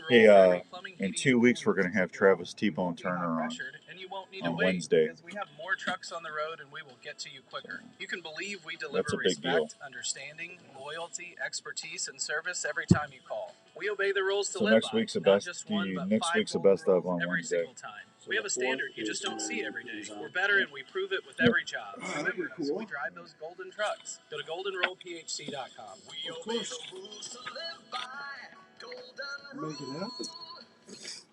Hey, in 2 weeks we're gonna have Travis T-Bone Turner on Wednesday. Because we have more trucks on the road and we will get to you quicker. You can believe we deliver That's a big deal. respect, understanding, loyalty, expertise, and service every time you call. We obey the rules to So live next by, week's the not best. just one, but Next 5 week's the golden best of rules on every Wednesday. single time. We have a standard you just don't see every day. We're better and we prove it with Yep. every job. Remember us, we drive those golden trucks. Go to goldenrollphc.com. We obey the rules to live by. Golden Make it happen.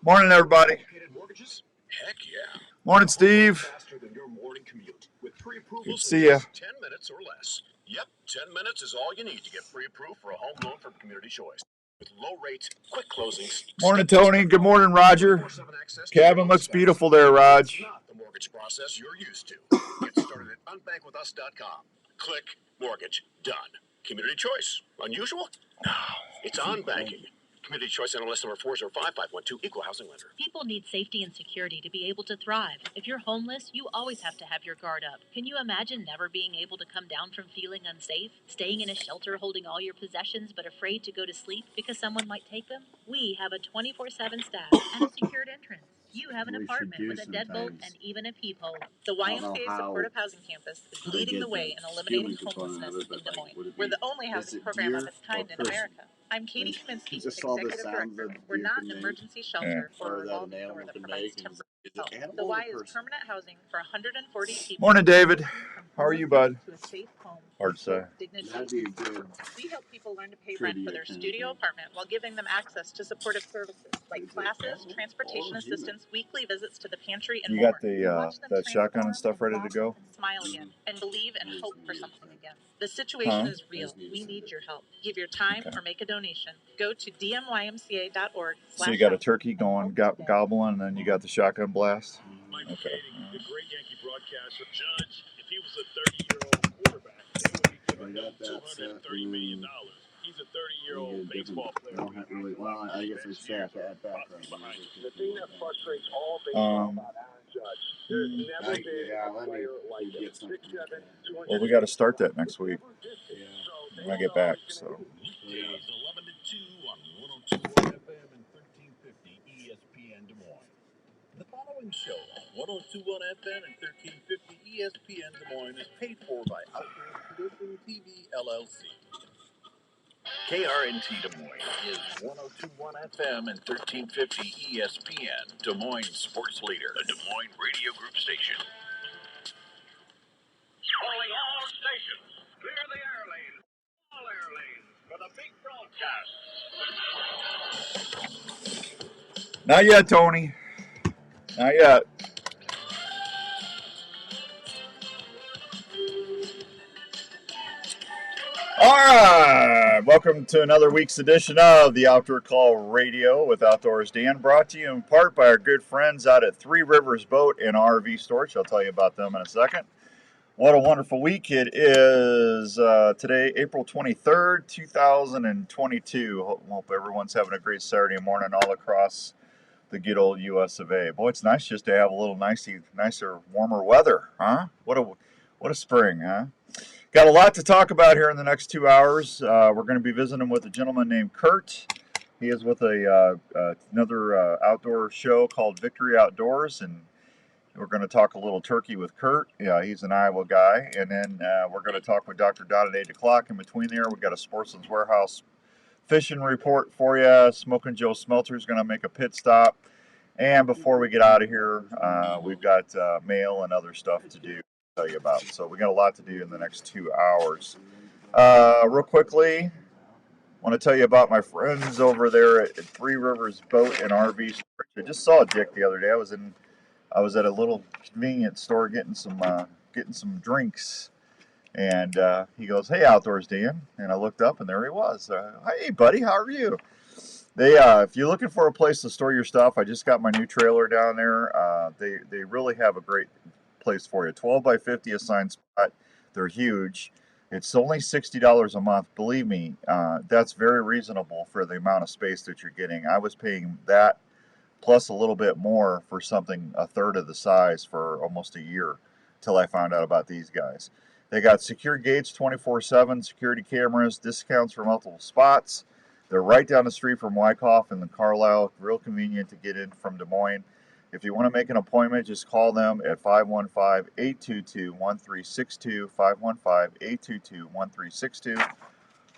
Morning, everybody. Mortgages? Heck yeah. Morning, Steve. Faster than your morning commute with pre-approvals Good to in see ya. just 10 minutes or less. Yep, 10 minutes is all you need to get pre-approved for a home loan from Community Choice. With low rates, quick closings. Morning, Tony. Good morning, Roger. 24/7 access to Cabin your looks staff. beautiful there, Raj. It's not the mortgage process you're used to. Get started at unbankwithus.com. Click mortgage done. Community Choice. Unusual? No, it's on banking. Community Choice NMLS number 405512, equal housing lender. People need safety and security to be able to thrive. If you're homeless, you always have to have your guard up. Can you imagine never being able to come down from feeling unsafe? Staying in a shelter holding all your possessions but afraid to go to sleep because someone might take them? We have a 24/7 staff and a secured entrance. You have an apartment with a deadbolt and even a peephole. The YMCA Supportive Housing Campus is leading the way in eliminating homelessness in Des Moines. We're the only housing program of its kind in America. I'm Katie Kaminsky, Executive Director. We're not an emergency shelter or a revolving door that provides temporary help. The Y is permanent housing for 140 people. Morning, David. How are you, bud? To a safe home. Hard to say. Dignity. That'd be a good We help people learn to pay rent for their studio apartment while giving them access to supportive services like classes, transportation assistance, weekly visits to the pantry, and You more. got the Watch them that shotgun transform and stuff ready to laugh go? and smile again, and believe and hope for something again. The situation Huh? is real. We need your help. Give your time or make a donation. Go to dmymca.org. So you got a turkey going gobbling, and then you got the shotgun blast. Mike Okay. Shading, the great Yankee broadcaster. Judge, if he was a 30-year-old quarterback, they would be giving him $230 million. He's a 30-year-old baseball player. I don't have really, well, I guess it's sad to add background. The thing that frustrates all baseball about Aaron Judge, there's never Thank you. been Yeah, a let me player like him. get something. 6'7", 200. Well, we got to start that next week Yeah. when I get back. So. Weekdays 11 to 2 on 102.1 FM and 1350 ESPN Des Moines. The following show on 102.1 FM and 1350 ESPN Des Moines is paid for by Outdoor Tradition TV LLC. KRNT Des Moines is 102.1 FM and 1350 ESPN, Des Moines sports leader, a Des Moines radio group station. Calling all stations, clear the air lanes, all air lanes, for the big broadcast. Not yet, Tony. Not yet. All right. Welcome to another week's edition of the Outdoor Call Radio with Outdoors Dan, brought to you in part by our good friends out at Three Rivers Boat and RV Storage. I'll tell you about them in a second. What a wonderful week it is today, April 23rd, 2022. Hope everyone's having a great Saturday morning all across the good old US of A. Boy, it's nice just to have a little nicer, warmer weather, huh? What a spring, huh? Got a lot to talk about here in the next 2 hours. We're going to be visiting with a gentleman named Kurt. He is with another outdoor show called Victory Outdoors, and we're going to talk a little turkey with Kurt. Yeah, he's an Iowa guy. And then we're going to talk with Dr. Dodd at 8 o'clock. In between there, we've got a Sportsman's Warehouse fishing report for you. Smoking Joe Smelter is going to make a pit stop. And before we get out of here, we've got mail and other stuff to do. Tell you about. So we got a lot to do in the next 2 hours. Real quickly, want to tell you about my friends over there at Three Rivers Boat and RV Storage. I just saw Dick the other day. I was at a little convenience store getting some drinks, and he goes, "Hey, Outdoors Dan," and I looked up and there he was. "Hey, buddy, how are you?" If you're looking for a place to store your stuff, I just got my new trailer down there. They really have a great place for you. 12 by 50 assigned spot. They're huge. It's only $60 a month. Believe me, that's very reasonable for the amount of space that you're getting. I was paying that plus a little bit more for something a third of the size for almost a year till I found out about these guys. They got secure gates 24/7, security cameras, discounts for multiple spots. They're right down the street from Wyckoff and the Carlisle. Real convenient to get in from Des Moines. If you want to make an appointment, just call them at 515-822-1362, 515-822-1362,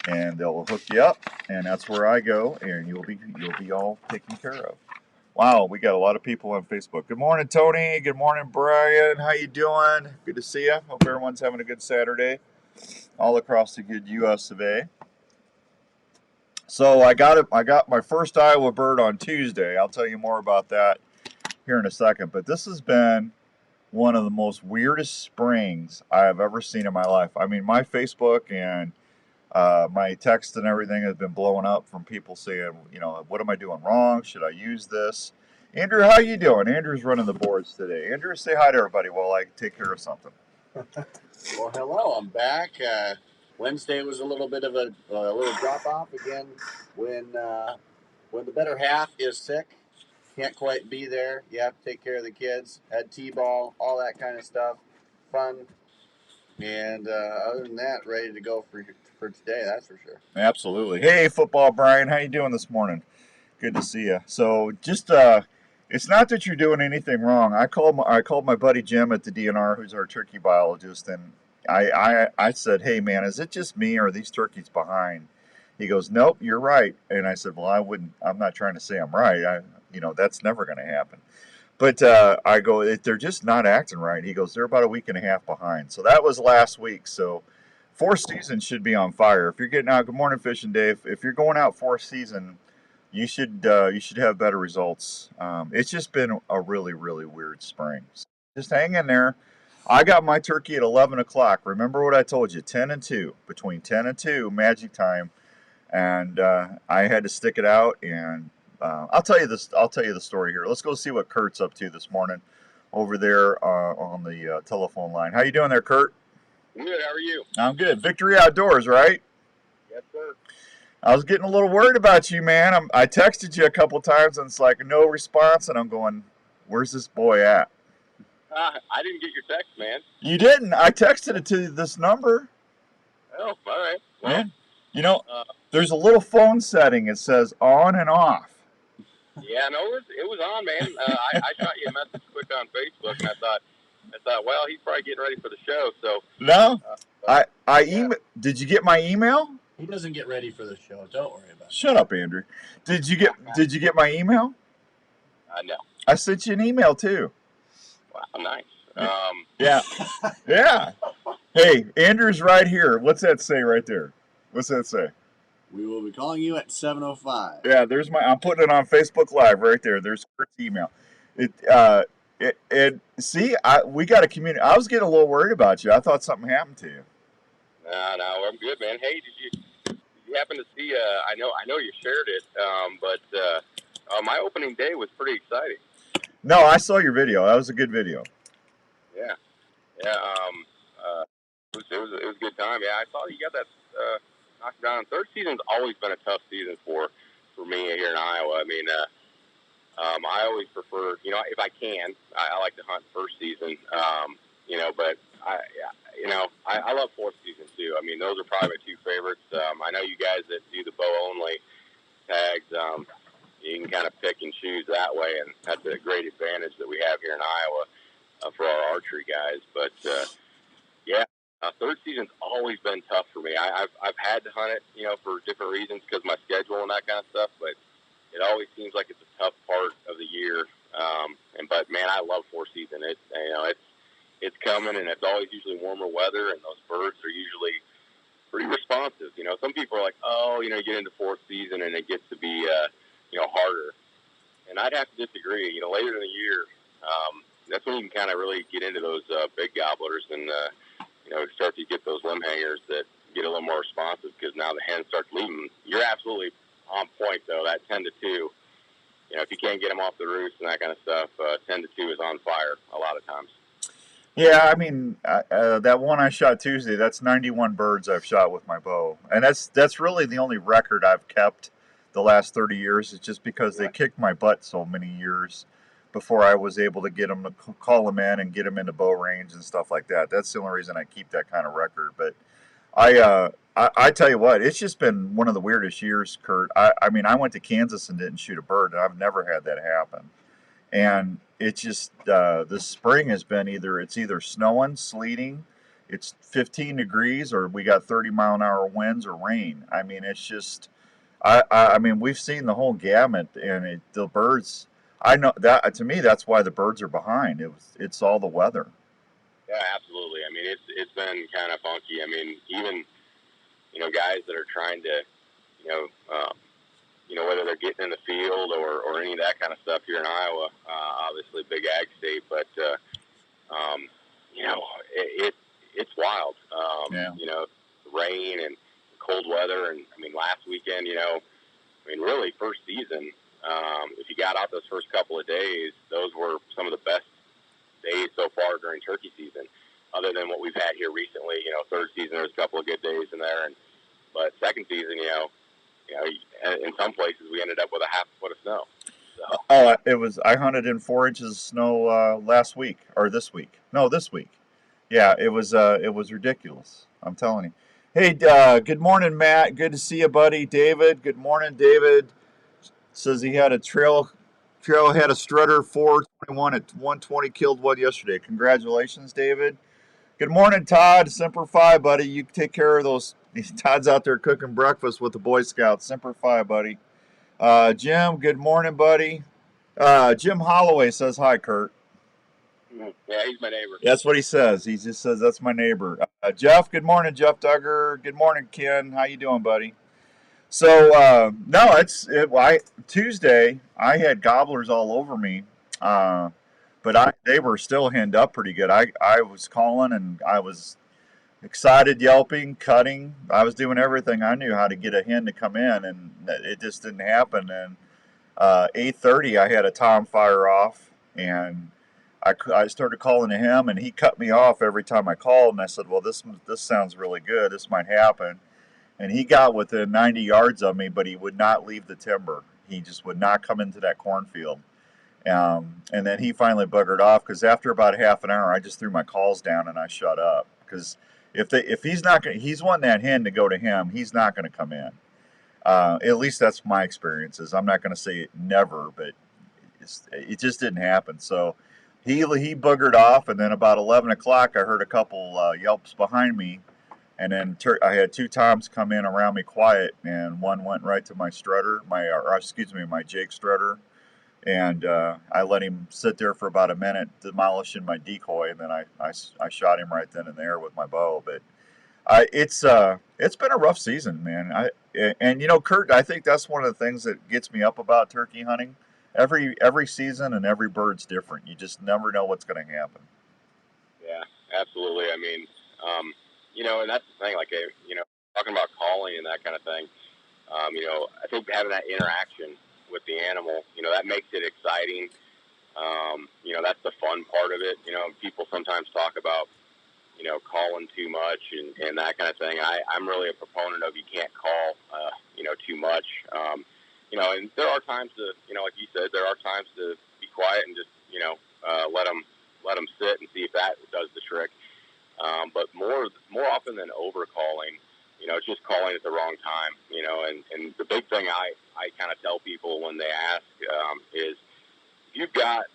and they'll hook you up. And that's where I go, and you'll be all taken care of. Wow, we got a lot of people on Facebook. Good morning, Tony. Good morning, Brian. How you doing? Good to see you. Hope everyone's having a good Saturday all across the good U.S. of A. So I got my first Iowa bird on Tuesday. I'll tell you more about that here in a second. But this has been one of the most weirdest springs I have ever seen in my life. I mean, my Facebook and my text and everything has been blowing up from people saying, what am I doing wrong? Should I use this? Andrew, how you doing? Andrew's running the boards today. Andrew, say hi to everybody while I take care of something. Well, hello, I'm back. Wednesday was a little bit of a little drop off again when the better half is sick, can't quite be there. You have to take care of the kids. Had t-ball, all that kind of stuff, fun, and other than that, ready to go for today. That's for sure. Absolutely. Hey, football Brian, how you doing this morning? Good to see you. So just it's not that you're doing anything wrong. I called my buddy Jim at the DNR, who's our turkey biologist, and I said, hey man, is it just me or are these turkeys behind? He goes, nope, you're right. And I said, well, I'm not trying to say I'm right. That's never going to happen. But I go, they're just not acting right. He goes, they're about a week and a half behind. So that was last week. So fourth season should be on fire. If you're getting out, good morning, Fishing Dave. If you're going out fourth season, you should have better results. It's just been a really, really weird spring. So just hang in there. I got my turkey at 11 o'clock. Remember what I told you, 10 and 2. Between 10 and 2, magic time. And I had to stick it out. And I'll tell you the story here. Let's go see what Kurt's up to this morning over there on the telephone line. How you doing there, Kurt? Good. How are you? I'm good. Victory Outdoors, right? Yes, sir. I was getting a little worried about you, man. I texted you a couple times, and it's like no response, and I'm going, where's this boy at? I didn't get your text, man. You didn't? I texted it to this number. Oh, all right. Well, yeah. There's a little phone setting. It says on and off. Yeah, no, it was on, man. I shot you a message quick on Facebook, and I thought, well, he's probably getting ready for the show. So no, Did you get my email? He doesn't get ready for the show. Don't worry about it. Shut up, Andrew. Did you get my email? No. I sent you an email too. Wow, nice. Yeah. Yeah. Hey, Andrew's right here. What's that say right there? What's that say? We will be calling you at 7:05. Yeah, I'm putting it on Facebook Live right there. There's Kurt's email. We got a community. I was getting a little worried about you. I thought something happened to you. No, I'm good, man. Hey, did you happen to see? I know you shared it, but my opening day was pretty exciting. No, I saw your video. That was a good video. Yeah. It was a good time. Yeah, I saw you got that knocked down. Third season's always been a tough season for me here in Iowa. I mean, I always prefer, if I can, I like to hunt first season. But I love fourth season too. I mean, those are probably my two favorites. I know you guys that do the bow only tags. You can kind of pick and choose that way, and that's a great advantage that we have here in Iowa for our archery guys. But third season's always been tough for me. I've had to hunt it, for different reasons because my schedule and that kind of stuff. But it always seems like it's a tough part of the year. But man, I love fourth season. It's coming, and it's always usually warmer weather, and those birds are usually pretty responsive. Some people are like, you get into fourth season and it gets to be harder. And I'd have to disagree. Later in the year, that's when you can kind of really get into those big gobblers and start to get those limb hangers that get a little more responsive because now the hens start leaving. You're absolutely on point, though. That 10 to 2, if you can't get them off the roost and that kind of stuff, 10 to 2 is on fire a lot of times. Yeah, I mean, that one I shot Tuesday, that's 91 birds I've shot with my bow. And that's really the only record I've kept the last 30 years. It's just because they kicked my butt so many years before I was able to get them to call them in and get them into bow range and stuff like that. That's the only reason I keep that kind of record. But I I tell you what, it's just been one of the weirdest years, Kurt. I mean, I went to Kansas and didn't shoot a bird, and I've never had that happen. And it's just the spring has been it's either snowing, sleeting, it's 15 degrees, or we got 30-mile-an-hour winds or rain. I mean, it's just I mean, we've seen the whole gamut, and the birds. I know that to me, that's why the birds are behind. It's all the weather. Yeah, absolutely. I mean, it's been kind of funky. I mean, even guys that are trying to, you know, um, whether they're getting in the field or any of that kind of stuff here in Iowa. Obviously, big ag state, but um, you know, it's wild. Yeah. Rain and cold weather, and I mean, last weekend, really first season. If you got out those first couple of days, those were some of the best days so far during turkey season, other than what we've had here recently. Third season, there's a couple of good days in there, but second season, in some places we ended up with a half foot of snow. So. Oh, I hunted in 4 inches of snow last week or this week. No, this week. Yeah, it was ridiculous. I'm telling you. Hey, good morning, Matt. Good to see you, buddy. David. Good morning, David. Says he had a trailhead a strutter 421 at 120, killed one yesterday. Congratulations, David. Good morning, Todd. Semper Fi, buddy. You take care of those. Todd's out there cooking breakfast with the Boy Scouts. Semper Fi, buddy. Jim, good morning, buddy. Jim Holloway says hi, Kurt. Yeah, he's my neighbor. That's what he says. He just says that's my neighbor. Jeff, good morning, Jeff Duggar. Good morning, Ken. How you doing, buddy? So no, Tuesday I had gobblers all over me, but they were still henned up pretty good. I was calling and I was excited, yelping, cutting. I was doing everything I knew how to get a hen to come in, and it just didn't happen. And 8:30, I had a tom fire off, and I started calling to him, and he cut me off every time I called. And I said, "Well, this sounds really good. This might happen." And he got within 90 yards of me, but he would not leave the timber. He just would not come into that cornfield. And then he finally buggered off because after about half an hour, I just threw my calls down and I shut up. Because if he's not gonna, he's wanting that hen to go to him, he's not going to come in. At least that's my experiences. I'm not going to say it never, but it just didn't happen. So he buggered off, and then about 11 o'clock, I heard a couple yelps behind me. And then I had two toms come in around me quiet, and one went right to my strutter, my Jake strutter. And I let him sit there for about a minute, demolishing my decoy, and then I shot him right then and there with my bow. But it's been a rough season, man. And Kurt, I think that's one of the things that gets me up about turkey hunting. Every season and every bird's different. You just never know what's going to happen. Yeah, absolutely. I mean, and that's the thing. Like, talking about calling and that kind of thing. I think having that interaction with the animal, that makes it exciting. That's the fun part of it. People sometimes talk about, calling too much and that kind of thing. I'm really a proponent of you can't call, too much. And there are times to, like you said, there are times to be quiet and just, let them sit and see if that does the trick. But more often than over calling, it's just calling at the wrong time, and the big thing I kind of tell people when they ask is if you've got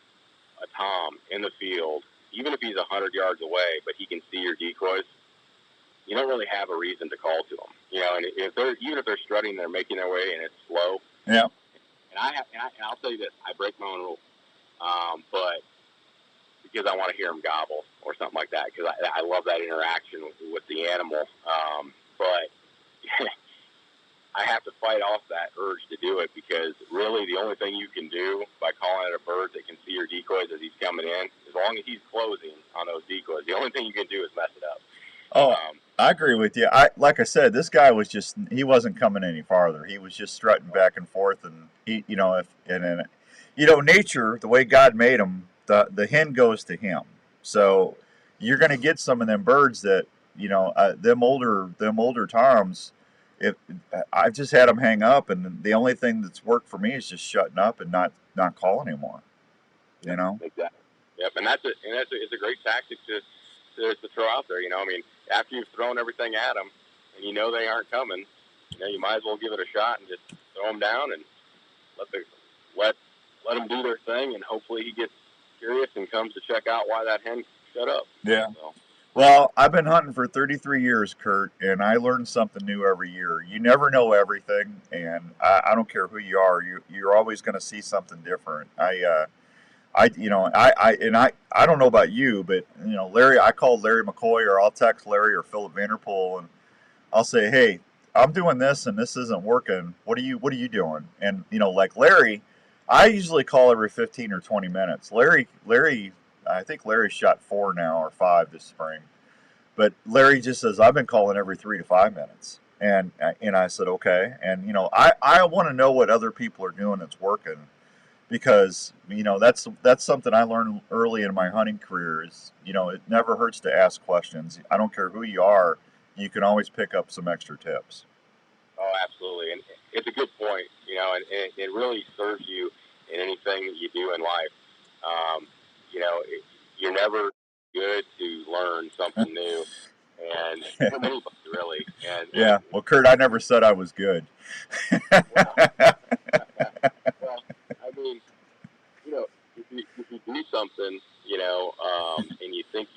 a tom in the field, even if he's 100 yards away, but he can see your decoys, you don't really have a reason to call to him, and even if they're strutting, they're making their way and it's slow. Yeah. And I'll tell you this, I break my own rule, but because I want to hear him gobble or something like that, because I love that interaction with the animal. But I have to fight off that urge to do it, because really the only thing you can do by calling at a bird that can see your decoys as he's coming in, as long as he's closing on those decoys, the only thing you can do is mess it up. Oh, I agree with you. Like I said, this guy he wasn't coming any farther. He was just strutting back and forth, and nature, the way God made him, the hen goes to him. So you're going to get some of them birds that, them older toms. If I've just had them hang up, and the only thing that's worked for me is just shutting up and not calling anymore. Exactly. Yep, and it's a great tactic to throw out there. I mean, after you've thrown everything at them, and you know they aren't coming, you might as well give it a shot and just throw them down and let them do their thing, and hopefully he gets curious and comes to check out why that hen shut up. Yeah. So. Well, I've been hunting for 33 years, Kurt, and I learn something new every year. You never know everything, and I don't care who you are. You're always going to see something different. I don't know about you, but Larry, I call Larry McCoy, or I'll text Larry or Philip Vanderpool, and I'll say, hey, I'm doing this and this isn't working. What are you doing? And like Larry, I usually call every 15 or 20 minutes. Larry, I think Larry shot 4 now or 5 this spring, but Larry just says I've been calling every 3 to 5 minutes. And I said okay, and I want to know what other people are doing that's working, because that's something I learned early in my hunting career is it never hurts to ask questions. I don't care who you are, you can always pick up some extra tips. Oh, absolutely, and it's a good point. And it really serves you in anything that you do in life. You're never good to learn something new, and from anybody really. Yeah, well, Kurt, I never said I was good. Well, I mean, if you do something, and you think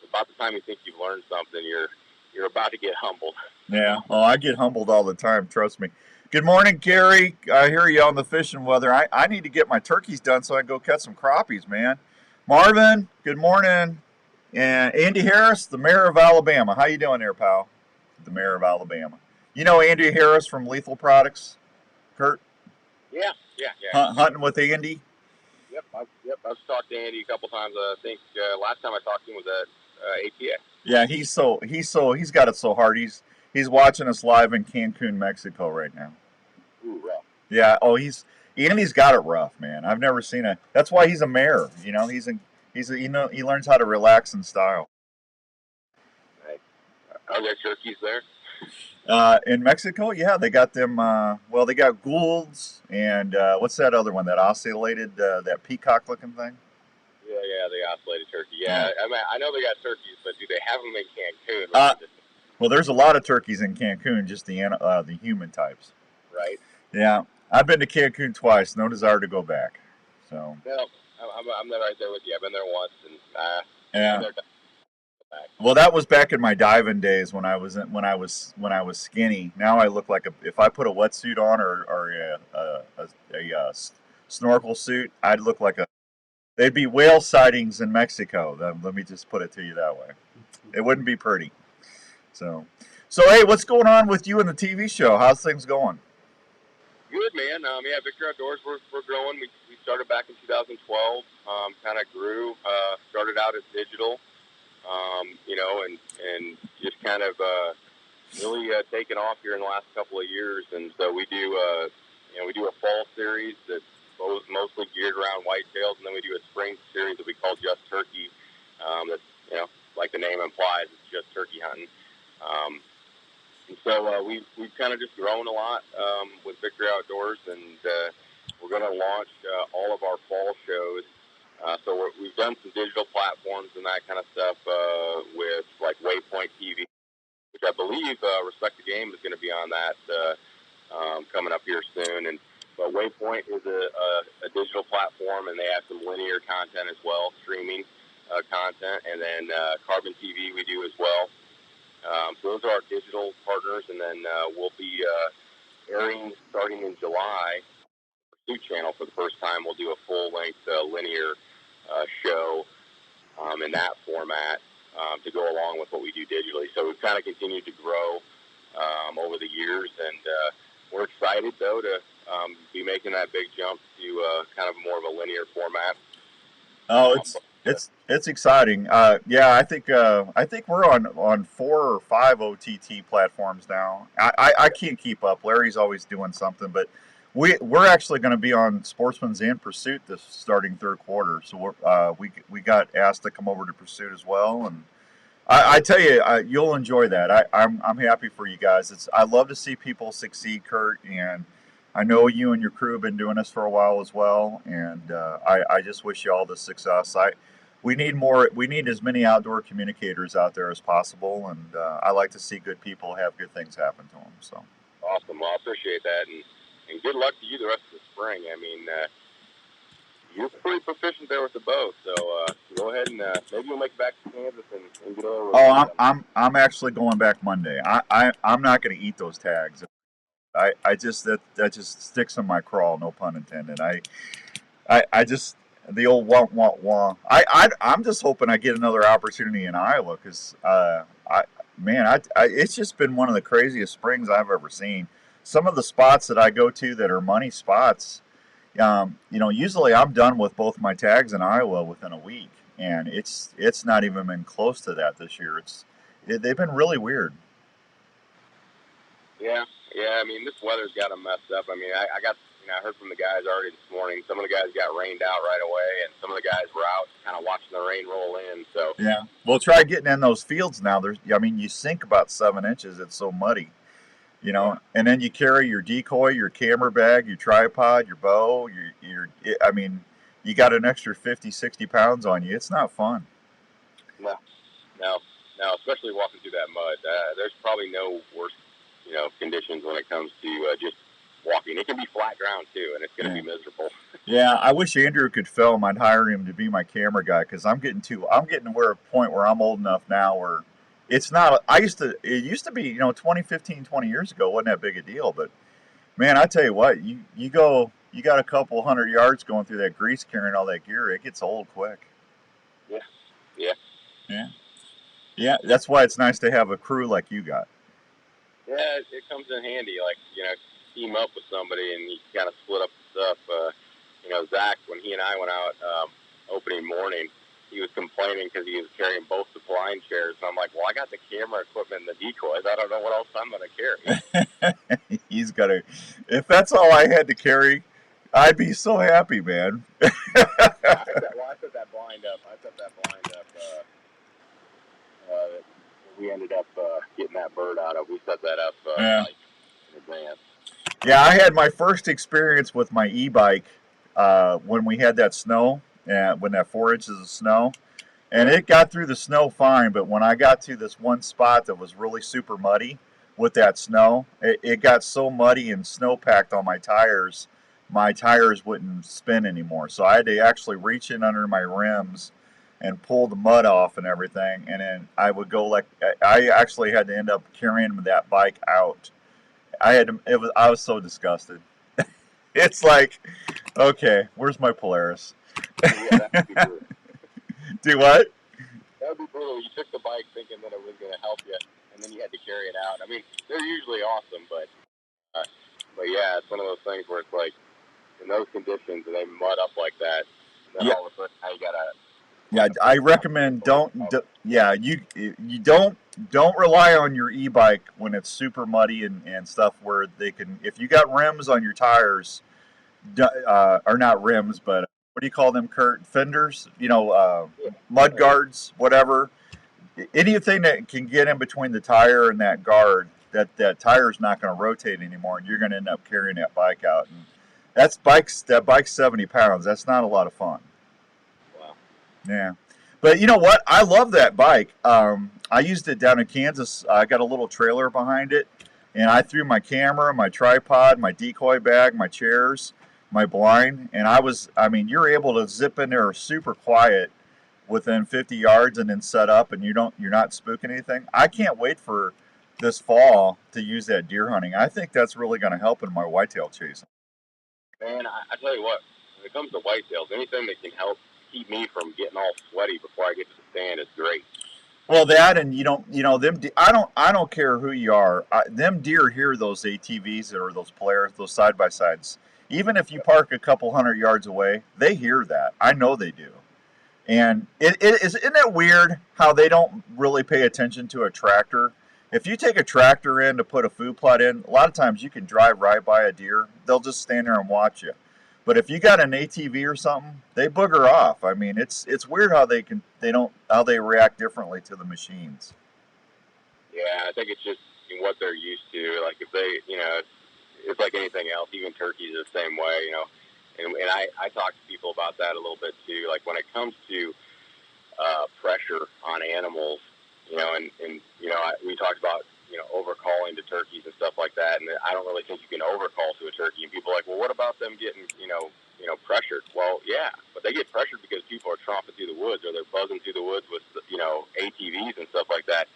about the time you think you've learned something, you're about to get humbled. Yeah, well, I get humbled all the time, trust me. Good morning, Gary. I hear you on the fishing weather. I need to get my turkeys done so I can go catch some crappies, man. Marvin, good morning. And Andy Harris, the mayor of Alabama. How you doing there, pal? The mayor of Alabama. You know Andy Harris from Lethal Products, Kurt? Yeah. Hunting with Andy? Yep. I've talked to Andy a couple times. I think last time I talked to him was at ATA. Yeah, he's got it so hard. He's watching us live in Cancun, Mexico right now. Ooh, rough. Yeah. Oh, Andy's got it rough, man. I've never seen it. That's why he's a mayor. He learns how to relax in style. Right. Are there turkeys there? In Mexico, yeah, they got them. They got Goulds and what's that other one? That oscillated, that peacock-looking thing. Yeah, the oscillated turkey. Yeah, I mean, I know they got turkeys, but do they have them in Cancun? Well, there's a lot of turkeys in Cancun, just the human types. Right. Yeah, I've been to Cancun twice. No desire to go back. So. No, I'm right there with you. I've been there once, and yeah. Well, that was back in my diving days when I was skinny. Now I look like if I put a wetsuit on or a snorkel suit, I'd look like they'd be whale sightings in Mexico. Let me just put it to you that way. It wouldn't be pretty. So hey, what's going on with you and the TV show? How's things going? Good, man. Victory Outdoors, we're growing. We started back in 2012. Kind of grew. Started out as digital. And just kind of really taken off here in the last couple of years. And so we do a fall series that's mostly geared around whitetails, and then we do a spring series that we call Just Turkey. That's like the name implies, it's just turkey hunting. And so we've kind of just grown a lot with Victory Outdoors, and we're going to launch all of our fall shows. So we've done some digital platforms and that kind of stuff with like Waypoint TV, which I believe Respect the Game is going to be on that coming up here soon. But Waypoint is a digital platform, and they have some linear content as well, streaming content, and then Carbon TV we do as well. So those are our digital partners, and then we'll be airing starting in July. Pursuit Channel for the first time. We'll do a full-length linear show in that format to go along with what we do digitally. So we've kind of continued to grow over the years, and we're excited though to be making that big jump to kind of more of a linear format. Oh, it's exciting. Yeah, I think we're on 4 or 5 OTT platforms now. I can't keep up. Larry's always doing something, but we're actually going to be on Sportsman's and Pursuit this starting third quarter. So we got asked to come over to Pursuit as well, and I tell you, you'll enjoy that. I'm happy for you guys. I love to see people succeed, Kurt, and I know you and your crew have been doing this for a while as well, and I just wish you all the success. we need more. We need as many outdoor communicators out there as possible, and I like to see good people have good things happen to them. So Awesome. Well, I appreciate that, and good luck to you the rest of the spring. I mean, you're pretty proficient there with the bow, so go ahead and maybe you'll make it back to Kansas and get over. oh, I'm actually going back Monday. I'm not going to eat those tags. I just that just sticks in my craw. No pun intended. I just the old wah. I'm just hoping I get another opportunity in Iowa because it's just been one of the craziest springs I've ever seen. Some of the spots that I go to that are money spots, usually I'm done with both my tags in Iowa within a week, and it's not even been close to that this year. They've been really weird. Yeah. I mean, this weather's got them messed up. I mean, I heard from the guys already this morning. Some of the guys got rained out right away, and some of the guys were out kind of watching the rain roll in. So yeah, well, try getting in those fields now. You sink about 7 inches. It's so muddy, and then you carry your decoy, your camera bag, your tripod, your bow. You got an extra 50, 60 pounds on you. It's not fun. No, especially walking through that mud. There's probably no worse, conditions when it comes to just walking. It can be flat ground too, and it's going to be miserable. Yeah, I wish Andrew could film. I'd hire him to be my camera guy because I'm getting to a point where I'm old enough now where it's not. It used to be 20, 15, 20 years ago wasn't that big a deal, but man, I tell you what, you got a couple 100 yards going through that grease carrying all that gear, it gets old quick. Yeah. That's why it's nice to have a crew like you got. Yeah, it comes in handy. Like, team up with somebody and you kind of split up the stuff. Zach, when he and I went out opening morning, he was complaining because he was carrying both the blind chairs. And I'm like, well, I got the camera equipment and the decoys. I don't know what else I'm going to carry. He's got to. If that's all I had to carry, I'd be so happy, man. I set that blind up. We ended up getting that bird out of. We set that up in advance. Yeah, I had my first experience with my e-bike when we had that snow, when that 4 inches of snow, and it got through the snow fine. But when I got to this one spot that was really super muddy with that snow, it got so muddy and snow packed on my tires wouldn't spin anymore. So I had to actually reach in under my rims and pull the mud off and everything. And then I would go I actually had to end up carrying that bike out. I was so disgusted. It's like, okay, where's my Polaris? Do what? That would be brutal. You took the bike thinking that it was going to help you, and then you had to carry it out. I mean, they're usually awesome, but yeah, it's one of those things where it's like, in those conditions, and they mud up like that, and then all of a sudden now you got to. Yeah, I recommend you don't rely on your e-bike when it's super muddy and stuff where they can, if you got rims on your tires, or not rims, but what do you call them, Kurt? Fenders, mud guards, whatever. Anything that can get in between the tire and that guard, that tire's not going to rotate anymore, and you're going to end up carrying that bike out. And that bike's 70 pounds. That's not a lot of fun. Yeah. But you know what? I love that bike. I used it down in Kansas. I got a little trailer behind it, and I threw my camera, my tripod, my decoy bag, my chairs, my blind, and you're able to zip in there super quiet within 50 yards and then set up, and you're not spooking anything. I can't wait for this fall to use that deer hunting. I think that's really going to help in my whitetail chasing. Man, I tell you what, when it comes to whitetails, anything that can help keep me from getting all sweaty before I get to the stand is great. Well, that, and them. I don't care who you are. Them deer hear those ATVs or those Polaris, those side by sides. Even if you park a couple 100 yards away, they hear that. I know they do. And isn't it weird how they don't really pay attention to a tractor? If you take a tractor in to put a food plot in, a lot of times you can drive right by a deer. They'll just stand there and watch you. But if you got an ATV or something, they booger off. I mean, it's weird how they react differently to the machines. Yeah, I think it's just what they're used to. Like if they, it's like anything else. Even turkeys are the same way, And I talk to people about that a little bit too. Like when it comes to pressure on animals, and we talked about, overcalling to turkeys and stuff like that. And I don't really think you can overcall to a turkey. And people are like, well, what about them getting, pressured? Well, yeah, but they get pressured because people are tromping through the woods, or they're buzzing through the woods with, ATVs and stuff like that.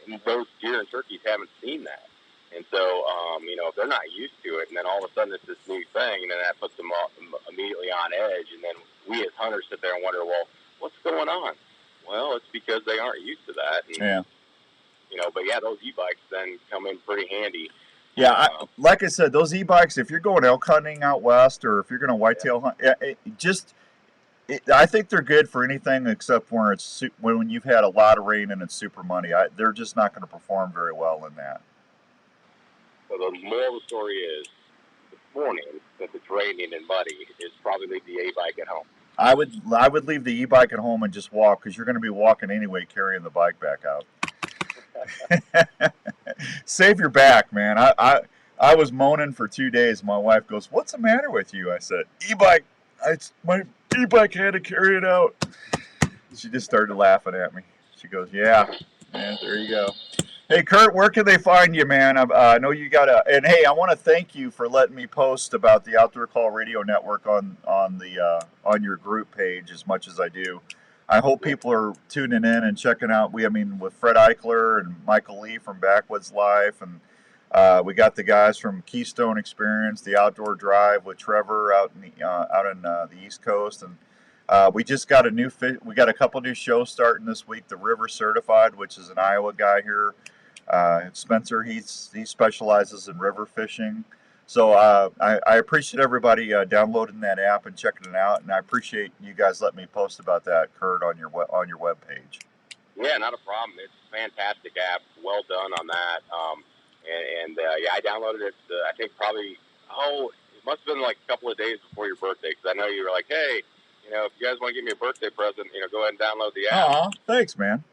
And those deer and turkeys haven't seen that. And so, if they're not used to it, and then all of a sudden it's this new thing, and then that puts them immediately on edge. And then we as hunters sit there and wonder, well, what's going on? Well, it's because they aren't used to that. And, Yeah. But yeah, those e-bikes then come in pretty handy. Yeah, like I said, those e-bikes, if you're going elk hunting out west, or if you're going to whitetail hunt, I think they're good for anything except when you've had a lot of rain and it's super muddy. They're just not going to perform very well in that. So the moral of the story is, this morning, since it's raining and muddy, is probably leave the e-bike at home. I would leave the e-bike at home and just walk, because you're going to be walking anyway, carrying the bike back out. Save your back, man. I was moaning for 2 days. My wife goes, "What's the matter with you?" I said, "E-bike. My e-bike had to carry it out." She just started laughing at me. She goes, "Yeah, there you go." Hey, Kurt, where can they find you, man? I know you and hey, I want to thank you for letting me post about the Outdoor Call Radio Network on your group page as much as I do. I hope people are tuning in and checking out. With Fred Eichler and Michael Lee from Backwoods Life, and we got the guys from Keystone Experience, the Outdoor Drive with Trevor out in the East Coast, and we just got we got a couple new shows starting this week. The River Certified, which is an Iowa guy here, Spencer. He specializes in river fishing. So I appreciate everybody downloading that app and checking it out, and I appreciate you guys letting me post about that, Kurt, on your webpage. Yeah, not a problem. It's a fantastic app. Well done on that. I downloaded it. I think probably it must have been like a couple of days before your birthday, because I know you were like, hey, if you guys want to give me a birthday present, go ahead and download the app. Aw, thanks, man.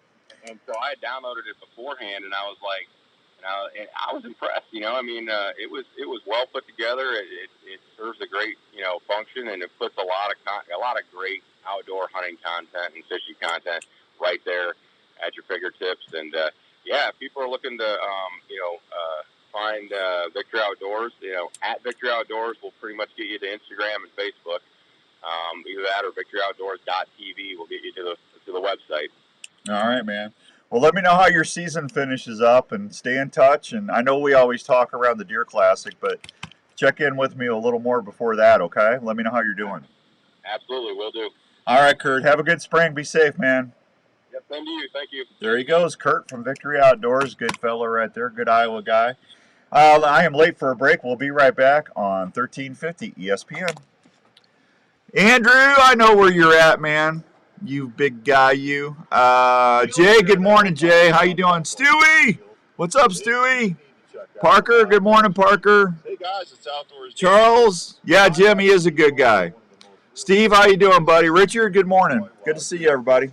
And so I had downloaded it beforehand, and I was like. I was impressed. It was well put together. It serves a great function, and it puts a lot of great outdoor hunting content and fishing content right there at your fingertips. And if people are looking to find Victory Outdoors, at Victory Outdoors will pretty much get you to Instagram and Facebook. Either that or victoryoutdoors.tv will get you to the website. All right, man. Well, let me know how your season finishes up, and stay in touch. And I know we always talk around the Deer Classic, but check in with me a little more before that, okay? Let me know how you're doing. Absolutely, will do. All right, Kurt. Have a good spring. Be safe, man. Yep, same to you. Thank you. There he goes, Kurt from Victory Outdoors. Good fella right there. Good Iowa guy. I am late for a break. We'll be right back on 1350 ESPN. Andrew, I know where you're at, man. You big guy, you. Jay, good morning, Jay. How you doing? Stewie! What's up, Stewie? Parker, good morning, Parker. Hey, guys, it's Outdoors. Charles? Yeah, Jim, he is a good guy. Steve, how you doing, buddy? Richard, good morning. Good to see you, everybody.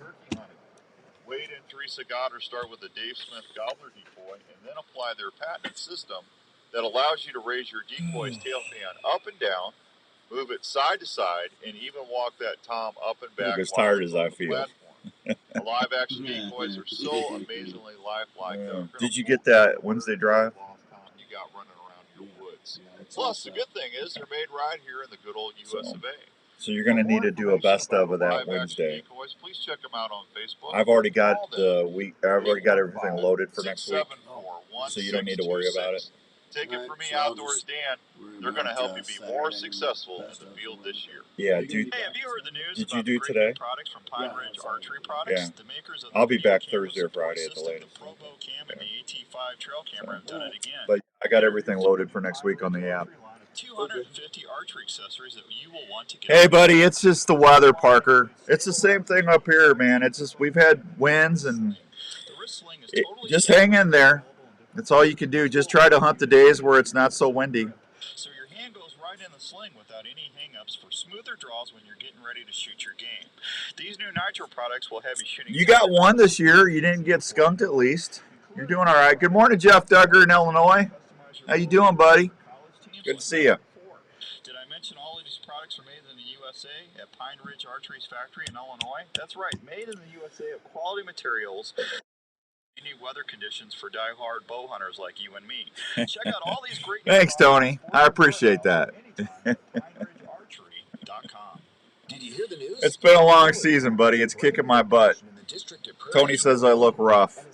Wade and Teresa Goddard start with the Dave Smith Gobbler decoy and then apply their patented system that allows you to raise your decoy's tail fan up and down, move it side to side, and even walk that tom up and back. As tired as I feel. The live-action decoys are so amazingly lifelike. Did you get that Wednesday drive? You got running around your woods. Plus, the good thing is they're made right here in the good old U.S. of A. So you're going to need to do a best of that Wednesday. Decoys, please check them out on Facebook. I've already got everything loaded for next week, so you don't need to worry about it. Take it from me, Outdoors Dan. They're going to help you be more successful in the field this year. Yeah, dude. Hey, have you heard the news Did you about do the today? Products from Pine Ridge Archery Products? Yeah. The makers of the I'll be back video Thursday or camera Friday at the system, latest. The Probo Cam and the AT5 trail camera have done it again. But I got everything loaded for next week on the app. 250 archery accessories that you will want to get. Hey, buddy, it's just the weather, Parker. It's the same thing up here, man. It's just we've had winds, and The wrist sling is totally just hang in there. That's all you can do. Just try to hunt the days where it's not so windy. so your hand goes right in the sling without any hang-ups for smoother draws when you're getting ready to shoot your game. These new Nitro products will have you shooting. You got one this year. You didn't get skunked at least. You're doing all right. Good morning, Jeff Duggar in Illinois. How you doing, buddy? Good to see you. Did I mention all of these products are made in the USA USA at Pine Ridge Archery's factory in Illinois. That's right, made in the USA of quality materials. Unique weather conditions for die-hard bow hunters like you and me. Check out all these great. Thanks, Tony. I appreciate that. Did you hear the news? It's been a long season, buddy. It's kicking my butt. Tony says I look rough.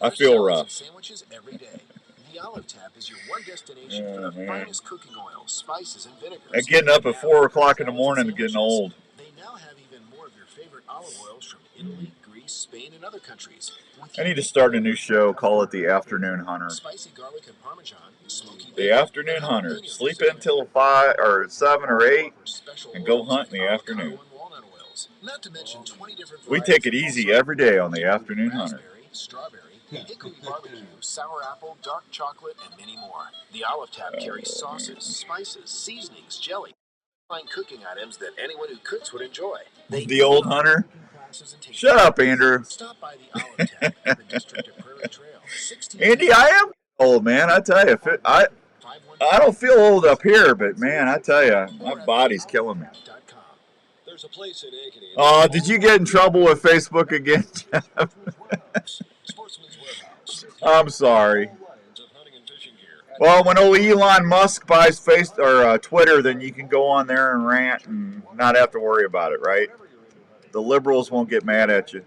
I feel rough. Sandwiches every day. The Olive Tap is your one destination for the finest cooking oils, spices, and vinegars. And getting up at 4 o'clock in the morning and getting old. They now have even more of your favorite olive oils from Italy, Greece, Spain, and other countries. I need to start a new show. Call it The Afternoon Hunter. Spicy garlic and Parmesan, smoky The Afternoon Hunter. Sleep until 5 or 7 or 8 and go hunt in the afternoon. Not to mention 20 different We take it easy every day on The Afternoon Hunter. Strawberry, hickory barbecue, sour apple, dark chocolate, and many more. The Olive Tap carries sauces, spices, seasonings, jelly, fine cooking items that anyone who cooks would enjoy. The old hunter? Shut up, Andrew. Stop by the Olive Tap in the district of Prairie Trail. Andy, I am old, man. I tell you, I don't feel old up here, but man, I tell you, my body's killing me. There's a place in Ankeny. Oh, did you get in trouble with Facebook again, Jeff? I'm sorry. Well, when old Elon Musk buys Twitter, then you can go on there and rant and not have to worry about it, right? The liberals won't get mad at you.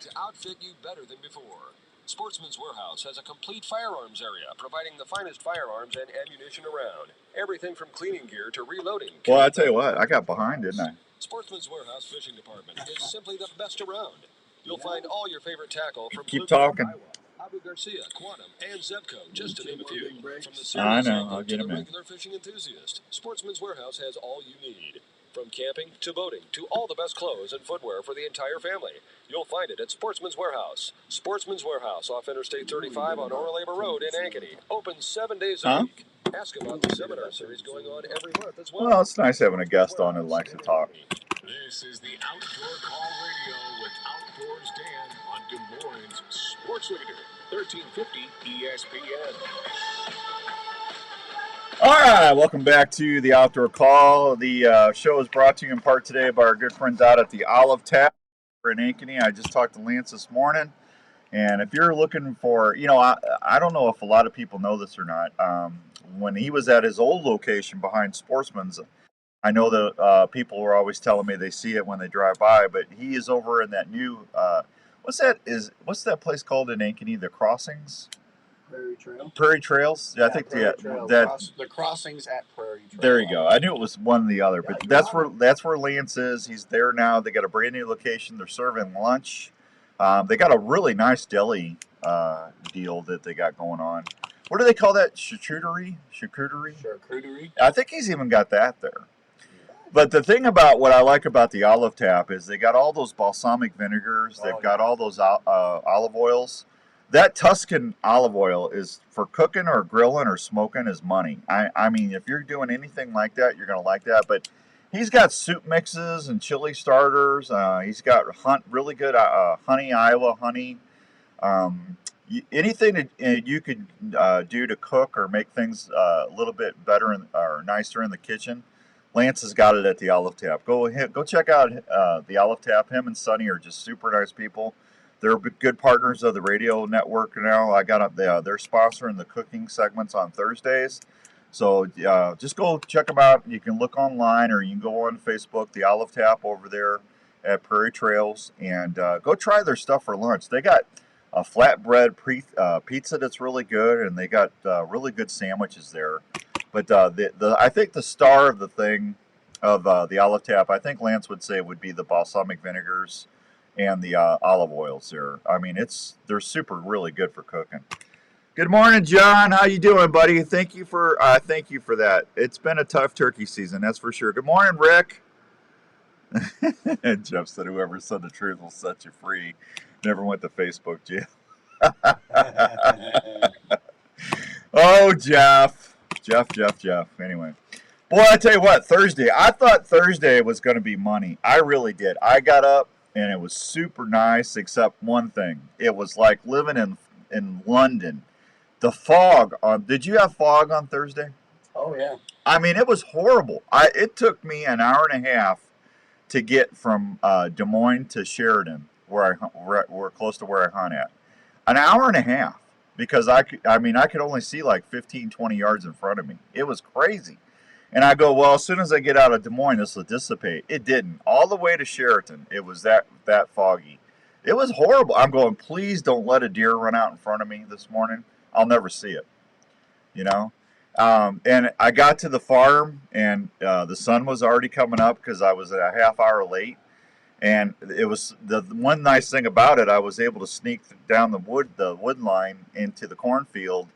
To outfit you better than before, Sportsman's Warehouse has a complete firearms area, providing the finest firearms and ammunition around. Everything from cleaning gear to reloading. Well, I tell you what, I got behind, didn't I? Sportsman's Warehouse Fishing Department is simply the best around. You'll find all your favorite tackle from Keep talking. Abu Garcia, Quantum, and Zebco, just to name a few. From the I know, serious I'll get to him the in. regular fishing enthusiast, Sportsman's Warehouse has all you need. From camping to boating to all the best clothes and footwear for the entire family. You'll find it at Sportsman's Warehouse. Sportsman's Warehouse off Interstate 35 on Oral Labor Road in Ankeny. Open 7 days a week. Ask about the seminar series going on every month as well. Well, it's nice having a guest on that likes to talk. This is the Outdoor Call Radio with Outdoors Dan on Des Moines Sports Leader, 1350 ESPN. All right, welcome back to the Outdoor Call. The show is brought to you in part today by our good friends out at the Olive Tap in Ankeny. I just talked to Lance this morning, and if you're looking for, I don't know if a lot of people know this or not. When he was at his old location behind Sportsman's, I know that people were always telling me they see it when they drive by, but he is over in that new, what's that place called in Ankeny? The Crossings? Prairie Trails? Yeah, I think the crossings at Prairie Trail. There you go. I knew it was one or the other, but that's where Lance is. He's there now. They got a brand new location. They're serving lunch. They got a really nice deli deal that they got going on. What do they call that? Charcuterie? I think he's even got that there. But the thing about what I like about the Olive Tap is they got all those balsamic vinegars. They've got all those olive oils. That Tuscan olive oil is for cooking or grilling or smoking is money. I mean, if you're doing anything like that, you're going to like that. But he's got soup mixes and chili starters. He's got really good honey, Iowa honey. Anything that you could do to cook or make things a little bit better or nicer in the kitchen, Lance has got it at the Olive Tap. Go check out the Olive Tap. Him and Sonny are just super nice people. They're good partners of the radio network now. I got they're sponsoring the cooking segments on Thursdays. So just go check them out. You can look online or you can go on Facebook, the Olive Tap over there at Prairie Trails, and go try their stuff for lunch. They got a flatbread pizza that's really good, and they got really good sandwiches there. But I think the star of the thing of the Olive Tap, I think Lance would say would be the balsamic vinegars and the olive oils there. I mean, they're super really good for cooking. Good morning, John. How you doing, buddy? Thank you for that. It's been a tough turkey season, that's for sure. Good morning, Rick. And Jeff said, "Whoever said the truth will set you free." Never went to Facebook, Jeff. Oh, Jeff. Anyway. Boy, I tell you what, Thursday. I thought Thursday was going to be money. I really did. I got up, and it was super nice, except one thing. It was like living in London. The fog on. Did you have fog on Thursday? Oh yeah. I mean, it was horrible. It took me an hour and a half to get from Des Moines to Sheridan, where we're close to where I hunt at. An hour and a half because I could only see like 15, 20 yards in front of me. It was crazy. And I go, well, as soon as I get out of Des Moines, this will dissipate. It didn't. All the way to Sheraton, it was that foggy. It was horrible. I'm going, please don't let a deer run out in front of me this morning. I'll never see it, you know? And I got to the farm, and the sun was already coming up because I was a half hour late. And it was the one nice thing about it. I was able to sneak down the wood line into the cornfield,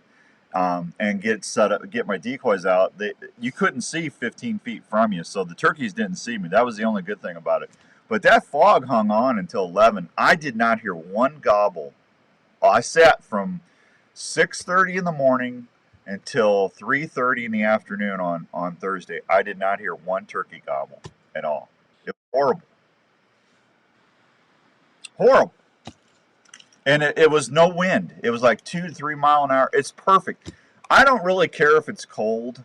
and get set up, get my decoys out. You couldn't see 15 feet from you, so the turkeys didn't see me. That was the only good thing about it. But that fog hung on until 11. I did not hear one gobble. I sat from 6:30 in the morning until 3:30 in the afternoon on Thursday. I did not hear one turkey gobble at all. It was horrible. Horrible. And it was no wind. It was like 2 to 3 mile an hour. It's perfect. I don't really care if it's cold.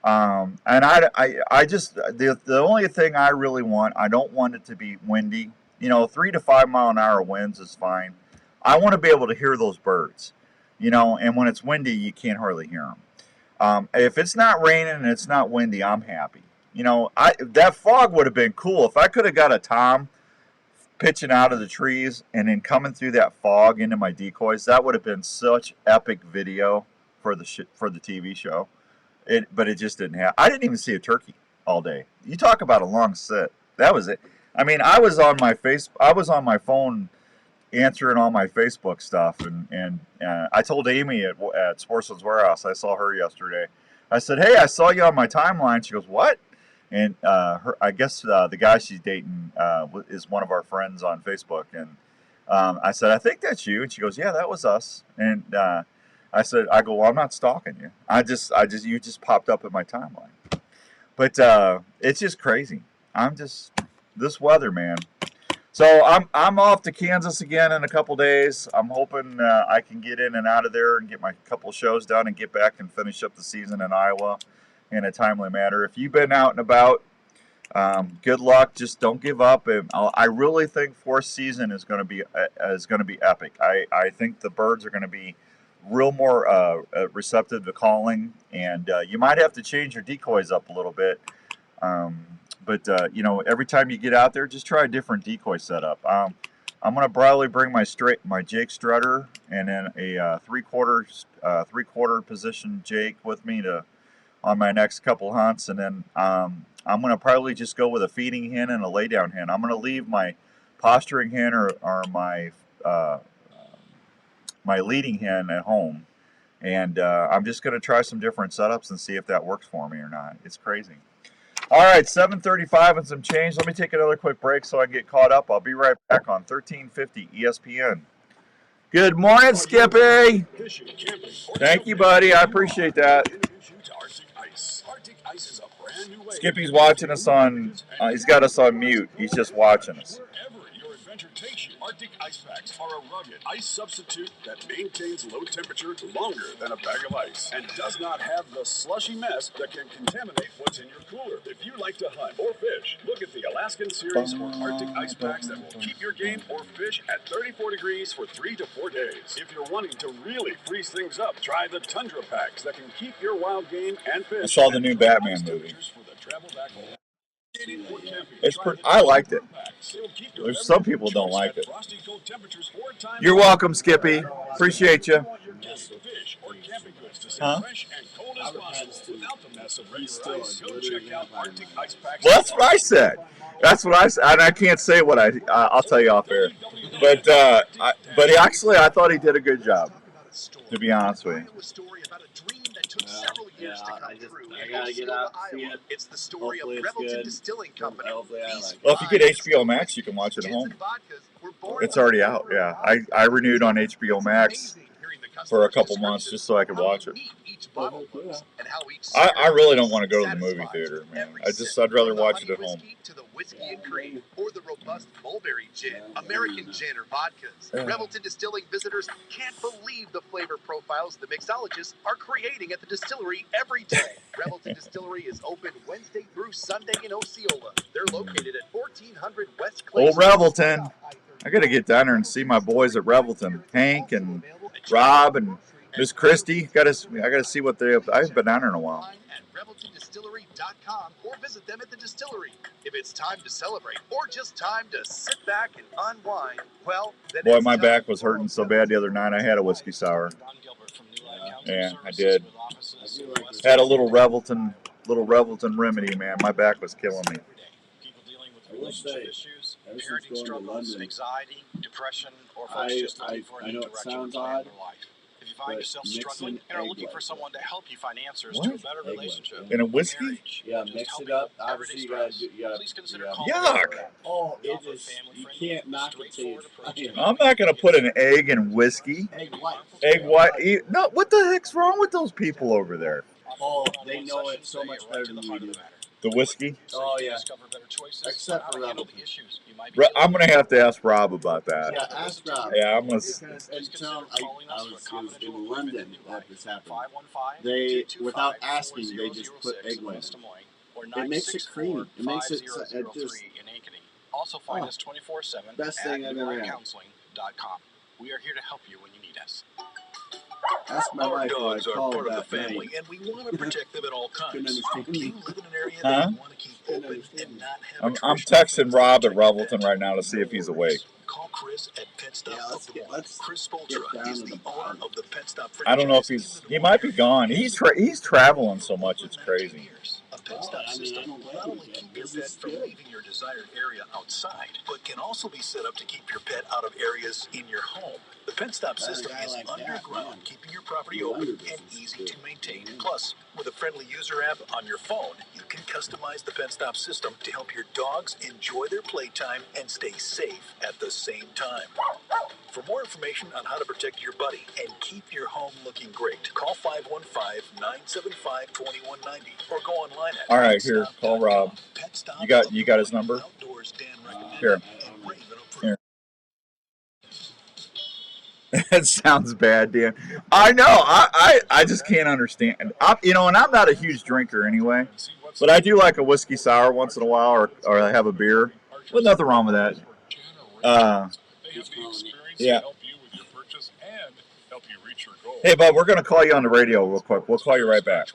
And I just, the only thing I really want, I don't want it to be windy. 3 to 5 mile an hour winds is fine. I want to be able to hear those birds, and when it's windy, you can't hardly hear them. If it's not raining and it's not windy, I'm happy. That fog would have been cool. If I could have got a tom pitching out of the trees and then coming through that fog into my decoys, that would have been such epic video for the TV show. But it just didn't happen. I didn't even see a turkey all day. You talk about a long sit. That was it. I mean, I was on my phone answering all my Facebook stuff, and I told Amy at Sportsman's Warehouse. I saw her yesterday. I said, "Hey, I saw you on my timeline." She goes, "What?" And I guess the guy she's dating is one of our friends on Facebook. And I said, "I think that's you." And she goes, "Yeah, that was us." And I go, "Well, I'm not stalking you. You just popped up in my timeline." But it's just crazy. This weather, man. So I'm off to Kansas again in a couple days. I'm hoping I can get in and out of there and get my couple shows done and get back and finish up the season in Iowa in a timely manner. If you've been out and about, good luck. Just don't give up. I really think fourth season is going to be epic. I think the birds are going to be real more receptive to calling, and you might have to change your decoys up a little bit. But every time you get out there, just try a different decoy setup. I'm going to probably bring my Jake Strutter and then a three-quarter position Jake with me on my next couple hunts, and then I'm going to probably just go with a feeding hen and a laydown hen. I'm going to leave my posturing hen or my leading hen at home, and I'm just going to try some different setups and see if that works for me or not. It's crazy. All right, 7:35 and some change. Let me take another quick break so I can get caught up. I'll be right back on 1350 ESPN. Good morning, Skippy. Thank you, buddy. I appreciate that. Skippy's watching us on, he's got us on mute. He's just watching us. Arctic ice packs are a rugged ice substitute that maintains low temperature longer than a bag of ice and does not have the slushy mess that can contaminate what's in your cooler. If you like to hunt or fish, look at the Alaskan series or Arctic ice packs that will keep your game or fish at 34 degrees for 3 to 4 days. If you're wanting to really freeze things up, try the Tundra packs that can keep your wild game and fish. I saw the new Batman movie. I liked it. There's some people don't like it. You're welcome, Skippy. Appreciate you. Huh? Well, that's what I said. And I can't say what I'll tell you off air. But actually, I thought he did a good job, to be honest with you. I gotta get out and see it. It's the story of Rebelton Distilling Company. Well, if you get HBO Max, you can watch it at home. It's already out, yeah. I renewed on HBO Max for a couple months just so I could watch it. I really don't want to go to the movie theater, man. I'd rather watch it at home. whiskey and cream, or the robust mulberry gin, American gin, or vodkas. Rebelton Distilling visitors can't believe the flavor profiles the mixologists are creating at the distillery every day. Rebelton Distillery is open Wednesday through Sunday in Osceola. They're located at 1400 West Clay. Old Rebelton. I got to get down there and see my boys at Rebelton. Hank and Rob and Miss Christie. I got to see what they have. I haven't been down there in a while. At RebeltonDistillery.com or visit them at the distillery. If it's time to celebrate or just time to sit back and unwind, well, then Boy, my back was hurting so bad the other night. I had a whiskey sour. Yeah, I did. Had a little Rebelton remedy, man. My back was killing me. People dealing with relationship issues, parenting struggles, anxiety, depression, or folks just looking for a new direction to plan their life. If you find yourself struggling and are looking for someone to help you find answers to a better relationship, in a whiskey? marriage, Yeah, just mix helping it up. with everyday Obviously, stress, you gotta please consider yeah. calling Yuck. Archery. Oh, We it offer is. You family-friendly, can't knock it till you straightforward try it. I'm not going to put an egg in whiskey. Egg white. Egg white? No, what the heck's wrong with those people over there? Oh, they know it so much better than we do. The whiskey? Oh, yeah. Except for Rebel. I'm going to have to ask Rob about that. Yeah, ask Rob. Yeah, I'm going to. And tell him I was in London that this happened. They, without asking, they just put egg white in. It makes it creamy. It makes it just. Also find us 24/7 Best thing I've ever had. counseling.com. We are here to help you when you need us. Ask my Our wife what I dogs are called part of the that family, night. and we want to protect them at all Couldn't times. understand Do me. you live in an area Huh? that you want to keep open and not have I'm a traditional texting fence Rob at to protect Rebelton that? right now to see if he's awake. Call Chris at Pet Stop Yeah, of the One. let's Chris get Spolstra down is to the the owner bottom. of the Pet Stop franchise. I don't know if he might be gone. He's traveling so much, it's crazy. A Pet Stop system will not only keep your pet from leaving your desired area outside, but can also be set up to keep your pet out of areas in your home. The Pet Stop system is underground, keeping your property open and easy to maintain. Plus, with a friendly user app on your phone, you can customize the Pet Stop system to help your dogs enjoy their playtime and stay safe at the same time. For more information on how to protect your buddy and keep your home looking great, call 515-975-2190 or go online at All right, here, call Rob. You got his number? Here. Here. That sounds bad, Dan. I know. I just can't understand. And I'm not a huge drinker anyway, but I do like a whiskey sour once in a while, or I have a beer. But nothing wrong with that. Yeah. Hey, bud, we're gonna call you on the radio real quick. We'll call you right back.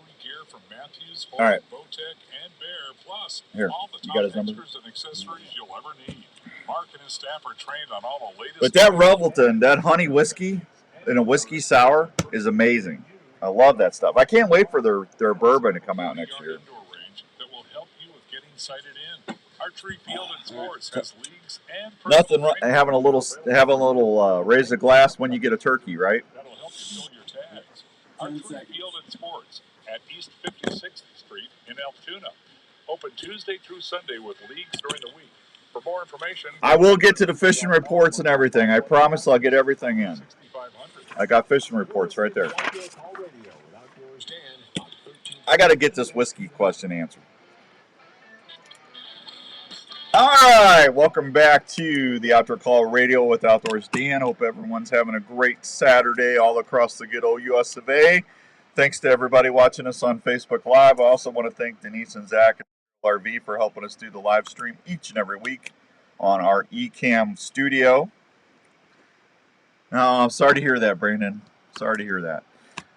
All right. Here, you got his number. But that Rebelton, that honey whiskey in a whiskey sour is amazing. I love that stuff. I can't wait for their bourbon to come out next year. Archery Field and Sports has leagues and Nothing wrong. Having a little raise the glass when you get a turkey, right? that'll help you fill your tags. Archery Field and Sports at East 56th Street in Altoona. Open Tuesday through Sunday with leagues during the week. For more information, I will get to the fishing reports and everything. I promise I'll get everything in. I got fishing reports right there. I got to get this whiskey question answered. All right, welcome back to the Outdoor Call Radio with Outdoors Dan. Hope everyone's having a great Saturday all across the good old US of A. Thanks to everybody watching us on Facebook Live. I also want to thank Denise and Zach at RV for helping us do the live stream each and every week on our eCam studio. Oh, sorry to hear that, Brandon. Sorry to hear that.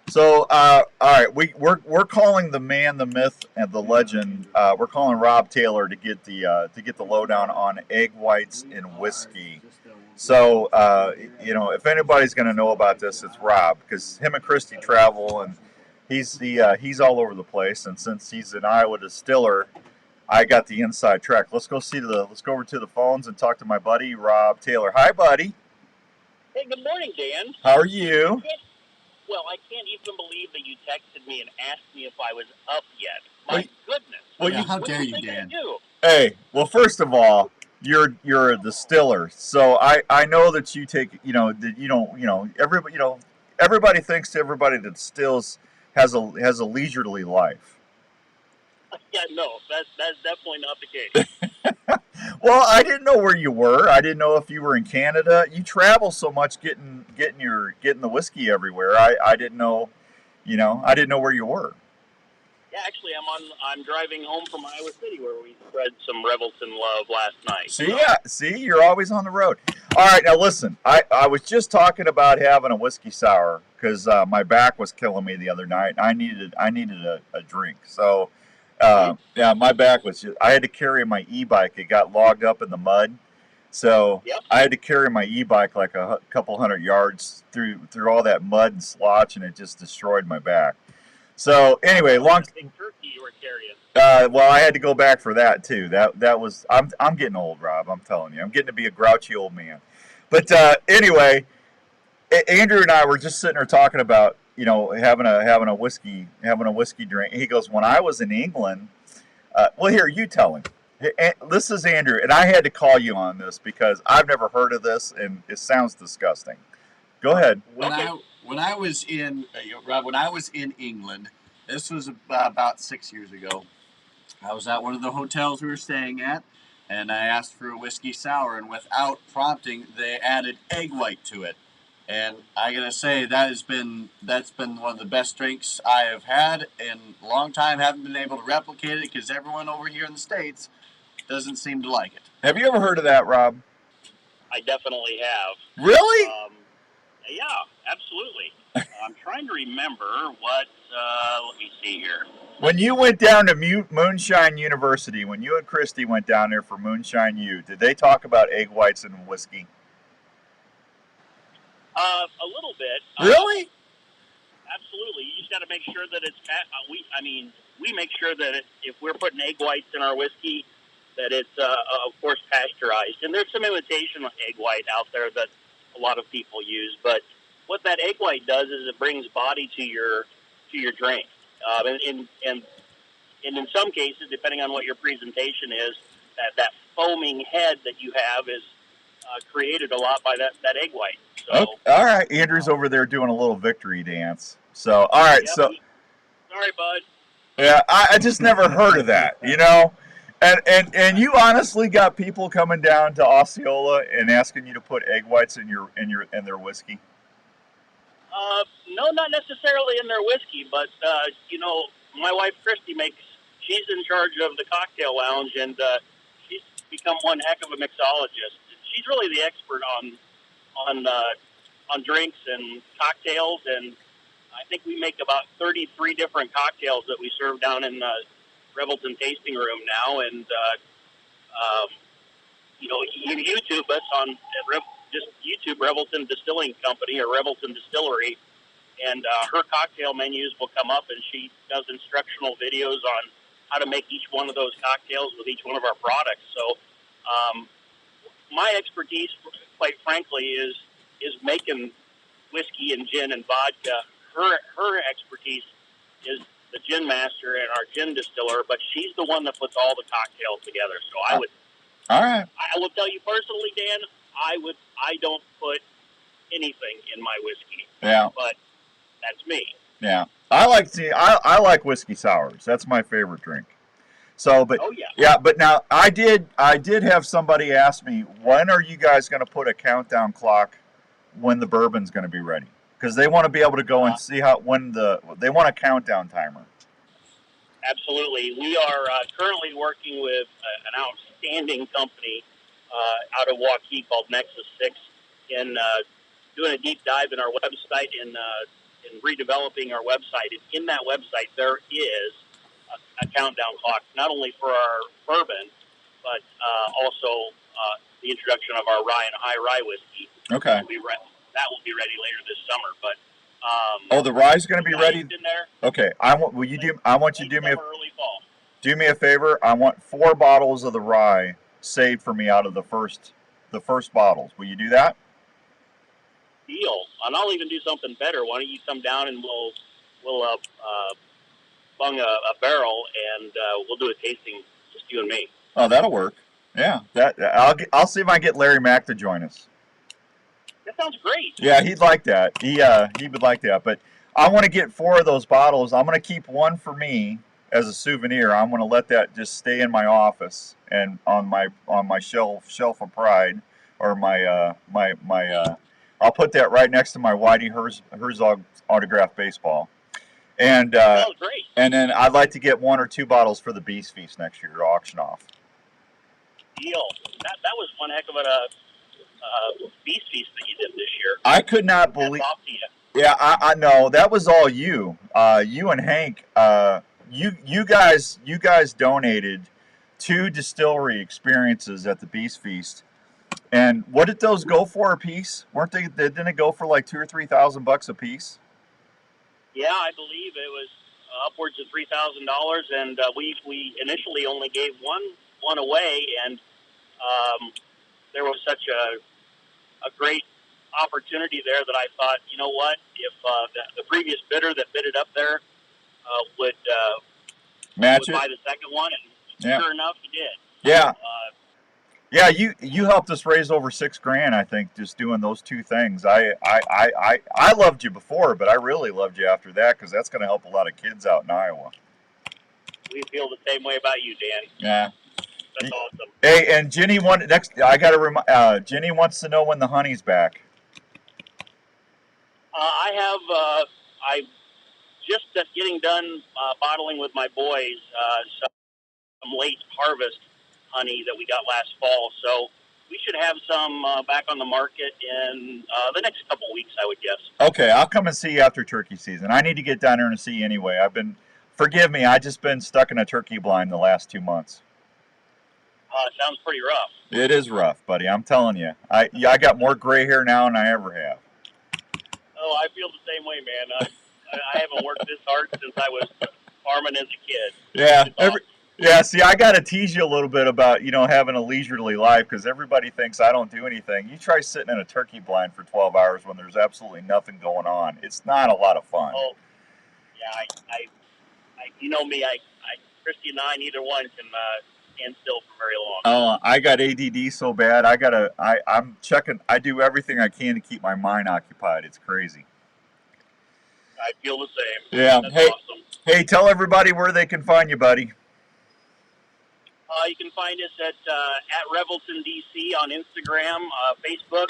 So, all right, we're calling the man, the myth, and the legend. We're calling Rob Taylor to get the lowdown on egg whites in whiskey. So, if anybody's going to know about this, it's Rob, because him and Christy travel, and he's all over the place. And since he's an Iowa distiller, I got the inside track. Let's go over to the phones and talk to my buddy Rob Taylor. Hi, buddy. Hey, good morning, Dan. How are you? Well, I can't even believe that you texted me and asked me if I was up yet. My goodness. Well, How dare you, Dan? Hey, well, first of all, you're a distiller, so I know that you take everybody thinks everybody that distills has a leisurely life. Yeah, no, that's definitely not the case. Well, I didn't know where you were. I didn't know if you were in Canada. You travel so much getting the whiskey everywhere. I didn't know, I didn't know where you were. Yeah, actually, I'm driving home from Iowa City where we spread some Rebelton love last night. See, you're always on the road. All right, now listen. I was just talking about having a whiskey sour because my back was killing me the other night. I needed a drink. So, yeah, my back was I had to carry my e-bike. It got logged up in the mud. So Yep. I had to carry my e-bike like a couple hundred yards through all that mud and slotch, and it just destroyed my back. So anyway, big turkey you were carrying. well, I had to go back for that too. That was I'm getting old, Rob. I'm telling you, I'm getting to be a grouchy old man. But anyway, Andrew and I were just sitting there talking about having a whiskey drink. He goes, when I was in England. Well, here you tell him. This is Andrew, and I had to call you on this because I've never heard of this, and it sounds disgusting. Go ahead. When I was in Rob, when I was in England, this was about 6 years ago. I was at one of the hotels we were staying at, and I asked for a whiskey sour, and without prompting, they added egg white to it. And I gotta say that's been one of the best drinks I have had in a long time. Haven't been able to replicate it because everyone over here in the States doesn't seem to like it. Have you ever heard of that, Rob? I definitely have. Really? Yeah, absolutely. I'm trying to remember what. Let me see here. When you went down to Moonshine University, when you and Christy went down there for Moonshine U, did they talk about egg whites and whiskey? A little bit. Really? Absolutely. You just got to make sure that it's. We make sure that if we're putting egg whites in our whiskey, that it's of course pasteurized. And there's some imitation egg white out there that a lot of people use. But what that egg white does is it brings body to your drink. And in some cases, depending on what your presentation is, that foaming head that you have is created a lot by that egg white. So, okay. All right, Andrew's over there doing a little victory dance. So, all right, yep, so. Sorry, bud. Yeah, I just never heard of that, And you honestly got people coming down to Osceola and asking you to put egg whites in their whiskey? No, not necessarily in their whiskey, but my wife Christy she's in charge of the cocktail lounge, and she's become one heck of a mixologist. She's really the expert on drinks and cocktails, and I think we make about 33 different cocktails that we serve down in the Rebelton tasting room now, and you YouTube us on just YouTube Rebelton Distilling Company or Rebelton Distillery, and her cocktail menus will come up, and she does instructional videos on how to make each one of those cocktails with each one of our products. So my expertise, quite frankly, is making whiskey and gin and vodka. Her expertise is the gin master and our gin distiller, but she's the one that puts all the cocktails together. So all right. I will tell you personally, Dan, I don't put anything in my whiskey. Yeah. But that's me. Yeah. I like whiskey sours. That's my favorite drink. So, but oh, yeah. Yeah, but now I did have somebody ask me, when are you guys going to put a countdown clock when the bourbon's going to be ready? Because they want to be able to go and see they want a countdown timer. Absolutely. We are currently working with an outstanding company out of Waukee called Nexus 6 in doing a deep dive in our website and redeveloping our website. And in that website, there is a countdown clock, not only for our bourbon, but also the introduction of our rye and high rye whiskey. Okay. That will be ready later this summer. But the rye's going to be ready. In there. Okay. I want you to do me early fall. Do me a favor. I want 4 bottles of the rye saved for me out of the first bottles. Will you do that? Deal. And I'll even do something better. Why don't you come down and we'll bung a barrel and we'll do a tasting, just you and me. Oh, that'll work. Yeah. I'll see if I can get Larry Mack to join us. That sounds great. Yeah, he'd like that. He would like that. But I want to get 4 of those bottles. I'm going to keep one for me, as a souvenir. I'm going to let that just stay in my office and on my shelf of pride, or I'll put that right next to my Whitey Herzog autographed baseball. And great. And then I'd like to get 1 or 2 bottles for the Beast Feast next year to auction off. Deal. That was one heck of a Beast Feast that you did this year. I could not believe. Off to you. Yeah, I know that was all you. You and Hank. You guys donated 2 distillery experiences at the Beast Feast. And what did those go for a piece? Weren't they? Didn't it go for like $2,000 or $3,000 a piece? Yeah, I believe it was upwards of $3,000, and we initially only gave one away, and there was such a great opportunity there that I thought, you know what, if the previous bidder that bid it up there would match it, buy the second one, and sure enough, he did. Yeah. Yeah, you helped us raise over $6,000, I think, just doing those 2 things. I loved you before, but I really loved you after that, because that's going to help a lot of kids out in Iowa. We feel the same way about you, Dan. Yeah. That's awesome. Hey, and Jenny Jenny wants to know when the honey's back. I'm just getting done bottling with my boys some late harvest honey that we got last fall, so we should have some back on the market in the next couple weeks, I would guess. Okay, I'll come and see you after turkey season. I need to get down there and see you anyway. Forgive me, I just been stuck in a turkey blind the last 2 months. It sounds pretty rough. It is rough, buddy. I'm telling you. I got more gray hair now than I ever have. Oh, I feel the same way, man. I haven't worked this hard since I was farming as a kid. Yeah. Yeah, see, I got to tease you a little bit about, having a leisurely life, because everybody thinks I don't do anything. You try sitting in a turkey blind for 12 hours when there's absolutely nothing going on. It's not a lot of fun. Oh, yeah, I you know me, Christy and I, neither one can stand still for very long. Oh, I got ADD so bad. I'm checking. I do everything I can to keep my mind occupied. It's crazy. I feel the same. Yeah. That's awesome. Hey, tell everybody where they can find you, buddy. You can find us at Rebelton DC on Instagram, Facebook,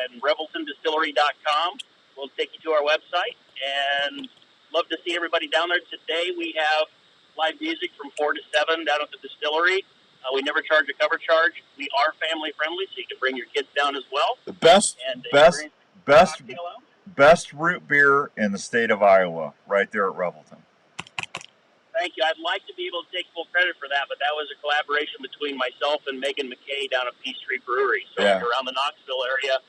and RebeltonDistillery.com. We'll take you to our website, and love to see everybody down there. Today we have live music from 4 to 7 down at the distillery. We never charge a cover charge. We are family friendly, so you can bring your kids down as well. The best root beer in the state of Iowa, right there at Rebelton. Thank you. I'd like to be able to take full credit for that, but that was a collaboration between myself and Megan McKay down at Peachtree Brewery. So if you're around the Knoxville area,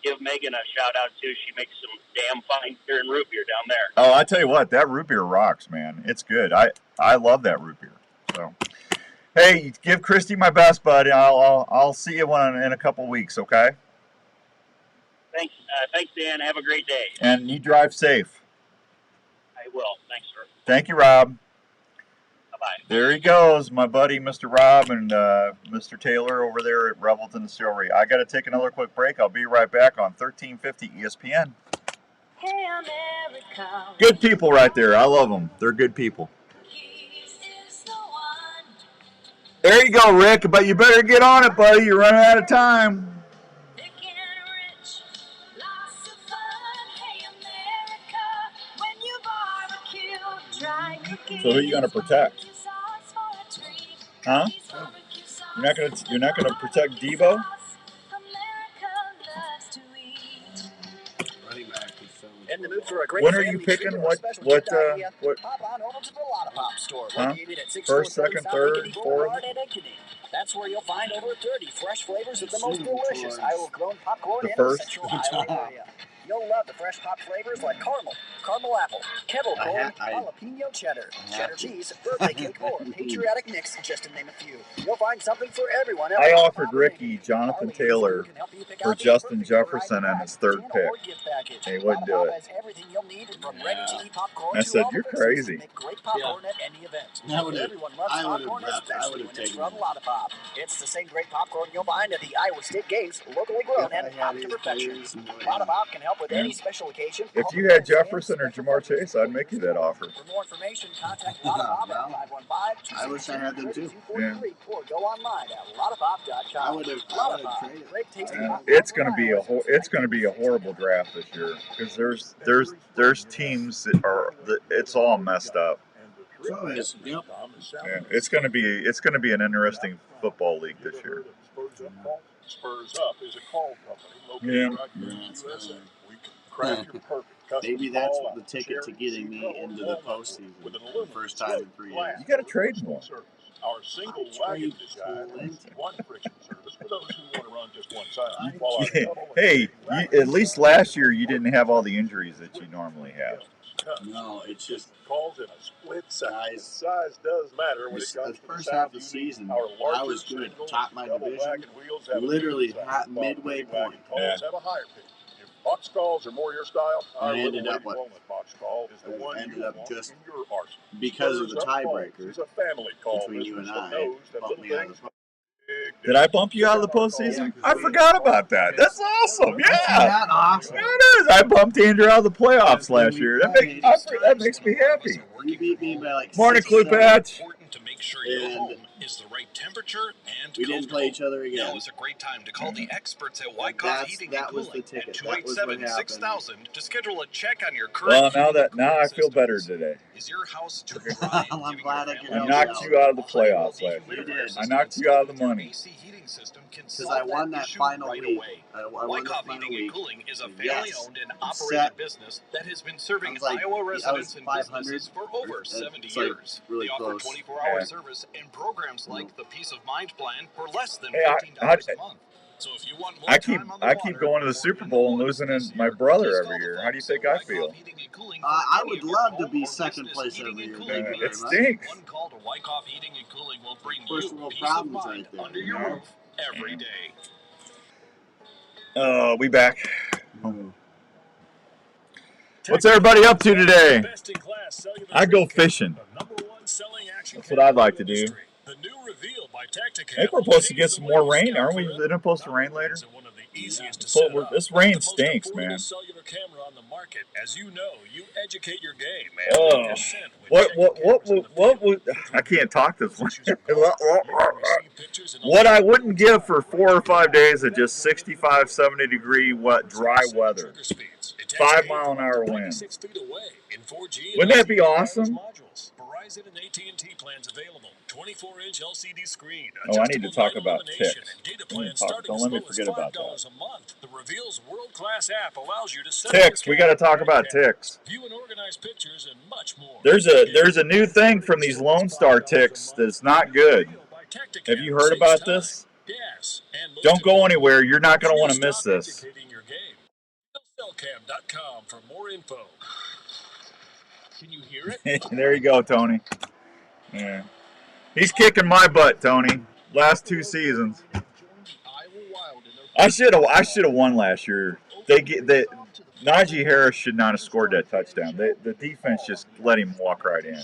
give Megan a shout out too. She makes some damn fine beer and root beer down there. Oh, I tell you what, that root beer rocks, man. It's good. I love that root beer. So, hey, give Christy my best, buddy. I'll see you in a couple weeks, okay? Thanks, Dan. Have a great day. And you drive safe. I will. Thanks, sir. Thank you, Rob. Bye. There he goes, my buddy, Mr. Rob, and Mr. Taylor over there at Rebelton Distillery. I got to take another quick break. I'll be right back on 1350 ESPN. Hey, America. Good people right there. I love them. They're good people. There you go, Rick. But you better get on it, buddy. You're running out of time. So who are you going to protect? Huh? You're not gonna protect Devo? In the mood for a great when are you picking? What? Pop on over to the Lollipop store, located at 643 First, second, third, fourth? That's where you'll find over 30 fresh flavors of the most delicious Iowa-grown popcorn in the central Iowa area. You'll love the fresh pop flavors like caramel apple, kettle corn, jalapeno cheddar, cheddar cheese, birthday cake, or patriotic mix, just to name a few. You'll find something for everyone. I offered Ricky Jonathan Taylor for Justin Jefferson on his third pick. He wouldn't do it. I said, "You're crazy." I would have taken Lollipop. It's the same great popcorn you'll find at the Iowa State Games, locally grown and popped to perfection. Lollipop can help help with any special occasion. If you had Jefferson or Jamar Chase, I'd make you that offer. For more information, contact Lotta Pop at 515. I wish I had them too. Yeah. Or go online at lottapop.com. I would have traded. It's going to be a horrible draft this year because there's teams that are it's all messed up. So is, yep. Yeah, it's going to be an interesting football league this year. Spurs Up is a call company located Yeah. right here in the USA. We can craft your perfect custom Maybe that's call the out ticket to getting me into the postseason with an for the aluminum first time in 3 years. You got to trade more. Our single wagon design, one friction service for those who want to run just one side. Hey, at least last year you didn't have all the injuries that you normally have. No, it's just calls in a split second. Size does matter when it comes the first half of the season. I was good, top my division, literally midway point. Yeah. Have a higher pitch. If box calls are more your style, I ended up box call is the one ended you up want just in your arsenal. because of the tiebreaker It's a family call between you and I, bumped me out of the Did I bump you out of the postseason? I forgot about that. That's awesome. Yeah. That's awesome. There it is. I bumped Andrew out of the playoffs last year. That makes me happy. You beat me by like Morning, 6-7. Patch. To make sure your home is the right temperature and we didn't play each other again. Now is a great time to call the experts at Wyckoff Heating and was the Cooling ticket. at 287-6000 to schedule a check on your Well, current now I feel better today. Is your house too dry? I'm glad I could I help knocked you out of the playoffs last year. You did. I knocked you out of the money. Because I won that final week. I won the Wyckoff final Heating and week. Cooling is a Yes. family-owned and operated business that has been serving Iowa residents and 500. businesses for over 70 It's like years. really They offer close. 24-hour service and programs like the Peace of Mind Plan for less than Hey, $15 a month. So if you want more I keep time on the I keep going to the Super Bowl and losing in my brother every year. How do you think I feel? I would love to be second place every year. Thank you very It much. stinks. One call to Wyckoff Heating and Cooling will bring First you world peace of problems mind right there. under your roof every day. Oh, we back. What's everybody up to today? I go fishing. That's what I'd like to do. I think we're supposed to get some more rain, aren't we? Is it supposed to rain later? This rain stinks, man. As you know, you educate your game, man. Oh, what would I can't talk this way. What I wouldn't give for 4 or 5 days of just 65, 70 degree dry weather. 5 mile an hour wind. Wouldn't that be awesome? Verizon and AT&T plans available. 24-inch LCD screen. Oh, I need to talk about ticks. Don't let me forget about that. $5 a month. The Reveal's world-class app allows you to set Ticks. We got to talk about ticks. view and organize pictures and much more. There's a new thing from these Lone Star ticks that's not good. Have you heard about this? Don't go anywhere. You're not going to want to miss this. Cellcam.com for more info. Can you hear it? There you go, Tony. Yeah. He's kicking my butt, Tony. Last 2 seasons. I should have won last year. Najee Harris should not have scored that touchdown. The defense just let him walk right in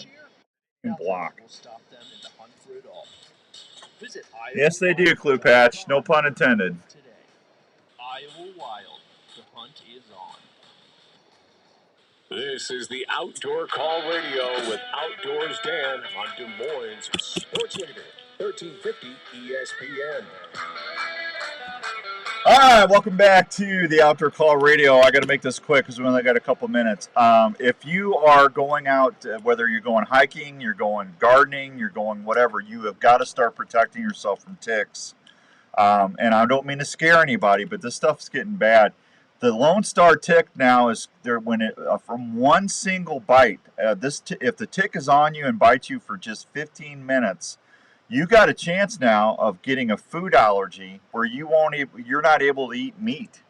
and block. Yes, they do, Clue Patch. No pun intended. Iowa Wild. The hunt is on. This is the Outdoor Call Radio with Outdoors Dan on Des Moines Sports Leader, 1350 ESPN. All right, welcome back to the Outdoor Call Radio. I got to make this quick because we only got a couple minutes. If you are going out, whether you're going hiking, you're going gardening, you're going whatever, you have got to start protecting yourself from ticks. And I don't mean to scare anybody, but this stuff's getting bad. The Lone Star tick now is there from one single bite. If the tick is on you and bites you for just 15 minutes, you got a chance now of getting a food allergy where you're not able to eat meat.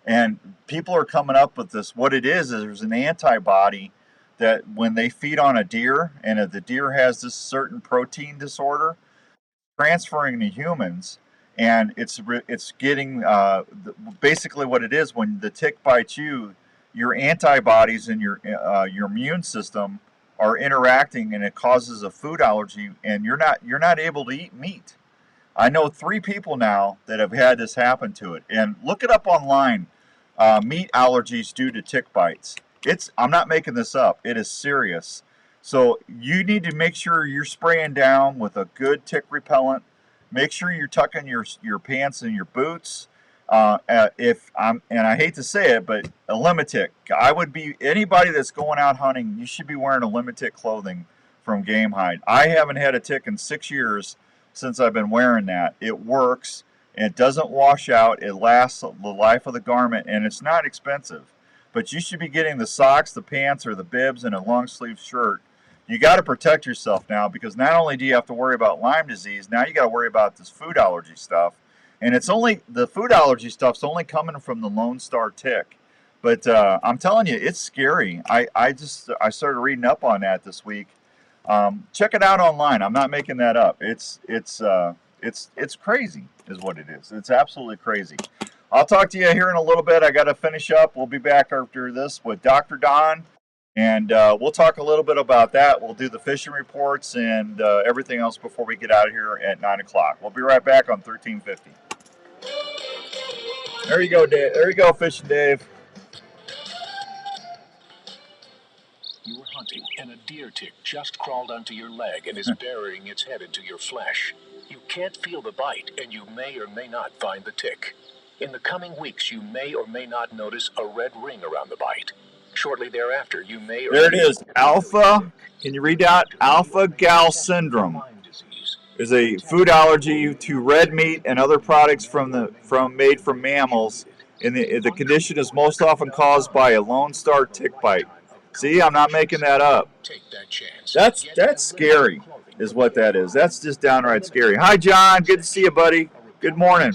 And people are coming up with this. What it is there's an antibody that when they feed on a deer, and if the deer has this certain protein disorder, transferring to humans. And it's getting basically what it is when the tick bites you, your antibodies and your immune system are interacting, and it causes a food allergy, and you're not able to eat meat. I know 3 people now that have had this happen to it, and look it up online. meat allergies due to tick bites. I'm not making this up. It is serious. So you need to make sure you're spraying down with a good tick repellent. Make sure you're tucking your pants and your boots. And I hate to say it, but a Limitic. Anybody that's going out hunting, you should be wearing a Limitic clothing from Game Hide. I haven't had a tick in 6 years since I've been wearing that. It works. It doesn't wash out. It lasts the life of the garment, and it's not expensive. But you should be getting the socks, the pants, or the bibs, and a long sleeve shirt. You got to protect yourself now, because not only do you have to worry about Lyme disease, now you got to worry about this food allergy stuff. And the food allergy stuff's only coming from the Lone Star tick. But I'm telling you, it's scary. I started reading up on that this week. Check it out online. I'm not making that up. It's crazy, is what it is. It's absolutely crazy. I'll talk to you here in a little bit. I got to finish up. We'll be back after this with Dr. Don, and we'll talk a little bit about that. We'll do the fishing reports and everything else before we get out of here at 9 o'clock. We'll be right back on 1350. There you go, Dave. There you go, Fishing Dave. You were hunting, and a deer tick just crawled onto your leg and is burying its head into your flesh. You can't feel the bite, and you may or may not find the tick. In the coming weeks, you may or may not notice a red ring around the bite. Shortly thereafter, you may or There it may is. Alpha. Can you read that? Alpha-gal syndrome is a food allergy to red meat and other products made from mammals. And the condition is most often caused by a Lone Star tick bite. See, I'm not making that up. That's scary, is what that is. That's just downright scary. Hi, John. Good to see you, buddy. Good morning.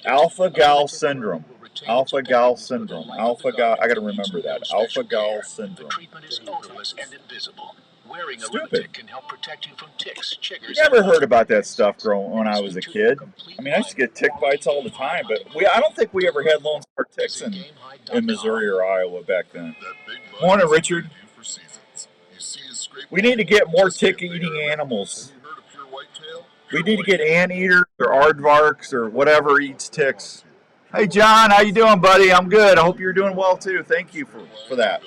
Alpha-gal syndrome. Alpha-gal syndrome. Alpha-gal. I got to remember that. Alpha-gal syndrome. Stupid. Can help protect you from ticks, chiggers. You never heard about that stuff when I was a kid. I mean, I used to get tick bites all the time, but I don't think we ever had Lone Star ticks in Missouri or Iowa back then. Morning, Richard. We need to get more tick-eating animals. We need to get anteaters or aardvarks or whatever eats ticks. Hey, John, how you doing, buddy? I'm good. I hope you're doing well, too. Thank you for that.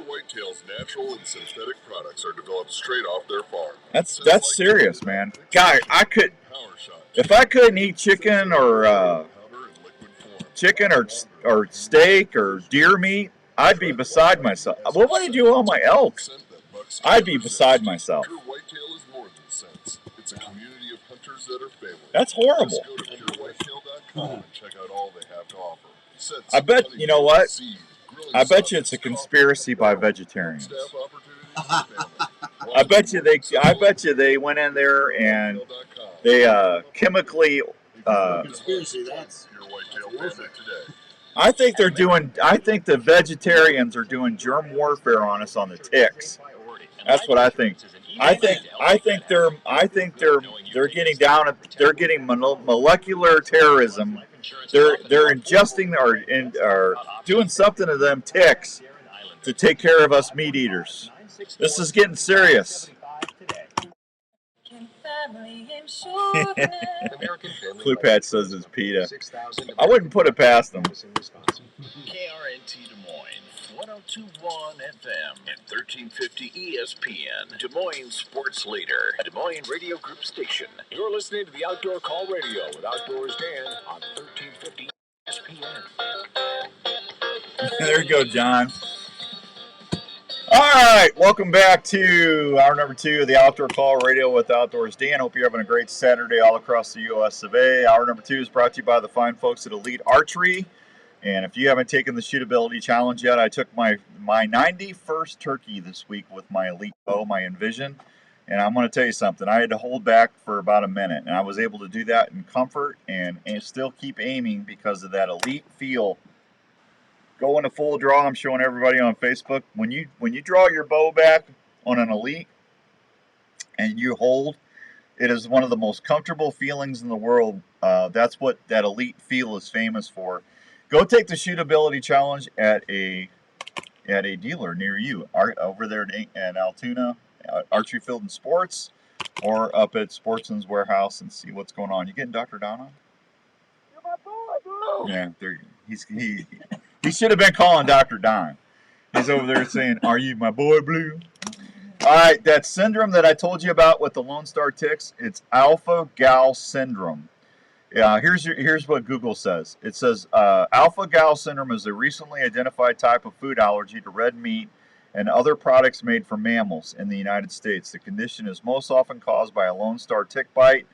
Whitetail's natural and synthetic products are developed straight off their farm. That's serious, man. Guy, if I couldn't eat chicken or steak or deer meat, I'd be beside myself. What would I do with all my elk? I'd be beside myself. Whitetail is more than scents. It's a community of hunters that are family. That's horrible. Just go to purewhitetail.com and check out all they have to offer. I bet, you know what? I bet you it's a conspiracy by vegetarians. I bet you they went in there and they chemically. Conspiracy. That's I think the vegetarians are doing germ warfare on us on the ticks. That's what I think. I think they're getting down at molecular terrorism. They're ingesting or doing something to them ticks to take care of us meat eaters. This is getting serious. Blue Patch says it's PETA. I wouldn't put it past them. KRNT Des Moines, 102.1 FM and 1350 ESPN, Des Moines sports leader, a Des Moines radio group station. You're listening to the Outdoor Call Radio with Outdoors Dan on 1350 ESPN. There you go, John. All right, welcome back to hour number 2 of the Outdoor Call Radio with Outdoors Dan. Hope you're having a great Saturday all across the U.S. of A. Hour number 2 is brought to you by the fine folks at Elite Archery. And if you haven't taken the shootability challenge yet, I took my 91st turkey this week with my Elite bow, my Envision. And I'm going to tell you something. I had to hold back for about a minute, and I was able to do that in comfort and still keep aiming because of that Elite feel. Going to full draw, I'm showing everybody on Facebook. When you draw your bow back on an Elite and you hold, it is one of the most comfortable feelings in the world. That's what that Elite feel is famous for. Go take the shootability challenge at a dealer near you. Over there in Altoona, Archery Field and Sports. or up at Sportsman's Warehouse and see what's going on. You getting Dr. Don on? You're my boy, bro. Yeah, he should have been calling Dr. Don. He's over there saying, "Are you my boy, Blue?" All right, that syndrome that I told you about with the Lone Star ticks, it's alpha-gal syndrome. Yeah, here's what Google says. It says alpha-gal syndrome is a recently identified type of food allergy to red meat and other products made from mammals in the United States. The condition is most often caused by a Lone Star tick bite.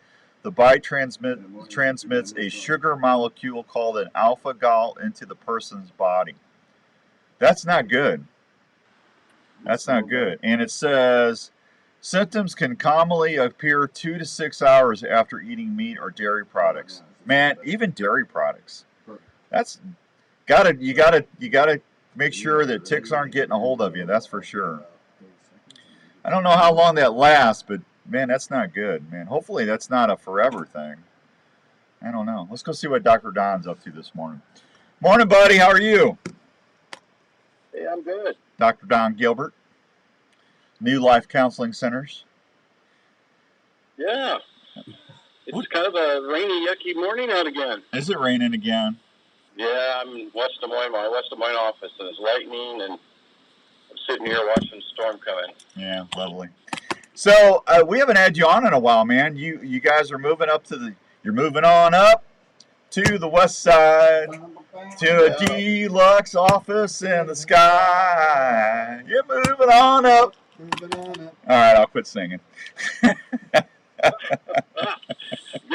The bite transmits a sugar molecule called an alpha-gal into the person's body. That's not good. That's not good. And it says symptoms can commonly appear 2 to 6 hours after eating meat or dairy products. Man, even dairy products. That's you gotta make sure that ticks aren't getting a hold of you. That's for sure. I don't know how long that lasts, but man, that's not good, man. Hopefully that's not a forever thing. I don't know. Let's go see what Dr. Don's up to this morning. Morning, buddy. How are you? Hey, I'm good. Dr. Don Gilbert, New Life Counseling Centers. Yeah. It's kind of a rainy, yucky morning out again. Is it raining again? Yeah, I'm in West Des Moines, my West Des Moines office, and it's lightning, and I'm sitting here watching the storm come in. Yeah, lovely. So we haven't had you on in a while, man. You guys are moving up you're moving on up to the west side, to a deluxe office in the sky. You're moving on up. All right, I'll quit singing. Good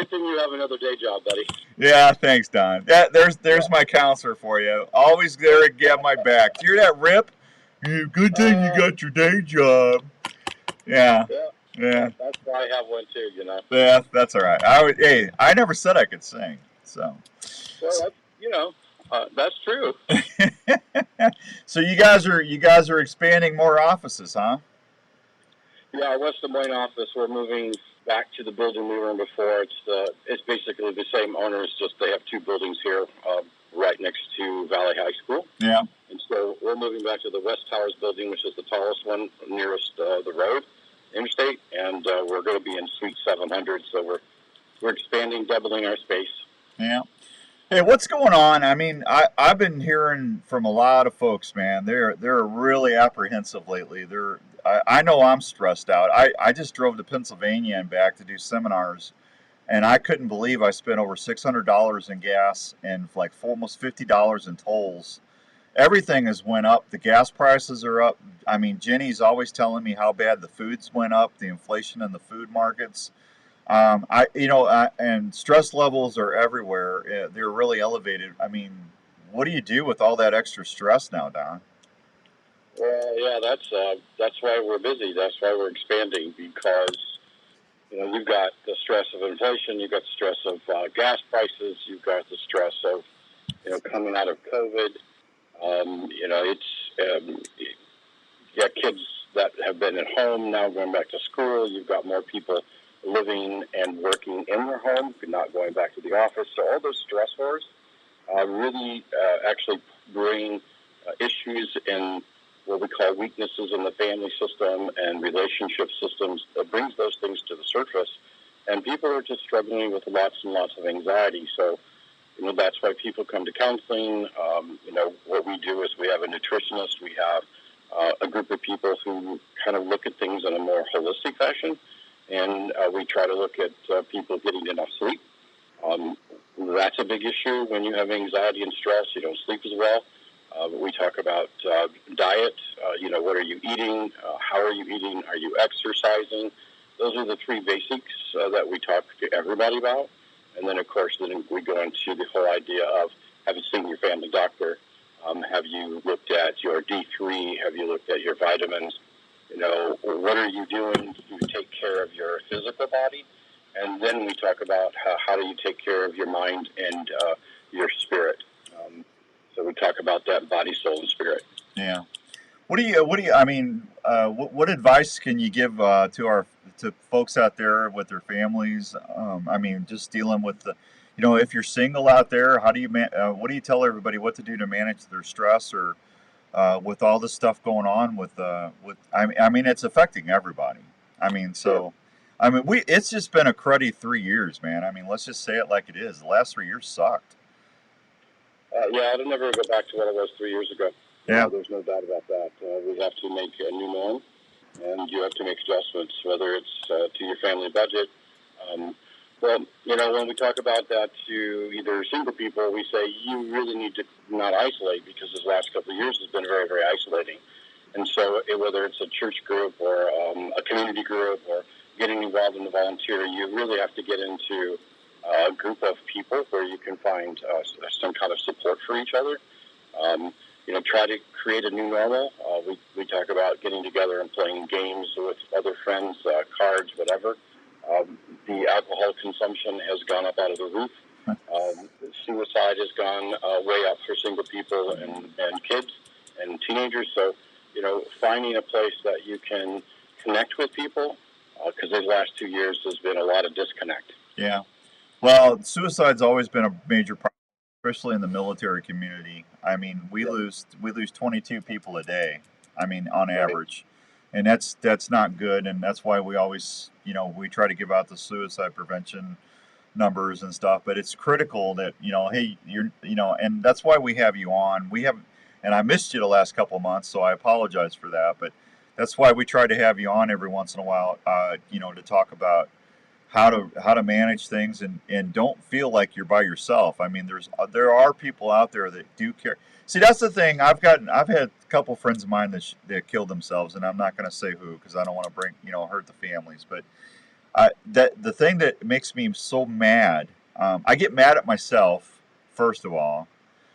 thing you have another day job, buddy. Yeah, thanks, Don. There's my counselor for you. Always there to get my back. Do you hear that, Rip? Good thing you got your day job. Yeah. That's why I have one too, you know. Yeah, that's all right. I never said I could sing, so. Well, that's true. So you guys are expanding more offices, huh? Yeah, our West Des Moines office, we're moving back to the building we were in before. It's basically the same owners, just they have two buildings here right next to Valley High School. Yeah. And so we're moving back to the West Towers building, which is the tallest one nearest the road, interstate, and we're going to be in Suite 700. So we're expanding, doubling our space. Yeah. Hey, what's going on? I mean, I've been hearing from a lot of folks, man. They're really apprehensive lately. I know I'm stressed out. I just drove to Pennsylvania and back to do seminars, and I couldn't believe I spent over $600 in gas and like almost $50 in tolls. Everything has went up. The gas prices are up. I mean, Jenny's always telling me how bad the foods went up, the inflation in the food markets. And stress levels are everywhere. They're really elevated. I mean, what do you do with all that extra stress now, Don? Well, yeah, that's why we're busy. That's why we're expanding, because you've got the stress of inflation, you've got the stress of gas prices, you've got the stress of coming out of COVID. You got kids that have been at home now going back to school. You've got more people living and working in their home, not going back to the office. So all those stressors really actually bring issues in what we call weaknesses in the family system and relationship systems. That brings those things to the surface, and people are just struggling with lots and lots of anxiety. So, that's why people come to counseling. What we do is we have a nutritionist. We have a group of people who kind of look at things in a more holistic fashion, and we try to look at people getting enough sleep. That's a big issue when you have anxiety and stress. You don't sleep as well. We talk about diet. What are you eating? How are you eating? Are you exercising? Those are the three basics that we talk to everybody about. And then, of course, we go into the whole idea of, have you seen your family doctor? Have you looked at your D3? Have you looked at your vitamins? What are you doing to take care of your physical body? And then we talk about how do you take care of your mind and your spirit. So we talk about that body, soul, and spirit. Yeah. What advice can you give to folks out there with their families? Just dealing with if you're single out there, how do you what do you tell everybody what to do to manage their stress, or with all this stuff going on with it's affecting everybody. Sure. I mean, it's just been a cruddy 3 years, man. I mean, let's just say it like it is. The last 3 years sucked. Yeah, it'll never go back to what it was 3 years ago. Yeah. There's no doubt about that. We have to make a new norm, and you have to make adjustments, whether it's to your family budget. Well, when we talk about that to either single people, we say you really need to not isolate, because this last couple of years has been very, very isolating. And so whether it's a church group or a community group or getting involved in the volunteer, you really have to get into a group of people where you can find some kind of support for each other. Try to create a new normal. We talk about getting together and playing games with other friends, cards, whatever. The alcohol consumption has gone up out of the roof. Suicide has gone way up for single people and kids and teenagers. So, finding a place that you can connect with people, because these last 2 years has been a lot of disconnect. Yeah. Well, suicide's always been a major problem, especially in the military community. I mean, we lose 22 people a day. I mean, on average, and that's not good. And that's why we always, we try to give out the suicide prevention numbers and stuff. But it's critical that hey, and that's why we have you on. And I missed you the last couple of months, so I apologize for that. But that's why we try to have you on every once in a while, to talk about how to manage things and don't feel like you're by yourself. I mean, there are people out there that do care. See, that's the thing. I've had a couple friends of mine that killed themselves, and I'm not going to say who because I don't want to hurt the families. But the thing that makes me so mad, I get mad at myself first of all,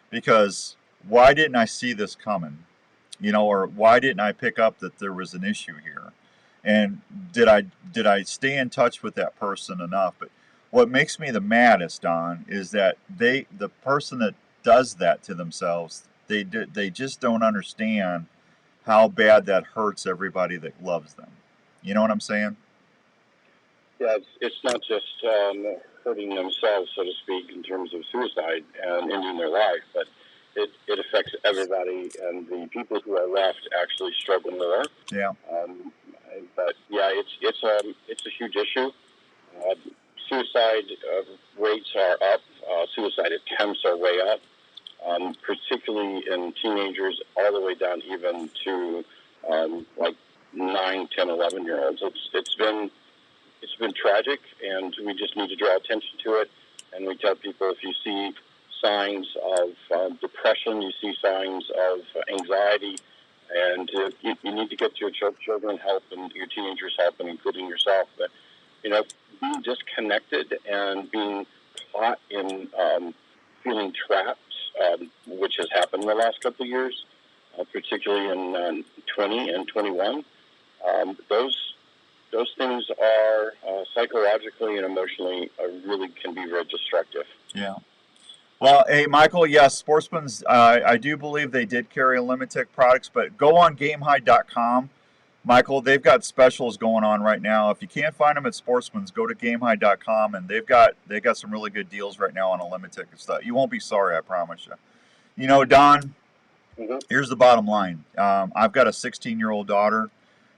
because why didn't I see this coming? Or why didn't I pick up that there was an issue here? And did I stay in touch with that person enough? But what makes me the maddest, Don, is that the person that does that to themselves, they just don't understand how bad that hurts everybody that loves them. You know what I'm saying? Yeah, it's not just hurting themselves, so to speak, in terms of suicide and ending their life, but it affects everybody, and the people who are left actually struggle more. Yeah. But yeah, it's a huge issue. Suicide rates are up. Suicide attempts are way up, particularly in teenagers, all the way down even to like 9, 10, 11-year-olds. It's been tragic, and we just need to draw attention to it. And we tell people, if you see signs of depression, you see signs of anxiety, and you need to get your children help and your teenagers help, and including yourself. But being disconnected and being caught in feeling trapped, which has happened in the last couple of years, particularly in 20 and 21, those things are psychologically and emotionally really can be very destructive. Yeah. Well, hey, Michael, yes, Sportsman's, I do believe they did carry Limitek products, but go on GameHigh.com. Michael, they've got specials going on right now. If you can't find them at Sportsman's, go to GameHigh.com, and they've got some really good deals right now on a Limitek and stuff. You won't be sorry, I promise you. Don, here's the bottom line. I've got a 16-year-old daughter,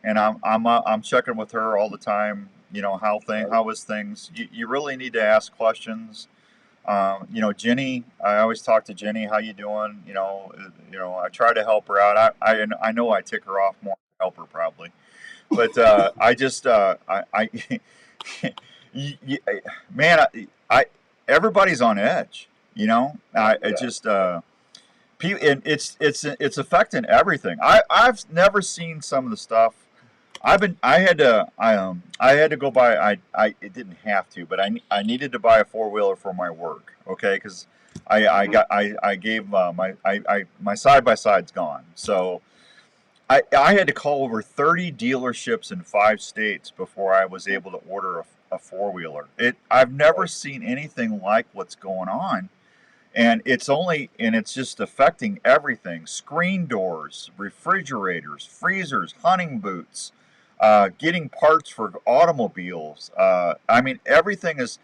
and I'm checking with her all the time. How is things? You really need to ask questions. Jenny, I always talk to Jenny. How you doing? I try to help her out. I know I tick her off more than help her probably, but man, everybody's on edge. It's affecting everything. I've never seen some of the stuff. I had to go buy. I didn't have to, but I needed to buy a 4-wheeler for my work. Okay, because I gave my side by side's gone. So I had to call over 30 dealerships in 5 states before I was able to order a 4-wheeler. I've never seen anything like what's going on. And it's just affecting everything: screen doors, refrigerators, freezers, hunting boots, getting parts for automobiles. Everything is.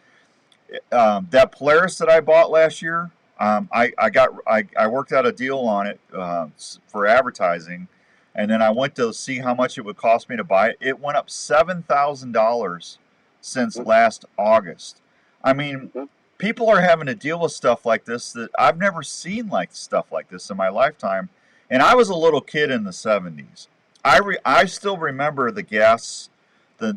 That Polaris that I bought last year, I worked out a deal on it for advertising, and then I went to see how much it would cost me to buy it. It went up $7,000 since last August. I mean, people are having to deal with stuff like this that I've never seen like stuff like this in my lifetime. And I was a little kid in the 70s. I still remember the gas, the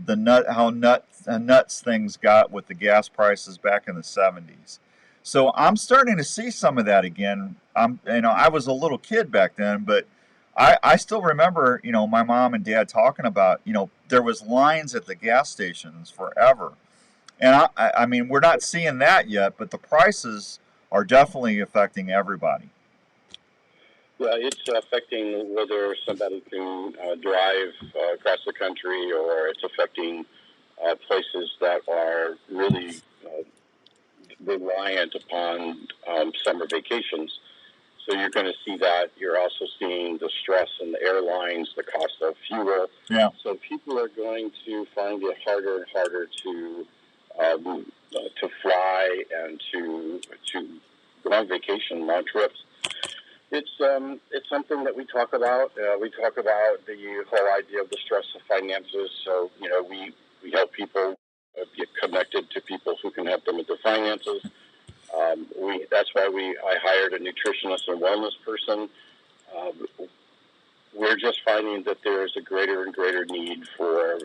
nuts things got with the gas prices back in the 70s. So I'm starting to see some of that again. I was a little kid back then, but I still remember, my mom and dad talking about, there was lines at the gas stations forever. And I mean, we're not seeing that yet, but the prices are definitely affecting everybody. Yeah, it's affecting whether somebody can drive across the country, or it's affecting places that are really reliant upon summer vacations. So you're going to see that. You're also seeing the stress in the airlines, the cost of fuel. Yeah. So people are going to find it harder and harder to fly and to go on vacation, long trips. It's something that we talk about. We talk about the whole idea of the stress of finances. So we help people get connected to people who can help them with their finances. That's why I hired a nutritionist and wellness person. We're just finding that there's a greater and greater need for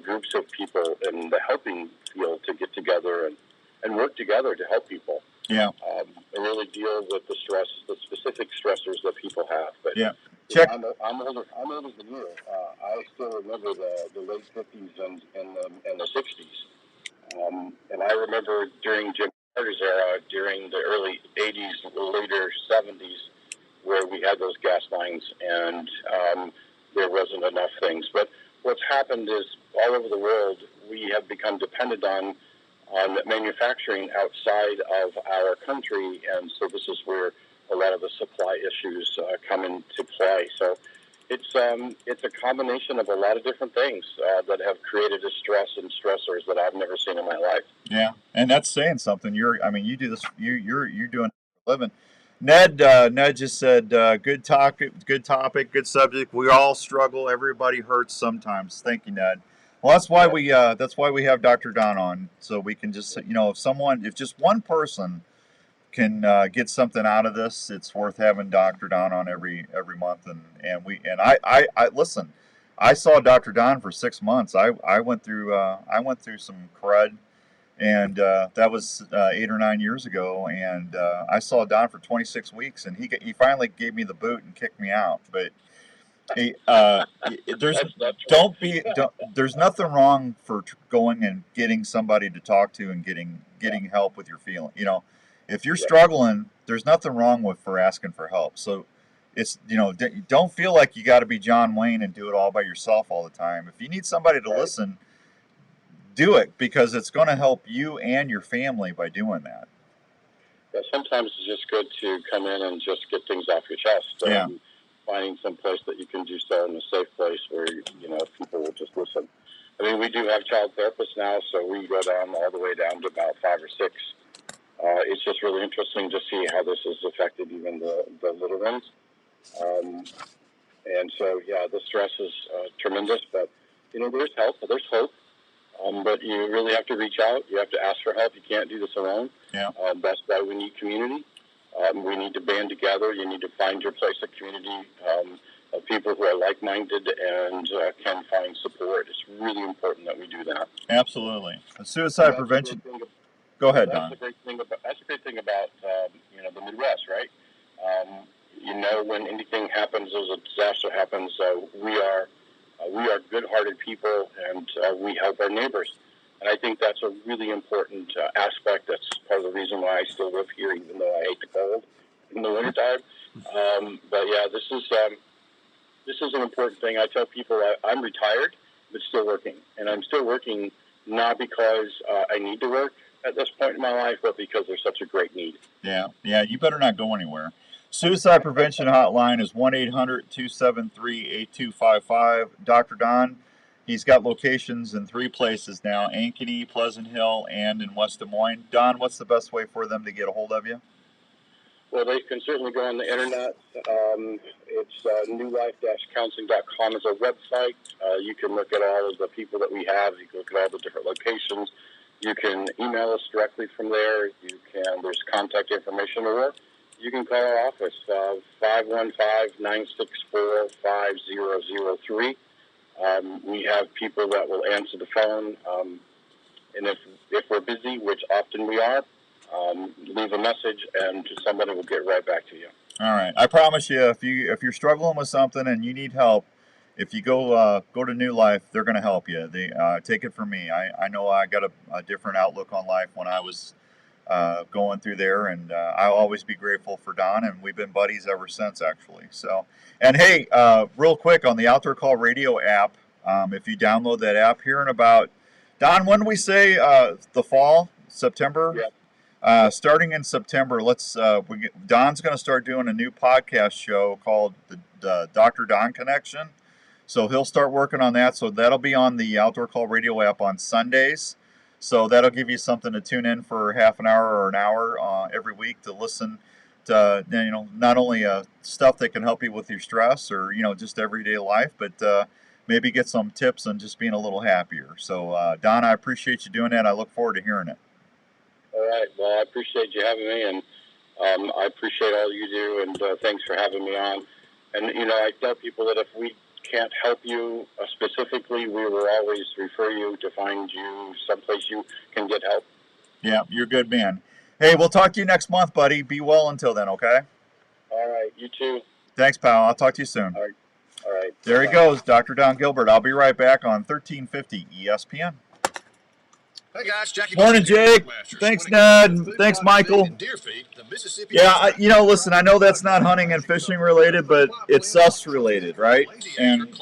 groups of people in the helping field to get together and work together to help people. Yeah. And really deal with the specific stressors that people have. But yeah. I'm older than you. I still remember the late 50s and the 60s. And I remember during Jim Carter's era, during the early 80s, later 70s, where we had those gas lines and there wasn't enough things. But what's happened is all over the world, we have become dependent on manufacturing outside of our country, and so this is where a lot of the supply issues come into play. So it's a combination of a lot of different things that have created a stress and stressors that I've never seen in my life. Yeah, and that's saying something. You do this. You're doing it for a living. Ned just said, good topic, good subject. We all struggle. Everybody hurts sometimes. Thank you, Ned. Well, that's why we have Dr. Don on, so we can just, if just one person can get something out of this, it's worth having Dr. Don on every month. And I listen. I saw Dr. Don for 6 months. I went through some crud, and that was 8 or 9 years ago. And I saw Don for 26 weeks, and he finally gave me the boot and kicked me out. But there's nothing wrong for going and getting somebody to talk to and getting help with your feeling. If you're struggling, there's nothing wrong for asking for help. So it's, don't feel like you got to be John Wayne and do it all by yourself all the time. If you need somebody to listen, do it, because it's going to help you and your family by doing that. Yeah, sometimes it's just good to come in and just get things off your chest. Yeah. Finding some place that you can do so in a safe place where, people will just listen. I mean, we do have child therapists now, so we go down all the way down to about 5 or 6. It's just really interesting to see how this has affected even the little ones. And so, yeah, the stress is tremendous, but, there's help, there's hope. But you really have to reach out. You have to ask for help. You can't do this alone. Yeah. That's why we need community. We need to band together. You need to find your place of community of people who are like-minded and can find support. It's really important that we do that. Absolutely. Suicide prevention. Go ahead, Don. That's a great thing about the Midwest, right? When anything happens, as a disaster happens, we are good-hearted people, and we help our neighbors. And I think that's a really important aspect. That's part of the reason why I still live here, even though I hate the cold in the wintertime. But yeah, this is an important thing. I tell people I'm retired, but still working. And I'm still working not because I need to work at this point in my life, but because there's such a great need. Yeah, you better not go anywhere. Suicide prevention hotline is 1-800-273-8255. Dr. Don, he's got locations in 3 places now: Ankeny, Pleasant Hill, and in West Des Moines. Don, what's the best way for them to get a hold of you? Well, they can certainly go on the internet. It's newlife-counseling.com is our website. You can look at all of the people that we have. You can look at all the different locations. You can email us directly from there. There's contact information, or you can call our office, 515-964-5003. We have people that will answer the phone. And if we're busy, which often we are, leave a message and somebody will get right back to you. All right. I promise you, if you're struggling with something and you need help, if you go to New Life, they're going to help you. They take it from me. I know I got a different outlook on life when I was going through there, and I'll always be grateful for Don, and we've been buddies ever since, actually. So, and hey, real quick on the Outdoor Call Radio app, if you download that app here in about, Don, when do we say the fall, September? Yeah. Starting in September, Don's going to start doing a new podcast show called the Dr. Don Connection. So he'll start working on that. So that'll be on the Outdoor Call Radio app on Sundays. So that'll give you something to tune in for half an hour or an hour every week to listen to, not only stuff that can help you with your stress or, just everyday life, but maybe get some tips on just being a little happier. So, Don, I appreciate you doing that. I look forward to hearing it. All right. Well, I appreciate you having me, and I appreciate all you do, and thanks for having me on. And, I tell people that if we can't help you specifically, we will always refer you to find you someplace you can get help. Yeah, you're a good man. Hey, we'll talk to you next month, buddy. Be well until then, okay? All right. You too. Thanks, pal. I'll talk to you soon. All right. All right. There he goes, Dr. Don Gilbert. I'll be right back on 1350 ESPN. Hey guys, Jackie. Morning, Jake. Thanks, Ned. Thanks, Michael. Yeah, listen, I know that's not hunting and fishing related, but it's us related, right? And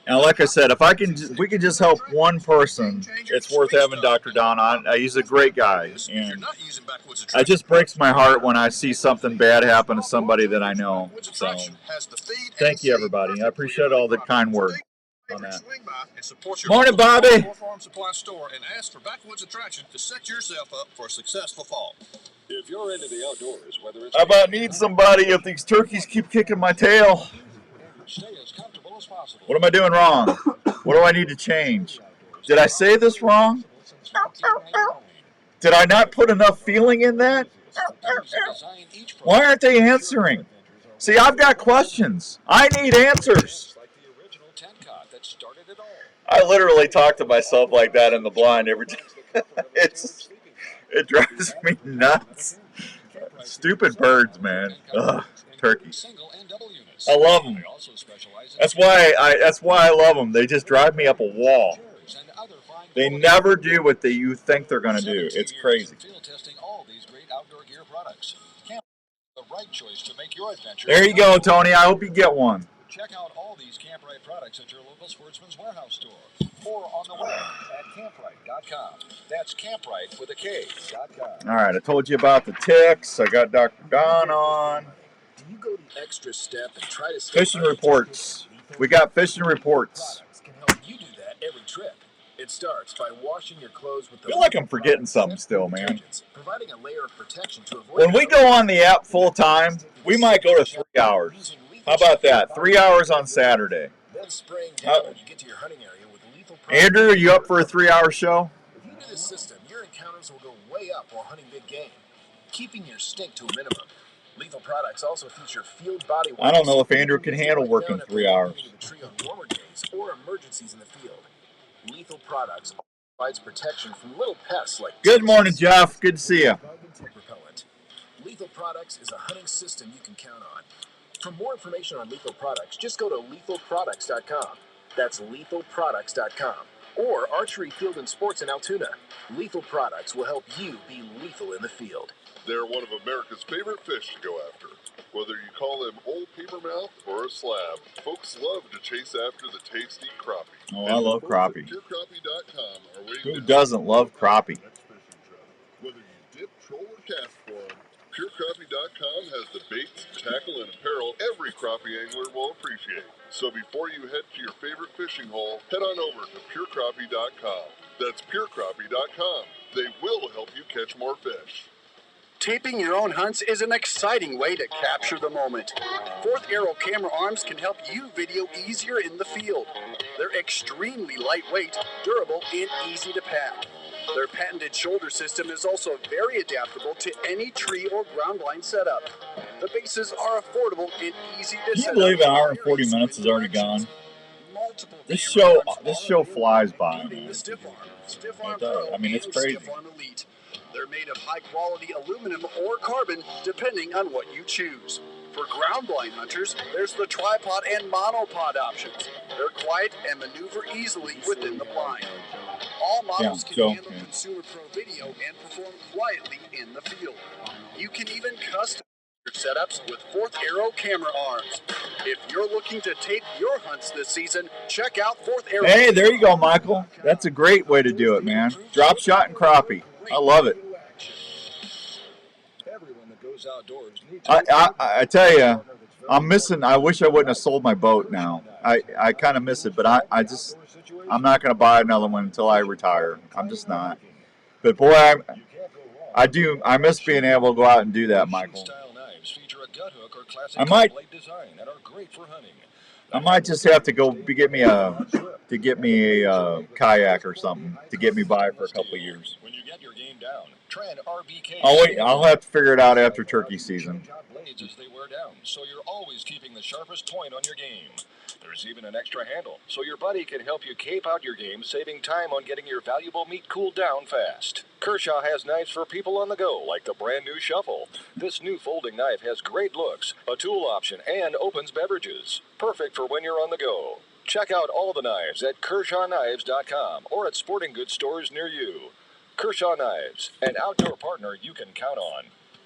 like I said, if we can just help one person, it's worth having Dr. Don on. He's a great guy, and it just breaks my heart when I see something bad happen to somebody that I know. So, thank you, everybody. I appreciate all the kind words on that. Morning, Bobby. Supply store and ask for Backwoods Attraction to set yourself up for a successful fall. If you're into the outdoors, whether it's I about need somebody if these turkeys keep kicking my tail. stay as comfortable as possible. What am I doing wrong? What do I need to change? Did I say this wrong? Did I not put enough feeling in that? Why aren't they answering? See, I've got questions. I need answers. I literally talk to myself like that in the blind every time. It drives me nuts. Stupid birds, man. Ugh, turkeys. I love them. That's why I love them. They just drive me up a wall. They never do what you think they're going to do. It's crazy. There you go, Tony. I hope you get one. Check out all these Camprite products at your local Sportsman's Warehouse store or on the web at camprite.com. That's Camprite with a K.com. All right, I told you about the ticks. I got Dr. Don on. Do you go the extra step and try to fishing reports. We got fishing reports. Can help you do that every trip. It starts by washing your clothes with the I feel like I'm forgetting something still, man. Providing a layer of protection to avoid when we go on the app full time, we might go to 3 hours. How about that? 3 hours on Saturday. Then spraying down when you get to your hunting area with lethal Andrew, are you up for a 3-hour show? If you do this system, your encounters will go way up while hunting big game, keeping your stink to a minimum. Lethal products also feature field body I don't know if Andrew can handle working 3 hours. The tree on warmer days or emergencies in the field. Lethal products provides protection from little pests like. Good morning, Jeff. Good to see you. Repellent. Lethal products is a hunting system you can count on. For more information on lethal products, just go to lethalproducts.com. That's lethalproducts.com. Or Archery Field and Sports in Altoona. Lethal products will help you be lethal in the field. They're one of America's favorite fish to go after. Whether you call them old papermouth or a slab, folks love to chase after the tasty crappie. Oh, I love crappie. PureCrappie.com are waiting. Who doesn't love crappie? Whether you dip, troll, or cast for them, PureCrappie.com has the baits, tackle, and apparel every crappie angler will appreciate. So before you head to your favorite fishing hole, head on over to PureCrappie.com. That's PureCrappie.com. They will help you catch more fish. Taping your own hunts is an exciting way to capture the moment. Fourth Arrow camera arms can help you video easier in the field. They're extremely lightweight, durable, and easy to pack. Their patented shoulder system is also very adaptable to any tree or ground line setup. The bases are affordable and easy to set up. Can you believe an hour and 40 minutes is already gone? This show flies by, man. It does. I mean, it's crazy. They're made of high-quality aluminum or carbon, depending on what you choose. For ground blind hunters, there's the tripod and monopod options. They're quiet and maneuver easily within the blind. All models can handle Consumer Pro video and perform quietly in the field. You can even custom your setups with Fourth Arrow camera arms. If you're looking to tape your hunts this season, check out Fourth Arrow. Hey, there you go, Michael. That's a great way to do it, man. Drop shot and crappie. I love it. I tell you, I'm missing. I wish I wouldn't have sold my boat now. I kind of miss it, but I'm not going to buy another one until I retire. I'm just not. But boy, I miss being able to go out and do that, Michael. I might just have to go get me a kayak or something to get me by for a couple of years. I'll have to figure it out after turkey season. As they wear down, so you're always keeping the sharpest point on your game. There's even an extra handle, so your buddy can help you cape out your game, saving time on getting your valuable meat cooled down fast. Kershaw has knives for people on the go, like the brand new Shuffle. This new folding knife has great looks, a tool option, and opens beverages. Perfect for when you're on the go. Check out all the knives at KershawKnives.com or at sporting goods stores near you. Kershaw Knives, an outdoor partner you can count on.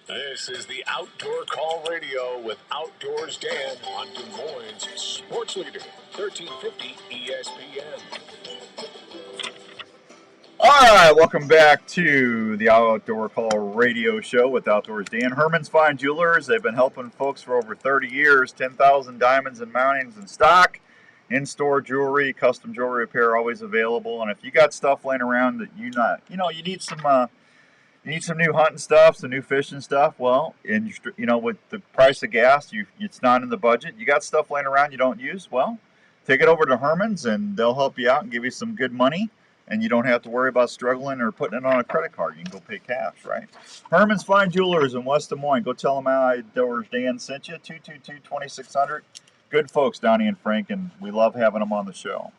This is the Outdoor Call Radio with Outdoors Dan on Des Moines Sports Leader, 1350 ESPN. All right, welcome back to the Outdoor Call Radio Show with Outdoors Dan. Herman's Fine Jewelers, they've been helping folks for over 30 years. 10,000 diamonds and mountings in stock. In-store jewelry, custom jewelry repair always available. And if you got stuff laying around that you need some new hunting stuff, some new fishing stuff. Well, and with the price of gas, it's not in the budget. You got stuff laying around you don't use. Well, take it over to Herman's and they'll help you out and give you some good money. And you don't have to worry about struggling or putting it on a credit card. You can go pay cash, right? Herman's Fine Jewelers in West Des Moines. Go tell them Outdoors Dan sent you. 222-2600. Good folks, Donnie and Frank, and we love having them on the show.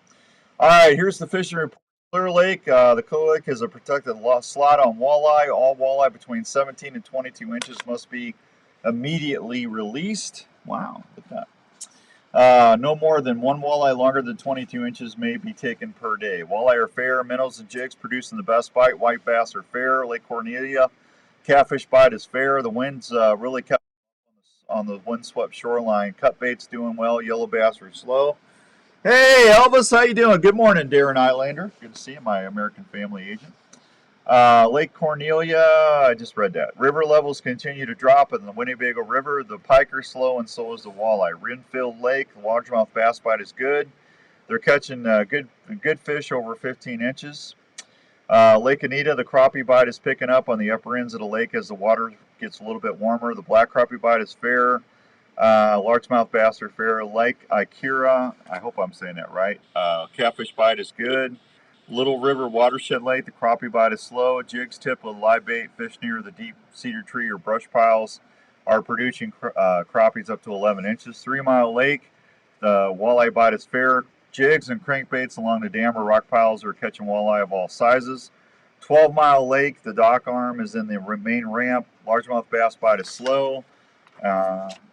All right, here's the fishing report. Clear Lake. The Clear Lake is a protected slot on walleye. All walleye between 17 and 22 inches must be immediately released. Wow, look at that. No more than one walleye longer than 22 inches may be taken per day. Walleye are fair. Minnows and jigs producing the best bite. White bass are fair. Lake Cornelia, catfish bite is fair. The wind's really kept on the windswept shoreline. Cut bait's doing well. Yellow bass are slow. Hey, Elvis, how you doing? Good morning, Darren Islander. Good to see you, my American Family agent. Lake Cornelia, I just read that. River levels continue to drop in the Winnebago River. The pike are slow, and so is the walleye. Renfield Lake, the largemouth bass bite is good. They're catching good fish over 15 inches. Lake Anita, the crappie bite is picking up on the upper ends of the lake as the water gets a little bit warmer. The black crappie bite is fair. Largemouth bass are fair. Lake Ikera, I hope I'm saying that right. Catfish bite is good. Little River Watershed Lake, the crappie bite is slow. Jigs tip with live bait. Fish near the deep cedar tree or brush piles are producing crappies up to 11 inches. 3 Mile Lake, the walleye bite is fair. Jigs and crankbaits along the dam or rock piles are catching walleye of all sizes. 12 Mile Lake, the dock arm is in the main ramp. Largemouth bass bite is slow.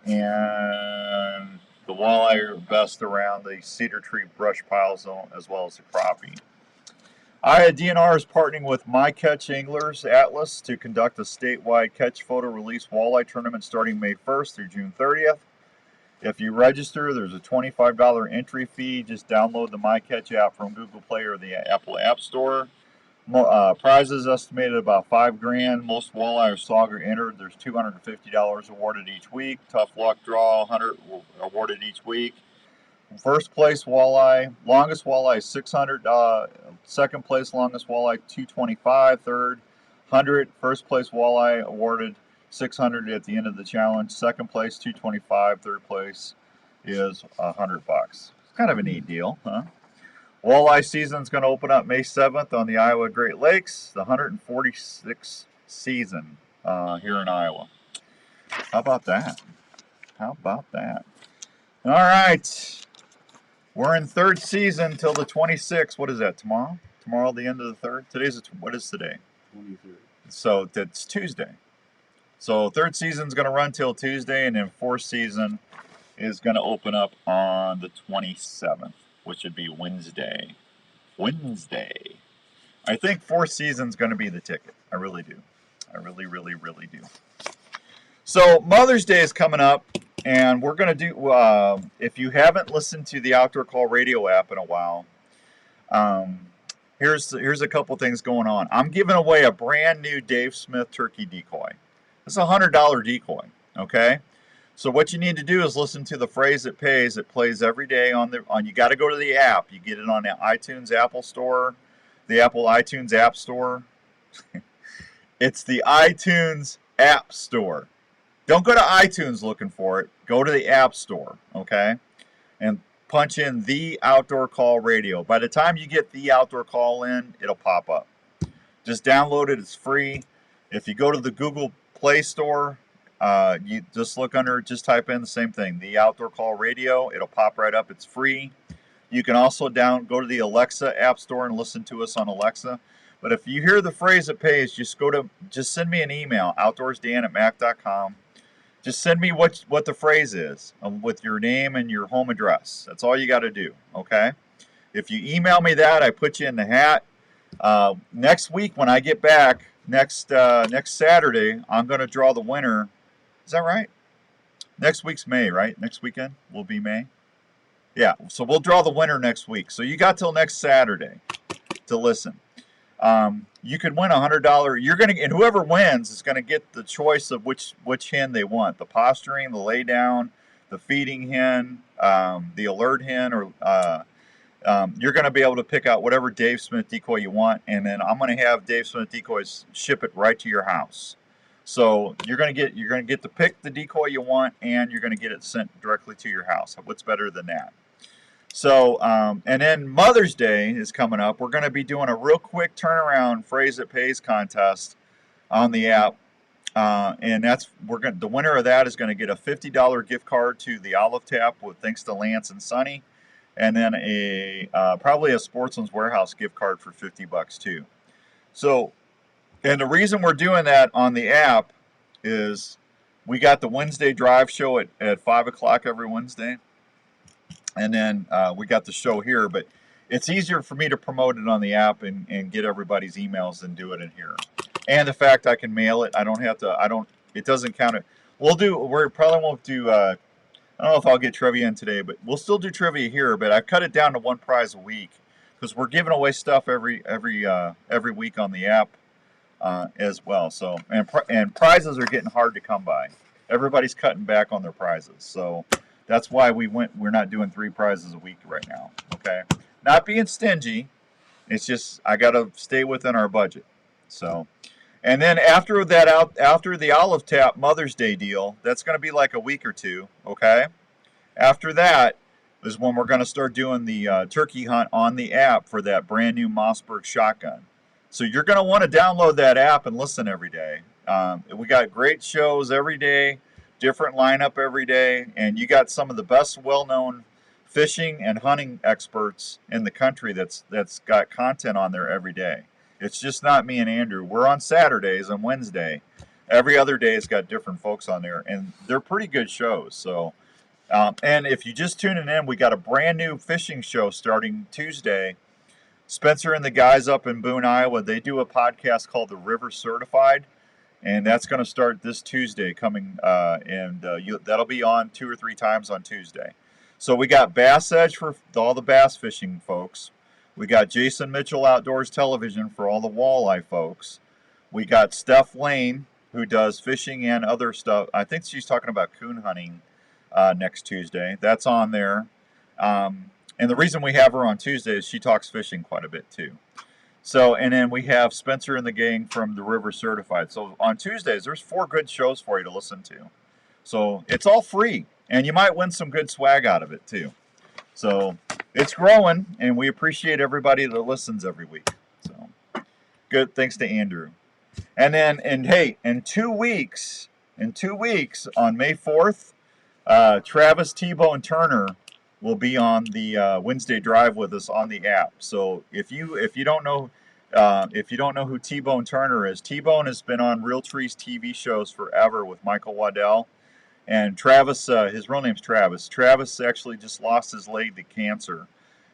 And the walleye are best around the cedar tree brush piles as well as the crappie. DNR is partnering with My Catch Anglers Atlas to conduct a statewide catch photo release walleye tournament starting May 1st through June 30th. If you register, there's a $25 entry fee. Just download the My Catch app from Google Play or the Apple App Store. Prizes estimated about $5,000. Most walleye or sauger entered. There's $250 awarded each week. Tough luck draw, 100 awarded each week. First place walleye, longest walleye is 600. Second place longest walleye 225. Third 100. First place walleye awarded $600 at the end of the challenge. Second place, $225. Third place is $100. It's kind of a neat deal, huh? Walleye season is going to open up May 7th on the Iowa Great Lakes, the 146th season here in Iowa. How about that? How about that? All right. We're in third season till the 26th. What is that, tomorrow? Tomorrow, the end of the third? What is today? 23rd. So that's Tuesday. So third season's going to run till Tuesday, and then fourth season is going to open up on the 27th, which would be Wednesday. I think fourth season's going to be the ticket. I really do. I really, really, really do. So Mother's Day is coming up, and we're going to do, if you haven't listened to the Outdoor Call radio app in a while, here's a couple things going on. I'm giving away a brand new Dave Smith turkey decoy. It's a $100 decoy, okay? So what you need to do is listen to the phrase that pays. It plays every day you got to go to the app. You get it on the iTunes Apple Store, the Apple iTunes App Store. It's the iTunes App Store. Don't go to iTunes looking for it. Go to the App Store, okay? And punch in The Outdoor Call Radio. By the time you get The Outdoor Call in, it'll pop up. Just download it. It's free. If you go to the Google Play Store, you just just type in the same thing, The Outdoor Call Radio. It'll pop right up. It's free. You can also go to the Alexa App Store and listen to us on Alexa. But if you hear the phrase that pays, just send me an email, outdoorsdan@mac.com. Just send me what the phrase is with your name and your home address. That's all you got to do, okay? If you email me that, I put you in the hat. Next week when I get back, next Saturday, I'm going to draw the winner. Is that right? Next week's May, right? Next weekend will be May. Yeah, so we'll draw the winner next week. So you got till next Saturday to listen. You could win $100. And whoever wins is gonna get the choice of which hen they want: the posturing, the lay down, the feeding hen, the alert hen, or you're gonna be able to pick out whatever Dave Smith decoy you want, and then I'm gonna have Dave Smith decoys ship it right to your house. So you're gonna get to pick the decoy you want, and you're gonna get it sent directly to your house. What's better than that? So, and then Mother's Day is coming up. We're going to be doing a real quick turnaround phrase that pays contest on the app, and the winner of that is going to get a $50 gift card to the Olive Tap with thanks to Lance and Sonny, and then probably a Sportsman's Warehouse gift card for $50 too. So, and the reason we're doing that on the app is we got the Wednesday drive show at 5 o'clock every Wednesday. And then we got the show here, but it's easier for me to promote it on the app and get everybody's emails than do it in here. And the fact I can mail it, it doesn't count it. We probably won't do, I don't know if I'll get trivia in today, but we'll still do trivia here, but I cut it down to one prize a week because we're giving away stuff every week on the app as well. So, and prizes are getting hard to come by. Everybody's cutting back on their prizes. So, that's why we're not doing 3 prizes a week right now, okay? Not being stingy, it's just I got to stay within our budget. So, and then after the Olive Tap Mother's Day deal, that's going to be like a week or two, okay? After that is when we're going to start doing the turkey hunt on the app for that brand new Mossberg shotgun. So you're going to want to download that app and listen every day. We got great shows every day. Different lineup every day, and you got some of the best well-known fishing and hunting experts in the country that's got content on there every day. It's just not me and Andrew. We're on Saturdays and Wednesday. Every other day has got different folks on there, and they're pretty good shows. So, and if you just tuning in, we got a brand new fishing show starting Tuesday. Spencer and the guys up in Boone, Iowa, they do a podcast called The River Certified. And that's going to start this Tuesday coming, that'll be on 2 or 3 times on Tuesday. So we got Bass Edge for all the bass fishing folks. We got Jason Mitchell Outdoors Television for all the walleye folks. We got Steph Lane, who does fishing and other stuff. I think she's talking about coon hunting next Tuesday. That's on there. And the reason we have her on Tuesday is she talks fishing quite a bit too. So, and then we have Spencer and the gang from the River Certified. So on Tuesdays, there's 4 good shows for you to listen to. So it's all free, and you might win some good swag out of it too. So it's growing, and we appreciate everybody that listens every week. So good, thanks to Andrew. And then, in 2 weeks, on May 4th, Travis T-Bone Turner will be on the Wednesday Drive with us on the app. So if you don't know who T-Bone Turner is, T-Bone has been on Realtree's TV shows forever with Michael Waddell. And Travis, his real name's Travis. Travis actually just lost his leg to cancer,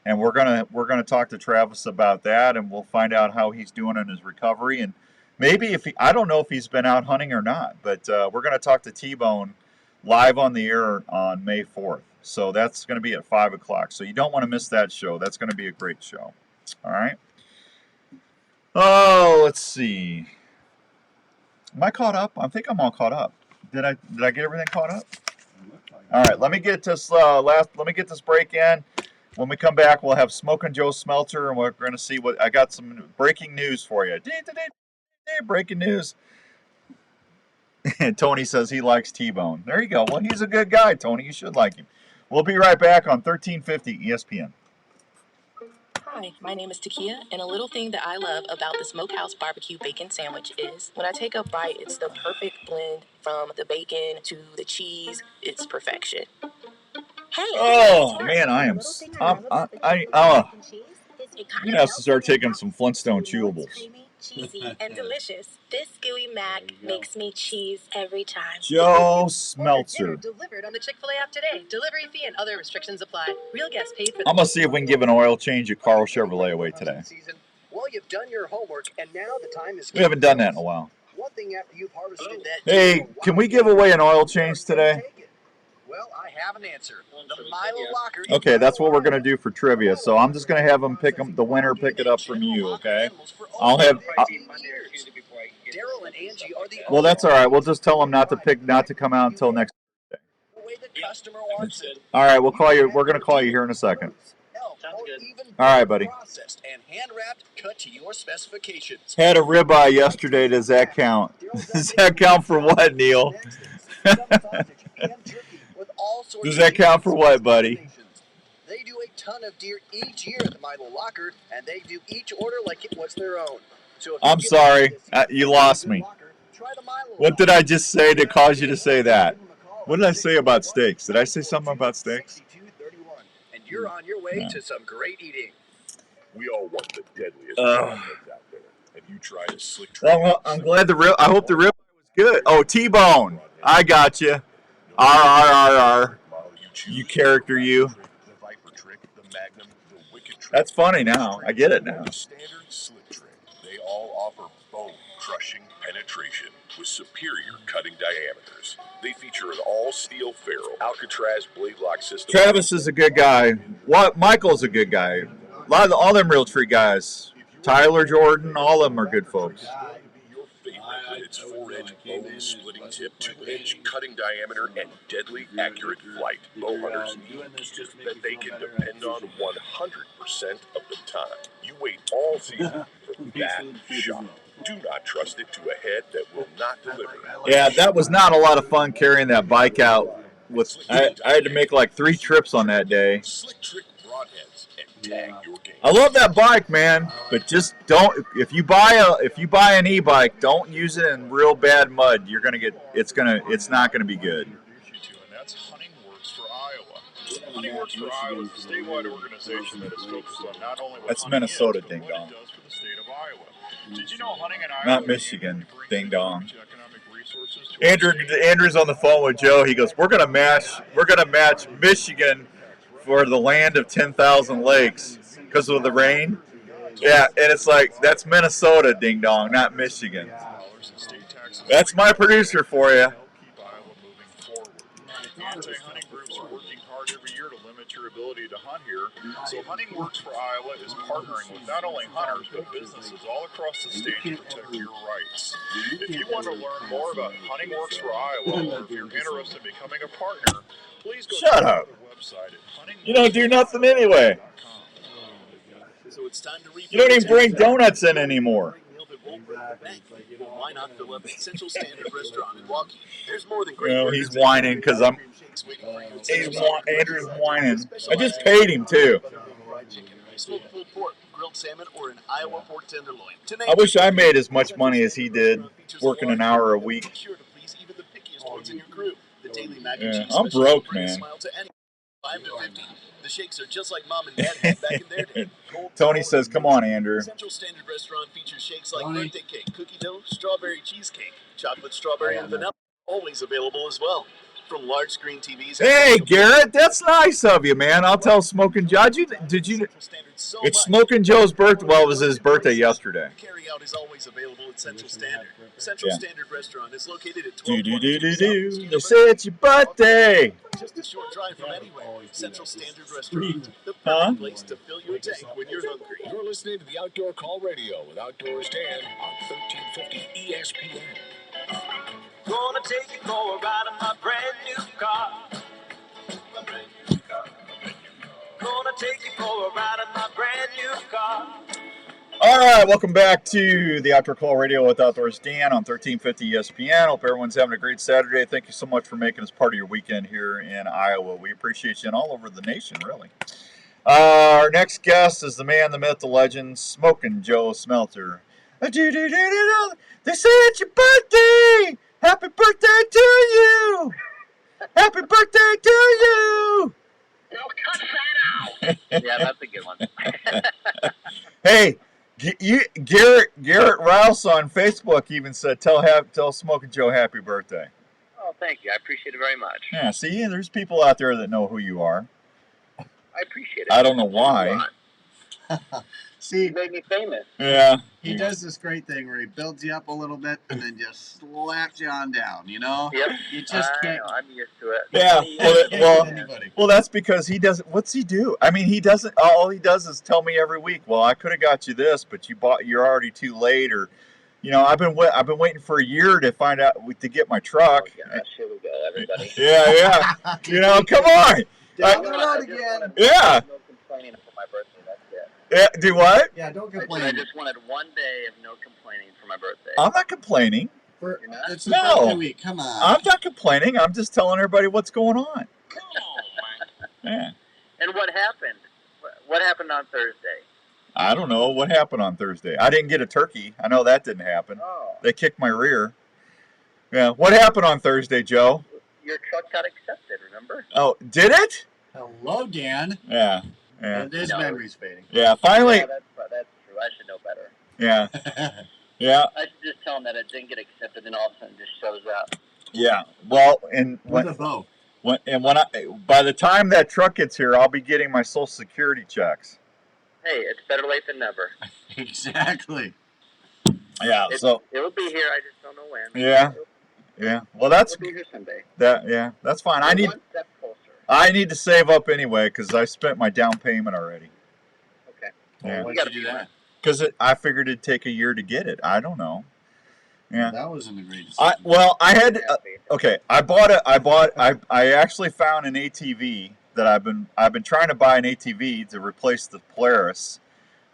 and we're gonna talk to Travis about that, and we'll find out how he's doing in his recovery, and maybe I don't know if he's been out hunting or not, but we're gonna talk to T-Bone live on the air on May 4th. So that's gonna be at 5 o'clock. So you don't want to miss that show. That's gonna be a great show. All right. Oh, let's see. Am I caught up? I think I'm all caught up. Did I get everything caught up? All right, let me get this break in. When we come back, we'll have Smokin' Joe Smelter, and we're going to see what I got. Some breaking news for you. Breaking news. Tony says he likes T-Bone. There you go. Well, he's a good guy, Tony. You should like him. We'll be right back on 1350 ESPN. Hi, my name is Takia, and a little thing that I love about the Smokehouse Barbecue Bacon Sandwich is when I take a bite, it's the perfect blend from the bacon to the cheese. It's perfection. Hey, oh man, I'm you have to start taking some Flintstone chewables. Cheesy and delicious. This gooey mac makes me cheese every time. Joe Smeltzer. Delivered on the Chick-fil-A app today. Delivery fee and other restrictions apply. Real guests paid for. I'm gonna see if we can give an oil change at Carl Chevrolet away today. Well, you've done your homework, and now the time is. We haven't done that in a while. One thing after you've harvested that. Hey, can we give away an oil change today? Well, I have an answer. The Milo Locker. Okay, that's what we're gonna do for trivia. So I'm just gonna have them the winner pick it up from you. Okay, I'll have. Daryl and Angie are the. Well, that's all right. We'll just tell them not to come out until next. The way the customer wants it. All right, we'll call you. We're gonna call you here in a second. Sounds good. All right, buddy. Processed and hand wrapped, cut to your specifications. Had a ribeye yesterday. Does that count? Does that count for what, Neil? Does that count for what, buddy? They do a ton of deer each year at the Milo Locker, and they do each order like it was their own. So I'm sorry, you lost me. What did I just say to cause you to say that? What did I say about steaks? Did I say something about steaks? And you're on your way to some great eating. We all want the deadliest out there. Have you tried a slick trick? Well, I'm glad I hope the ribeye was good. Oh, T-Bone. I got you. R. You character, you. That's funny now. I get it now. The standard slick trick. They all offer bone-crushing penetration with superior cutting diameters. They feature an all-steel ferrule Alcatraz blade lock system. Travis is a good guy. Michael's a good guy. All them Realtree guys. Tyler, Jordan, all of them are good folks. Its 4-inch bone-splitting tip, 2-inch cutting diameter, and deadly accurate flight. Bow hunters need that they can depend on 100% of the time. You wait all season for that shot. Do not trust it to a head that will not deliver. Yeah, that was not a lot of fun carrying that bike out. I had to make like 3 trips on that day. Slick trick broadheads and tag your game. I love that bike, man, but just don't. If you buy an e-bike, don't use it in real bad mud. It's not gonna be good. And that's Hunting Works for Iowa. Hunting Works for Iowa is a statewide organization that is focused on not only what That's hunting Minnesota, is, but ding what dong. it does for the state of Iowa. Did you know hunting in Iowa? Not Michigan, ding dong. Andrew's on the phone with Joe. He goes, "We're gonna match Michigan for the land of 10,000 lakes because of the rain." Yeah, and it's like that's Minnesota, ding dong, not Michigan. That's my producer for you. Anti-hunting groups are working hard every year to limit your ability to hunt here. So Hunting Works for Iowa is partnering with not only hunters but businesses all across the state to protect your rights. If you want to learn more about Hunting Works for Iowa, or if you're interested in becoming a partner, please go Shut to up. their website at You don't do nothing anyway. So it's time to refill. You don't even bring donuts in anymore. Why not fill up at Central Standard Restaurant in Waukee? There's more than You great know, burgers he's and whining because I'm. Andrew's whining. I just paid him too. fried chicken, smoked pulled pork, grilled salmon, or an Iowa pork tenderloin. I wish I made as much money as he did, working an hour a week. Sure to please even the pickiest ones in your crew. The daily mac and Yeah, cheese I'm special broke, will bring a man. smile to any 5 to 50. The shakes are just like mom and dad had back in their day. Tony says, "Come on, Andrew." Central Standard Restaurant features shakes like birthday cake, cookie dough, strawberry cheesecake, chocolate, strawberry, and vanilla. Always available as well. From large screen TVs. Hey, Garrett, that's nice of you, man. I'll tell Smoking Joe. Did you? It's Smoking Joe's birthday. Well, it was his birthday yesterday. Carry out is always available at Central Standard. Central Standard Restaurant is located at Do. They say it's your birthday. Just a short drive from anywhere. Central Standard Restaurant, the perfect place to fill your tank when you're hungry. You're listening to the Outdoor Call Radio with Outdoors Dan on 1350 ESPN. Gonna take you for a ride in my brand new car. Gonna take you for a ride in my brand new car. All right, welcome back to the Outdoor Call Radio with Outdoors Dan on 1350 ESPN. Hope everyone's having a great Saturday. Thank you so much for making us part of your weekend here in Iowa. We appreciate you and all over the nation, really. Our next guest is the man, the myth, the legend, Smoking Joe Smelter. They say it's your birthday. Happy birthday to you. Happy birthday to you. No, cut that out. Yeah, that's a good one. Hey, Garrett Rouse on Facebook even said, tell Smoking Joe happy birthday. Oh, thank you. I appreciate it very much. Yeah, see, there's people out there that know who you are. I appreciate it. I don't know why. See, you made me famous. Yeah. He does this great thing where he builds you up a little bit and then just slaps you on down, you know? Yep. You just can't. I'm used to it. Yeah. Well, that's because he doesn't. What's he do? I mean, he doesn't. All he does is tell me every week. Well, I could have got you this, but you're already too late, or, you know, I've been waiting for a year to find out to get my truck. Oh, gosh, here we go, everybody. Yeah. You know, come on. Down the road again. Yeah. No complaining for my birthday. That's it. Yeah, do what? Yeah, don't complain. I just wanted one day of no complaining for my birthday. I'm not complaining. It's his birthday week. Come on. I'm not complaining. I'm just telling everybody what's going on. Come on, Yeah. And what happened? What happened on Thursday? I don't know what happened on Thursday. I didn't get a turkey. I know that didn't happen. Oh. They kicked my rear. Yeah. What happened on Thursday, Joe? Your truck got accepted, remember? Oh, did it? Hello, Dan. Yeah. And his memory's fading. Yeah, finally. Yeah, that's true. I should know better. Yeah. Yeah. I should just tell him that it didn't get accepted, and all of a sudden it just shows up. Yeah. Well, and with a bow. By the time that truck gets here, I'll be getting my Social Security checks. Hey, it's better late than never. Exactly. Yeah. It'll be here. I just don't know when. Yeah. Yeah. Well, that's It'll be here someday. That's fine. I need. One step closer. I need to save up anyway because I spent my down payment already. Okay. Yeah. Why did you do that? Because I figured it'd take a year to get it. I don't know. Yeah. That wasn't a great decision. I actually found an ATV that I've been trying to buy an ATV to replace the Polaris,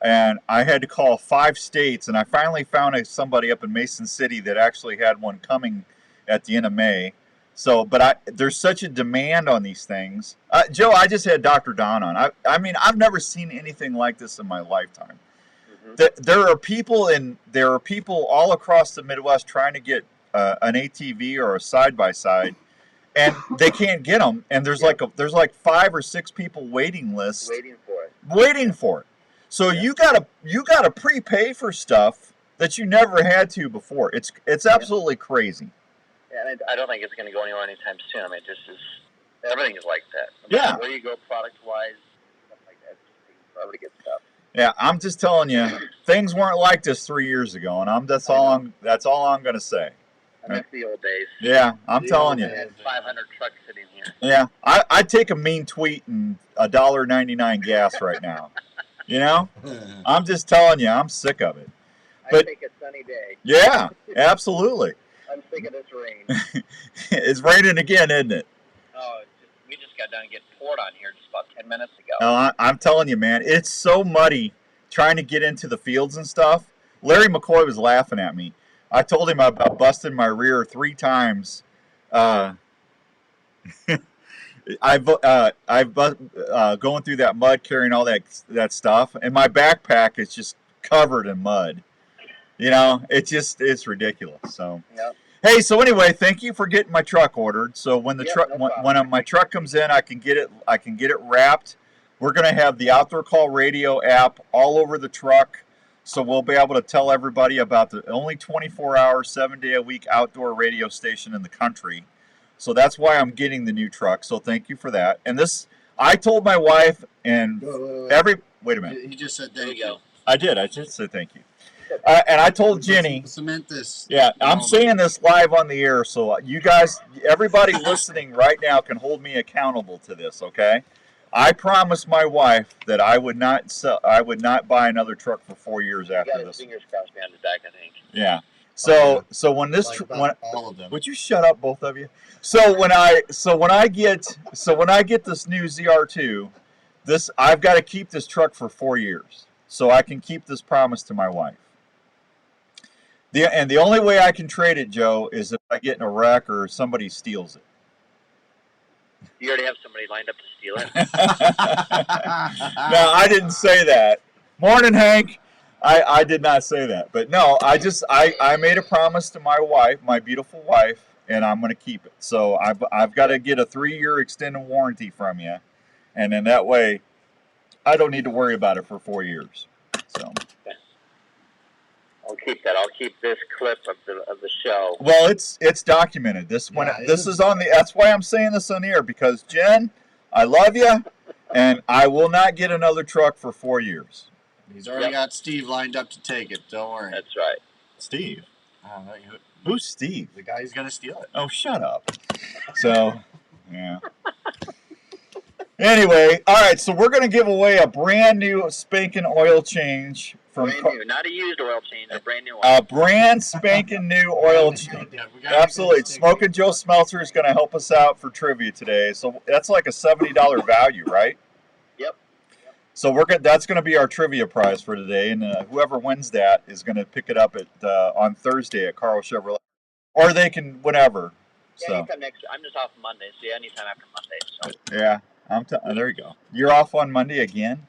and I had to call 5 states, and I finally found somebody up in Mason City that actually had one coming at the end of May. So, but there's such a demand on these things. Joe, I just had Dr. Don on. I mean, I've never seen anything like this in my lifetime. Mm-hmm. There are people all across the Midwest trying to get an ATV or a side-by-side, and they can't get them. And there's like 5 or 6 people waiting lists. Waiting for it. So you gotta prepay for stuff that you never had to before. It's absolutely crazy. Yeah, and I don't think it's going to go anywhere anytime soon. I mean, everything is like that. Yeah. Where you go product-wise, stuff like that, it's just taking forever to get stuff. Yeah, I'm just telling you, things weren't like this 3 years ago, and that's all I'm going to say. I miss the old days. Yeah, I'm telling you. I had 500 trucks sitting here. Yeah, I'd take a mean tweet and $1.99 gas right now. You know, I'm just telling you, I'm sick of it. I'd take a sunny day. Yeah, absolutely. I'm sick of this rain. It's raining again, isn't it? Oh, we just got done getting poured on here just about 10 minutes ago. No, I'm telling you, man, it's so muddy trying to get into the fields and stuff. Larry McCoy was laughing at me. I told him about busting my rear 3 times. I've going through that mud, carrying all that stuff, and my backpack is just covered in mud. You know, it's ridiculous. So, Yep. hey, so anyway, thank you for getting my truck ordered. So when the truck when my truck comes in, I can get it wrapped. We're gonna have the Outdoor Call Radio app all over the truck, so we'll be able to tell everybody about the only 24-hour, 7-day-a-week outdoor radio station in the country. So that's why I'm getting the new truck. So thank you for that. And this, I told my wife and wait a minute. He just said thank you. I did. I just said thank you. And I told Jenny. Cement this. Yeah, I'm saying this live on the air, so you guys, everybody listening right now, can hold me accountable to this. Okay, I promised my wife that I would not buy another truck for 4 years after got his this. fingers crossed behind his back, I think. Yeah. So when this all of them. would you shut up, both of you? So when I get this new ZR2, I've got to keep this truck for 4 years, so I can keep this promise to my wife. The only way I can trade it, Joe, is if I get in a wreck or somebody steals it. You already have somebody lined up to steal it. No, I didn't say that. Morning, Hank. I did not say that. But no, I made a promise to my wife, my beautiful wife, and I'm going to keep it. So I've got to get a 3-year extended warranty from you, and then that way I don't need to worry about it for 4 years. So. I'll keep that. I'll keep this clip of the show. Well, it's documented. This is on the. That's why I'm saying this on the air, because Jen, I love you, and I will not get another truck for 4 years. He's already got Steve lined up to take it. Don't worry. That's right. Steve. Who's Steve? The guy who's gonna steal it. Oh, shut up. So, yeah. Anyway, all right. So we're gonna give away a brand new spanking oil change. Brand new, not a used oil change, a brand new one. A brand spanking new oil change. Absolutely. Smoking Joe Smelter is going to help us out for trivia today. So that's like a $70 value, right? Yep. So that's going to be our trivia prize for today, and whoever wins that is going to pick it up on Thursday at Carl Chevrolet, or they can whenever. Yeah, anytime next. I'm just off Monday, so yeah, anytime after Monday. So. Yeah, there you go. You're off on Monday again.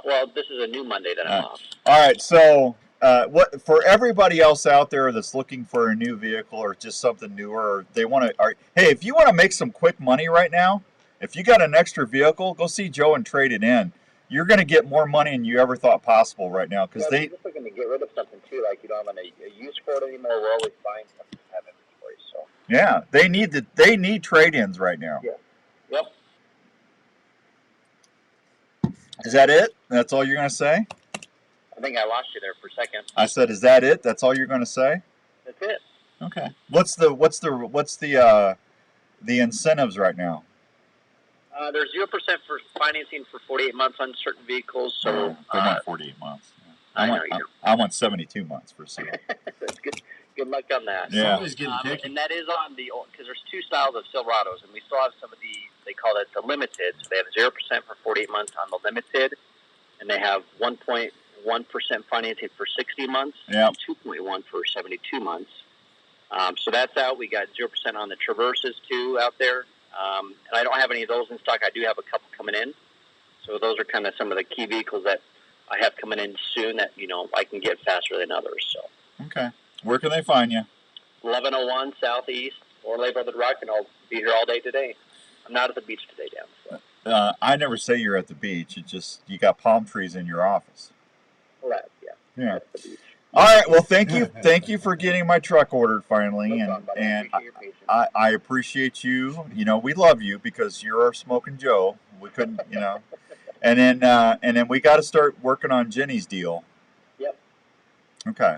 Well, this is a new Monday that I'm off. All right, so what for everybody else out there that's looking for a new vehicle or just something newer, or they want to, hey, if you want to make some quick money right now, if you got an extra vehicle, go see Joe and trade it in. You're going to get more money than you ever thought possible right now, because they're just looking to get rid of something too. Like you don't have a use for it anymore. We're always buying something to have inventory. So yeah, they need trade-ins right now. Yeah. Yep. Is that it? That's all you're going to say? I think I lost you there for a second. I said, is that it? That's all you're going to say? That's it. Okay. What's the incentives right now? There's 0% for financing for 48 months on certain vehicles. So they're not 48 months. Yeah. I want 72 months for sale. That's good. Good luck on that. Yeah. And that is on the old, because there's 2 styles of Silverados, and we still have some of they call it the limited. So they have 0% for 48 months on the limited, and they have 1.1% financing for 60 months, and 2.1 for 72 months. So that's out. We got 0% on the Traverses too out there, and I don't have any of those in stock. I do have a couple coming in. So those are kind of some of the key vehicles that I have coming in soon that I can get faster than others. So okay. Where can they find you? 1101 Southeast, Orlay Brother Rock, and I'll be here all day today. I'm not at the beach today, Dan. So. I never say you're at the beach. It's just you got palm trees in your office. Right, yeah. Yeah. All right. Well, thank you for getting my truck ordered finally, and I appreciate you. We love you because you're our Smoking Joe. We couldn't, and then we got to start working on Jenny's deal. Yep. Okay.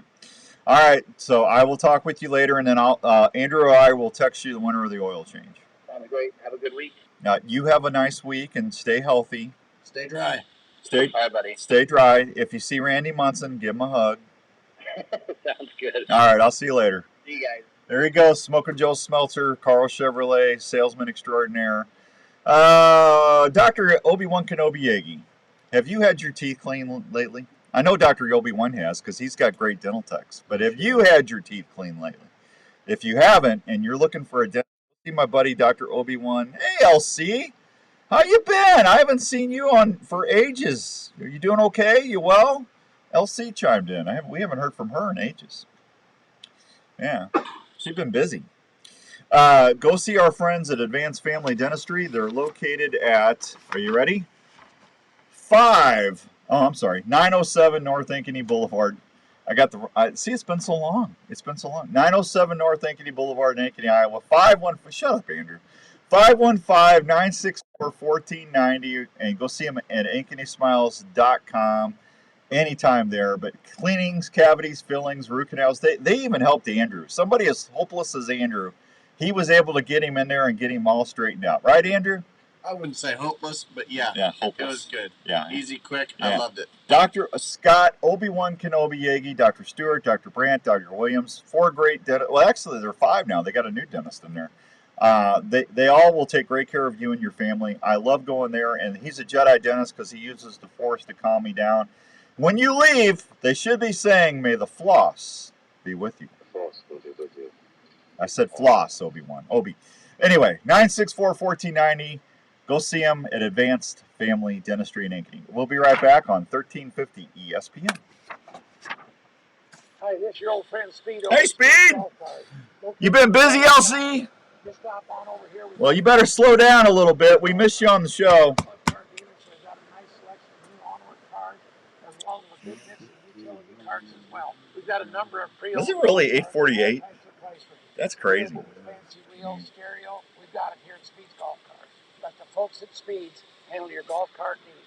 All right, so I will talk with you later, and then Andrew or I will text you the winner of the oil change. Sounds great. Have a good week. You have a nice week, and stay healthy. Stay dry. All right, buddy. Stay dry. If you see Randy Munson, give him a hug. Sounds good. All right, I'll see you later. See you guys. There he goes, Smoking Joe Smelter, Carl Chevrolet, salesman extraordinaire. Dr. Obi-Wan Kenobi Yagi. Have you had your teeth cleaned lately? I know Dr. Obi-Wan has because he's got great dental techs. But have you had your teeth cleaned lately? If you haven't and you're looking for a dentist, see my buddy Dr. Obi-Wan. Hey, LC, how you been? I haven't seen you on for ages. Are you doing okay? You well? LC chimed in. We haven't heard from her in ages. Yeah, she's been busy. Go see our friends at Advanced Family Dentistry. They're located at, are you ready? 907 North Ankeny Boulevard. See, it's been so long. 907 North Ankeny Boulevard in Ankeny, Iowa. Shut up, Andrew. 515-964-1490. And go see them at ankenysmiles.com anytime there. But cleanings, cavities, fillings, root canals, they even helped Andrew. Somebody as hopeless as Andrew, he was able to get him in there and get him all straightened out. Right, Andrew? I wouldn't say hopeless, but yeah, hopeless. It was good. Yeah, easy, quick. Yeah. I loved it. Dr. Scott, Obi-Wan Kenobi Yagi, Dr. Stewart, Dr. Brandt, Dr. Williams, 4 great dentists. Well, actually, there are 5 now. They got a new dentist in there. They all will take great care of you and your family. I love going there, and he's a Jedi dentist because he uses the Force to calm me down. When you leave, they should be saying, "May the floss be with you." I said floss, Obi-Wan. Anyway, 964-1490. Go see them at Advanced Family Dentistry in Ankeny. We'll be right back on 1350 ESPN. Hi, this is your old friend Speed. Hey, Speed! You been busy, LC? Just stop on over here. Well, you better slow down a little bit. We miss you on the show. We've got a number of pre-owned. Is it really 848? That's crazy. Fancy wheel, stereo. We've got it here at Speed's Golf Cars. Let the folks at Speed's handle your golf cart needs.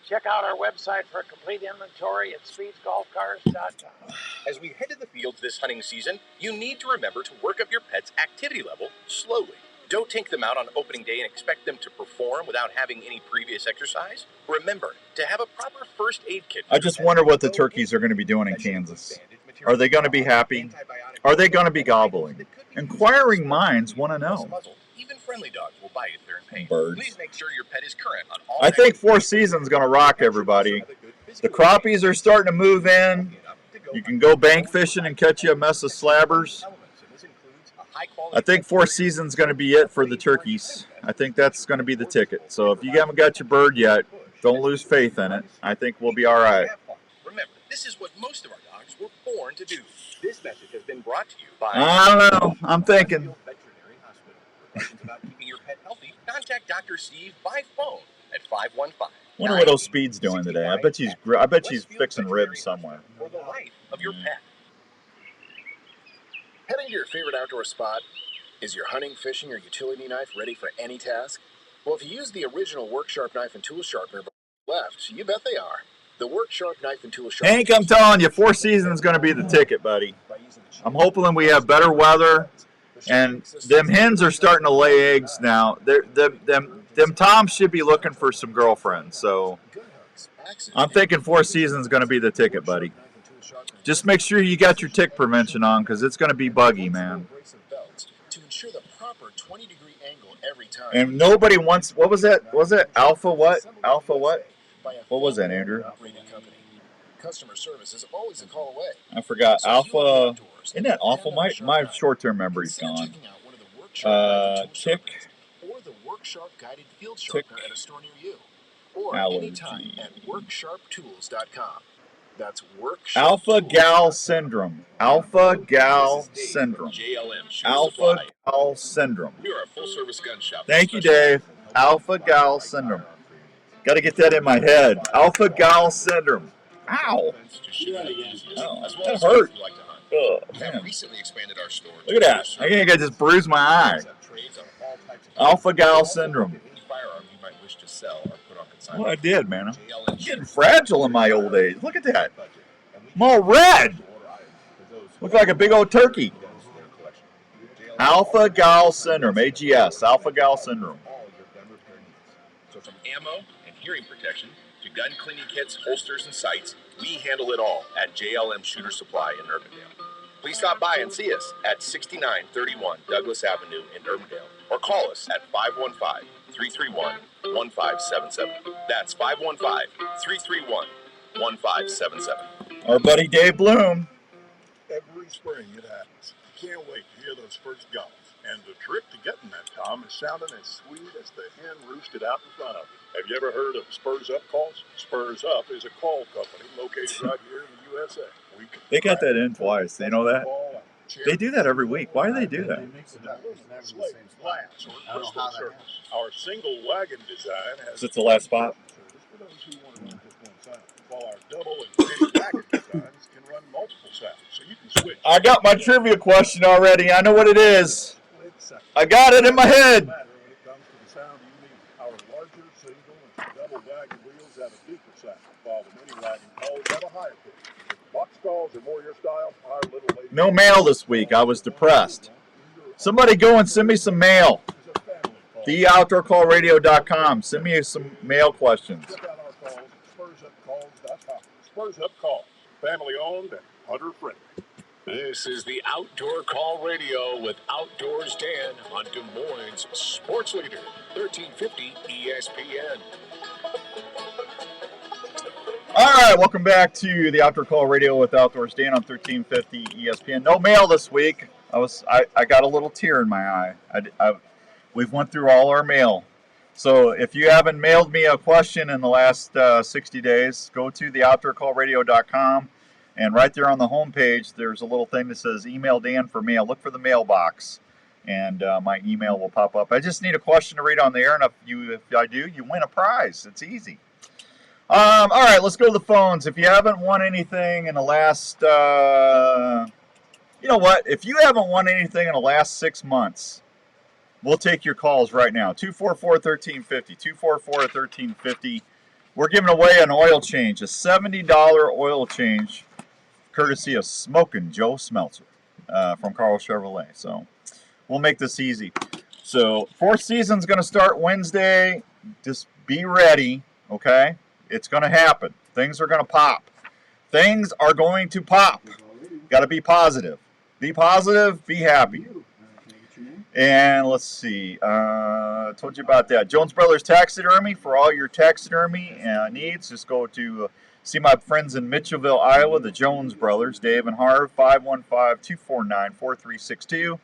Check out our website for a complete inventory at speedsgolfcars.com. As we head to the fields this hunting season, you need to remember to work up your pet's activity level slowly. Don't take them out on opening day and expect them to perform without having any previous exercise. Remember to have a proper first aid kit. I just wonder what the turkeys are going to be doing in Kansas. Are they going to be happy? Are they going to be gobbling? Inquiring minds want to know. Even friendly dogs will bite if they're in pain. Birds. Please make sure your pet is current on all. I think Four Seasons going to rock everybody. The crappies are starting to move in. You can go bank fishing and catch you a mess of slabbers. I think Four Seasons going to be it for the turkeys. I think that's going to be the ticket. So if you haven't got your bird yet, don't lose faith in it. I think we'll be all right. Remember, this is what most of our dogs were born to do. This message has been brought to you by... I don't know. I'm thinking. Questions about keeping your pet healthy, contact Dr. Steve by phone at 515. Wonder what those Speed's doing today. I bet she's fixing ribs somewhere. For the life of your pet. Heading to your favorite outdoor spot? Is your hunting, fishing, or utility knife ready for any task? Well, if you use the original Work Sharp knife and tool sharpener left, you bet they are. The Work Sharp knife and tool sharpener. Hank, I'm telling you, Four Seasons is going to be the ticket, buddy. I'm hoping we have better weather. And them hens are starting to lay eggs now. Them toms should be looking for some girlfriends. So I'm thinking Four Seasons is going to be the ticket, buddy. Just make sure you got your tick prevention on because it's going to be buggy, man. To ensure the proper 20-degree angle every time. And nobody wants, what was that? Was it Alpha what? Alpha what? What was that, Andrew? Customer service is always a call away. I forgot. Alpha. Isn't that awful? My short-term memory's gone. Tick. Or the Work Sharp guided field sharpener at a store near you. Or anytime at worksharptools.com. That's Workshop. Alpha Gal Syndrome. Alpha Gal Syndrome. Alpha Gal Syndrome. We are a full-service gun shop. Thank you, Dave. Alpha Gal Syndrome. Got to get that in my head. Alpha Gal Syndrome. Ow. Oh, that hurt. Oh, man. Look at that. I think I just bruised my eye. Alpha Gal Syndrome. Well, I did, man. I'm getting fragile in my old age. Look at that. I'm all red. Look like a big old turkey. Alpha Gal Syndrome. AGS. Alpha Gal Syndrome. So from ammo and hearing protection to gun cleaning kits, holsters, and sights, we handle it all at JLM Shooter Supply in Urbandale. Please stop by and see us at 6931 Douglas Avenue in Urbandale or call us at 515-331-1577. That's 515-331-1577. Our buddy Dave Bloom. Every spring it happens. Can't wait to hear those first gobbles. And the trick to getting that, Tom, is sounding as sweet as the hen roosted out in front of you. Have you ever heard of Spurs Up calls? Spurs Up is a call company located right here in the USA. They got that in twice. You know that? They do that every week. Why do they do that? Our single wagon design has... Is it the last spot? For those who want to run just one sound, while our double and mini wagon designs can run multiple sounds, so you can switch. I got my trivia question already. I know what it is. I got it in my head. When it comes to the sound you need, our larger single and double wagon wheels have a deeper sound, while the mini wagon calls have a higher pitch. If box calls are more your style, our little lady... No mail this week. I was depressed. Somebody go and send me some mail. TheOutdoorCallRadio.com. Send me some mail questions. Check out our calls at SpursUpCalls.com. Spurs Up Calls, family owned and hunter friendly. This is the Outdoor Call Radio with Outdoors Dan on Des Moines Sports Leader, 1350 ESPN. All right, welcome back to the Outdoor Call Radio with Outdoors Dan on 1350 ESPN. No mail this week. I got a little tear in my eye. We've went through all our mail. So if you haven't mailed me a question in the last 60 days, go to theoutdoorcallradio.com. And right there on the homepage, there's a little thing that says email Dan for mail. Look for the mailbox, and my email will pop up. I just need a question to read on the air, and if I do, you win a prize. It's easy. All right, let's go to the phones. If you haven't won anything in the last, you know what? If you haven't won anything in the last 6 months, we'll take your calls right now. 244-1350, 244-1350. We're giving away an oil change, a $70 oil change, courtesy of Smokin' Joe Smeltzer from Carl Chevrolet. So we'll make this easy. So fourth season's going to start Wednesday. Just be ready, okay? It's going to happen. Things are going to pop. Things are going to pop. Got to be positive. Be positive. Be happy. And let's see. Told you about that. Jones Brothers Taxidermy. For all your taxidermy needs, just go to see my friends in Mitchellville, Iowa, the Jones Brothers, Dave and Harv, 515-249-4362.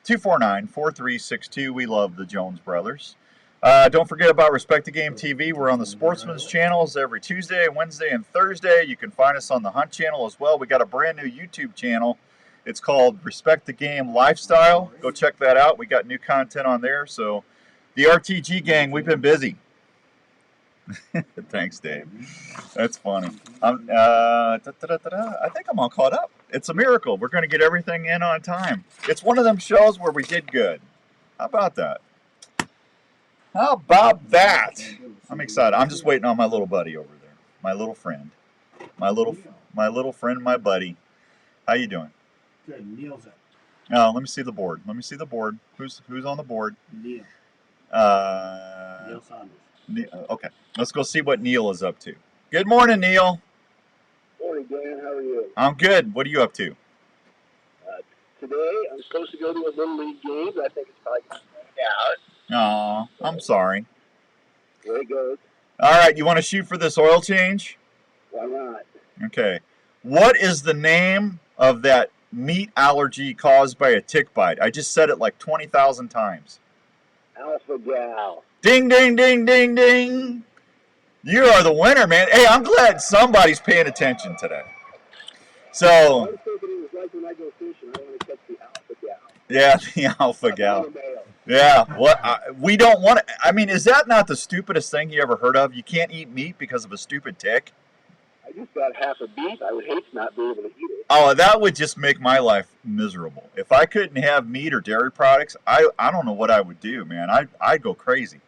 249-4362. We love the Jones Brothers. Don't forget about Respect the Game TV. We're on the Sportsman's channels every Tuesday, Wednesday, and Thursday. You can find us on the Hunt channel as well. We got a brand new YouTube channel. It's called Respect the Game Lifestyle. Go check that out. We got new content on there. So the RTG gang, we've been busy. Thanks, Dave. That's funny. I think I'm all caught up. It's a miracle. We're going to get everything in on time. It's one of them shows where we did good. How about that? How about that? I'm excited. I'm just waiting on my little buddy over there. My little friend. My little friend, my buddy. How you doing? Good. Neil's up. Oh, let me see the board. Who's on the board? Neil. Neil Saunders. Okay. Let's go see what Neil is up to. Good morning, Neil. Morning, Dan. How are you? I'm good. What are you up to? Today, I'm supposed to go to a Little League game, but I think it's probably going to out. Aw, I'm sorry. There it goes. All right, you want to shoot for this oil change? Why not? Okay. What is the name of that meat allergy caused by a tick bite? I just said it like 20,000 times. Alpha Gal. Ding, ding, ding, ding, ding. You are the winner, man. Hey, I'm glad somebody's paying attention today. So. I was thinking it was like when I go fishing, I want to catch the Alpha Gal. Yeah, the Alpha Gal. Yeah, we don't want to. I mean, is that not the stupidest thing you ever heard of? You can't eat meat because of a stupid tick? I just got half a beef. I would hate to not be able to eat it. Oh, that would just make my life miserable. If I couldn't have meat or dairy products, I don't know what I would do, man. I'd go crazy.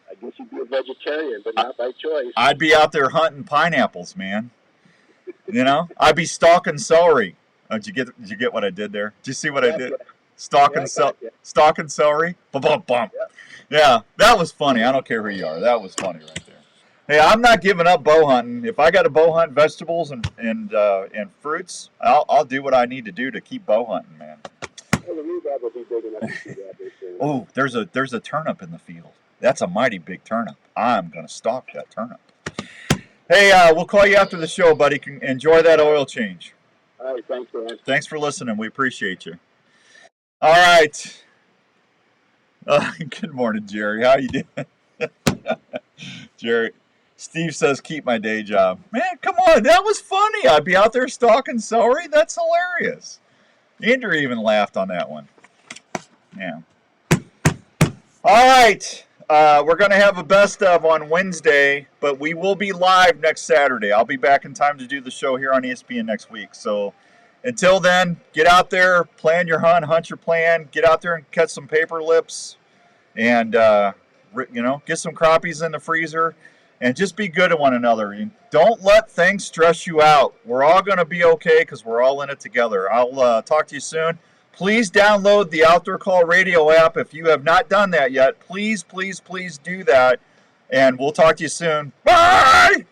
I guess you'd be a vegetarian, but not by choice. I'd be out there hunting pineapples, man. You know, I'd be stalking celery. Oh, did you get what I did there? Did you see what I did? Stalking celery. Bum, bum, bum. Yeah, that was funny. I don't care who you are. That was funny right there. Hey, I'm not giving up bow hunting. If I got to bow hunt vegetables and fruits, I'll do what I need to do to keep bow hunting, man. Well, the rhubarb will be big enough to do that. Oh, there's a turnip in the field. That's a mighty big turnip. I'm going to stalk that turnip. Hey, we'll call you after the show, buddy. Enjoy that oil change. All right, thanks, man. Thanks for listening. We appreciate you. All right. Good morning, Jerry. How you doing? Jerry. Steve says, keep my day job. Man, come on. That was funny. I'd be out there stalking celery. That's hilarious. Andrew even laughed on that one. Yeah. All right. We're going to have a best of on Wednesday, but we will be live next Saturday. I'll be back in time to do the show here on ESPN next week. So until then, get out there, plan your hunt your plan, get out there and catch some paper lips, and get some crappies in the freezer, and just be good to one another. Don't let things stress you out. We're all going to be okay because we're all in it together. I'll talk to you soon. Please download the Outdoor Call Radio app. If you have not done that yet, please, please, please do that. And we'll talk to you soon. Bye!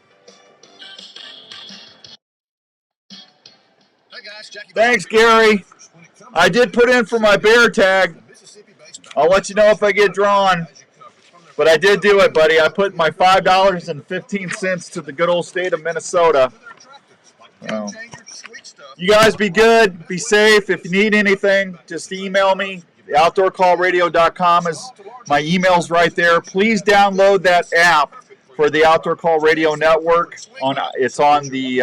Thanks, Gary. I did put in for my bear tag. I'll let you know if I get drawn. But I did do it, buddy. I put my $5.15 to the good old state of Minnesota. So, you guys be good. Be safe. If you need anything, just email me. OutdoorCallRadio.com is my email's right there. Please download that app for the Outdoor Call Radio Network. It's on the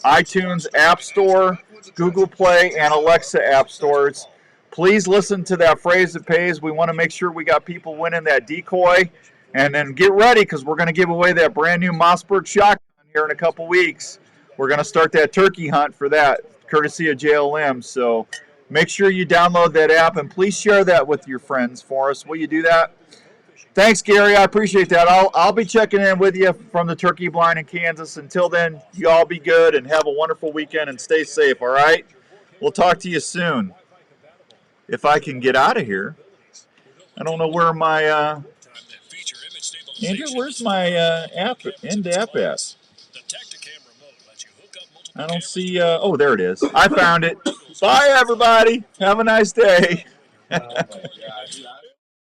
iTunes App Store, Google Play, and Alexa App Stores. Please listen to that phrase that pays. We want to make sure we got people winning that decoy. And then get ready because we're going to give away that brand new Mossberg shotgun here in a couple weeks. We're going to start that turkey hunt for that, courtesy of JLM. So make sure you download that app, and please share that with your friends for us. Will you do that? Thanks, Gary. I appreciate that. I'll be checking in with you from the turkey blind in Kansas. Until then, you all be good and have a wonderful weekend and stay safe, all right? We'll talk to you soon. If I can get out of here. I don't know where my Andrew, where's my app at? I don't see oh, there it is. I found it. Bye, everybody. Have a nice day. Oh my gosh.